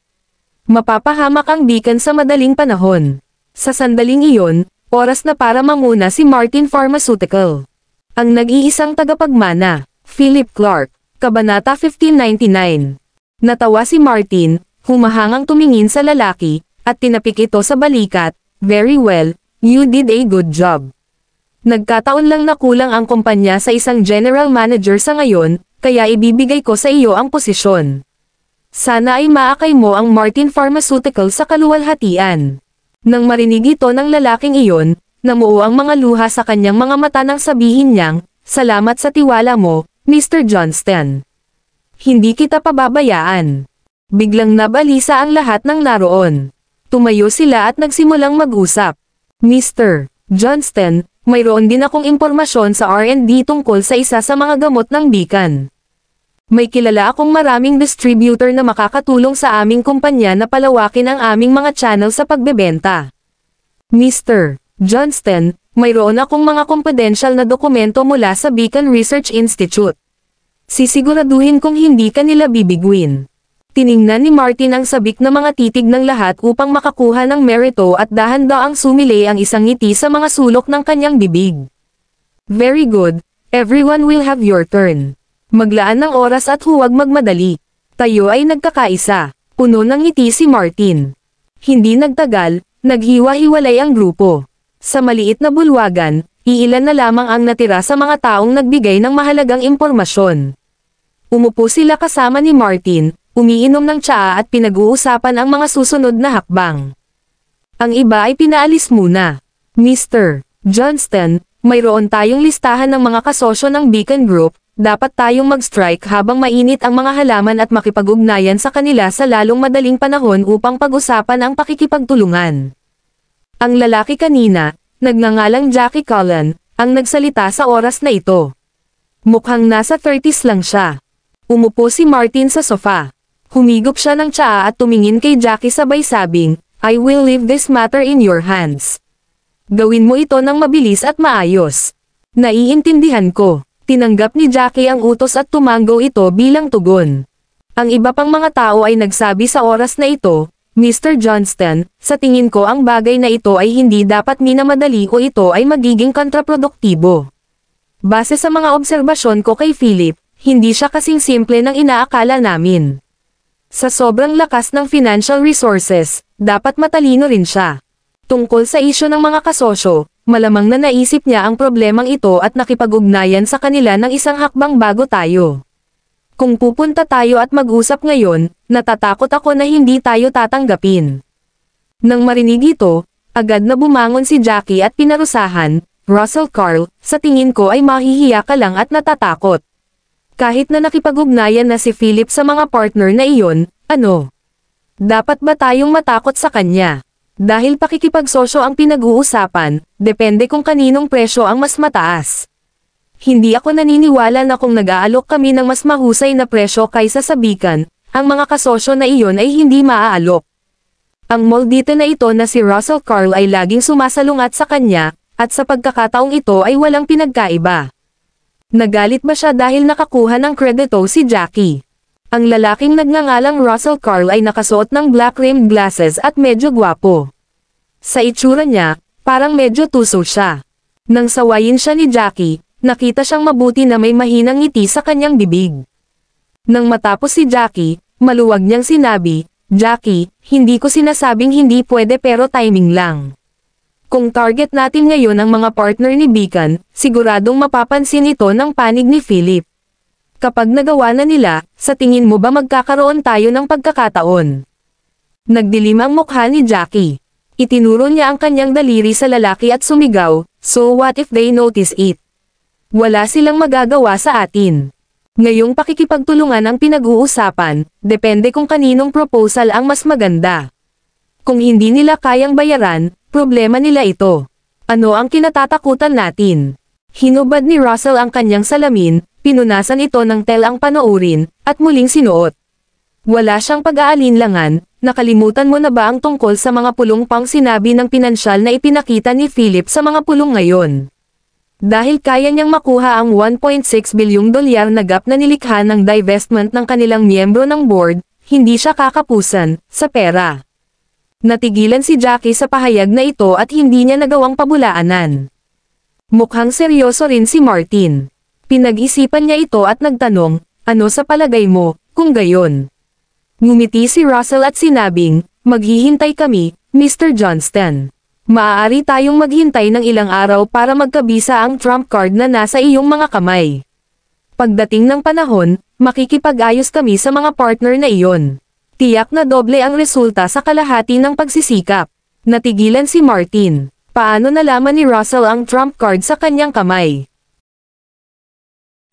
Mapapahamak ang Beacon sa madaling panahon. Sa sandaling iyon, oras na para manguna si Martin Pharmaceutical. Ang nag-iisang tagapagmana, Philip Clark, Kabanata 1599. Natawa si Martin, humahangang tumingin sa lalaki, at tinapik ito sa balikat, "Very well, you did a good job. Nagkataon lang na kulang ang kumpanya sa isang general manager sa ngayon, kaya ibibigay ko sa iyo ang posisyon. Sana ay maakay mo ang Martin Pharmaceutical sa kaluwalhatian." Nang marinig ito ng lalaking iyon, namuo ang mga luha sa kanyang mga mata nang sabihin niyang, "Salamat sa tiwala mo, Mr. Johnston. Hindi kita pababayaan. Biglang nabalisa ang lahat ng naroon. Tumayo sila at nagsimulang mag-usap. Mr. Johnston, mayroon din akong impormasyon sa R&D tungkol sa isa sa mga gamot ng Beacon. May kilala akong maraming distributor na makakatulong sa aming kumpanya na palawakin ang aming mga channel sa pagbebenta. Mr. Johnston, mayroon akong mga confidential na dokumento mula sa Beacon Research Institute. Sisiguraduhin kong hindi ka nila bibiguin. Tiningnan ni Martin ang sabik na mga titig ng lahat upang makakuha ng merito at dahan-daang sumilay ang isang ngiti sa mga sulok ng kanyang bibig. Very good, everyone will have your turn. Maglaan ng oras at huwag magmadali. Tayo ay nagkakaisa. Puno ng ngiti si Martin. Hindi nagtagal, naghiwa-hiwalay ang grupo. Sa maliit na bulwagan, iilan na lamang ang natira sa mga taong nagbigay ng mahalagang impormasyon. Umupo sila kasama ni Martin, umiinom ng tsaa at pinag-uusapan ang mga susunod na hakbang. Ang iba ay pinaalis muna. Mr. Johnston, mayroon tayong listahan ng mga kasosyo ng Beacon Group, dapat tayong mag-strike habang mainit ang mga halaman at makipag-ugnayan sa kanila sa lalong madaling panahon upang pag-usapan ang pakikipagtulungan. Ang lalaki kanina, nagngangalang Jackie Cullen, ang nagsalita sa oras na ito. Mukhang nasa 30s lang siya. Umupo si Martin sa sofa. Humigop siya ng tsaa at tumingin kay Jackie sabay sabing, I will leave this matter in your hands. Gawin mo ito ng mabilis at maayos. Naiintindihan ko. Tinanggap ni Jackie ang utos at tumanggo ito bilang tugon. Ang iba pang mga tao ay nagsabi sa oras na ito, Mr. Johnston, sa tingin ko ang bagay na ito ay hindi dapat minamadali o ito ay magiging kontraproduktibo. Base sa mga obserbasyon ko kay Philip, hindi siya kasing simple ng inaakala namin. Sa sobrang lakas ng financial resources, dapat matalino rin siya. Tungkol sa isyo ng mga kasosyo, malamang na naisip niya ang problemang ito at nakipag-ugnayan sa kanila ng isang hakbang bago tayo. Kung pupunta tayo at mag-usap ngayon, natatakot ako na hindi tayo tatanggapin. Nang marinig ito, agad na bumangon si Jackie at pinarusahan, Russell Carl, sa tingin ko ay mahihiya ka lang at natatakot. Kahit na nakipag-ugnayan na si Philip sa mga partner na iyon, ano? Dapat ba tayong matakot sa kanya? Dahil pakikipagsosyo ang pinag-uusapan, depende kung kaninong presyo ang mas mataas. Hindi ako naniniwala na kung nag-aalok kami ng mas mahusay na presyo kaysa sa Beacon, ang mga kasosyo na iyon ay hindi maaalok. Ang moldito na ito na si Russell Carl ay laging sumasalungat sa kanya, at sa pagkakataong ito ay walang pinagkaiba. Nagalit ba siya dahil nakakuha ng kredito si Jackie? Ang lalaking nagngangalang Russell Carl ay nakasuot ng black-rimmed glasses at medyo gwapo. Sa itsura niya, parang medyo tuso siya. Nang sawayin siya ni Jackie, nakita siyang mabuti na may mahinang ngiti sa kanyang bibig. Nang matapos si Jackie, maluwag niyang sinabi, Jackie, hindi ko sinasabing hindi pwede pero timing lang. Kung target natin ngayon ang mga partner ni Beacon, siguradong mapapansin ito ng panig ni Philip. Kapag nagawa na nila, sa tingin mo ba magkakaroon tayo ng pagkakataon? Nagdilim ang mukha ni Jackie. Itinuro niya ang kanyang daliri sa lalaki at sumigaw, so what if they notice it? Wala silang magagawa sa atin. Ngayong pakikipagtulungan ang pinag-uusapan, depende kung kaninong proposal ang mas maganda. Kung hindi nila kayang bayaran, problema nila ito. Ano ang kinatatakutan natin? Hinubad ni Russell ang kanyang salamin, pinunasan ito ng telang panoorin, at muling sinuot. Wala siyang pag-aalinlangan, nakalimutan mo na ba ang tungkol sa mga pulong pang sinabi ng pinansyal na ipinakita ni Philip sa mga pulong ngayon? Dahil kaya niyang makuha ang $1.6 bilyong na gap na nilikha ng divestment ng kanilang miyembro ng board, hindi siya kakapusan sa pera. Natigilan si Jackie sa pahayag na ito at hindi niya nagawang pabulaanan. Mukhang seryoso rin si Martin. Pinag-isipan niya ito at nagtanong, ano sa palagay mo, kung gayon? Ngumiti si Russell at sinabing, maghihintay kami, Mr. Johnston. Maaari tayong maghintay ng ilang araw para magkabisa ang trump card na nasa iyong mga kamay. Pagdating ng panahon, makikipag-ayos kami sa mga partner na iyon. Tiyak na doble ang resulta sa kalahati ng pagsisikap. Natigilan si Martin. Paano nalaman ni Russell ang trump card sa kanyang kamay?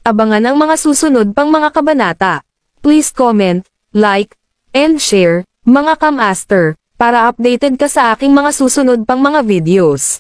Abangan ang mga susunod pang mga kabanata. Please comment, like, and share, mga ka-master, para updated ka sa aking mga susunod pang mga videos.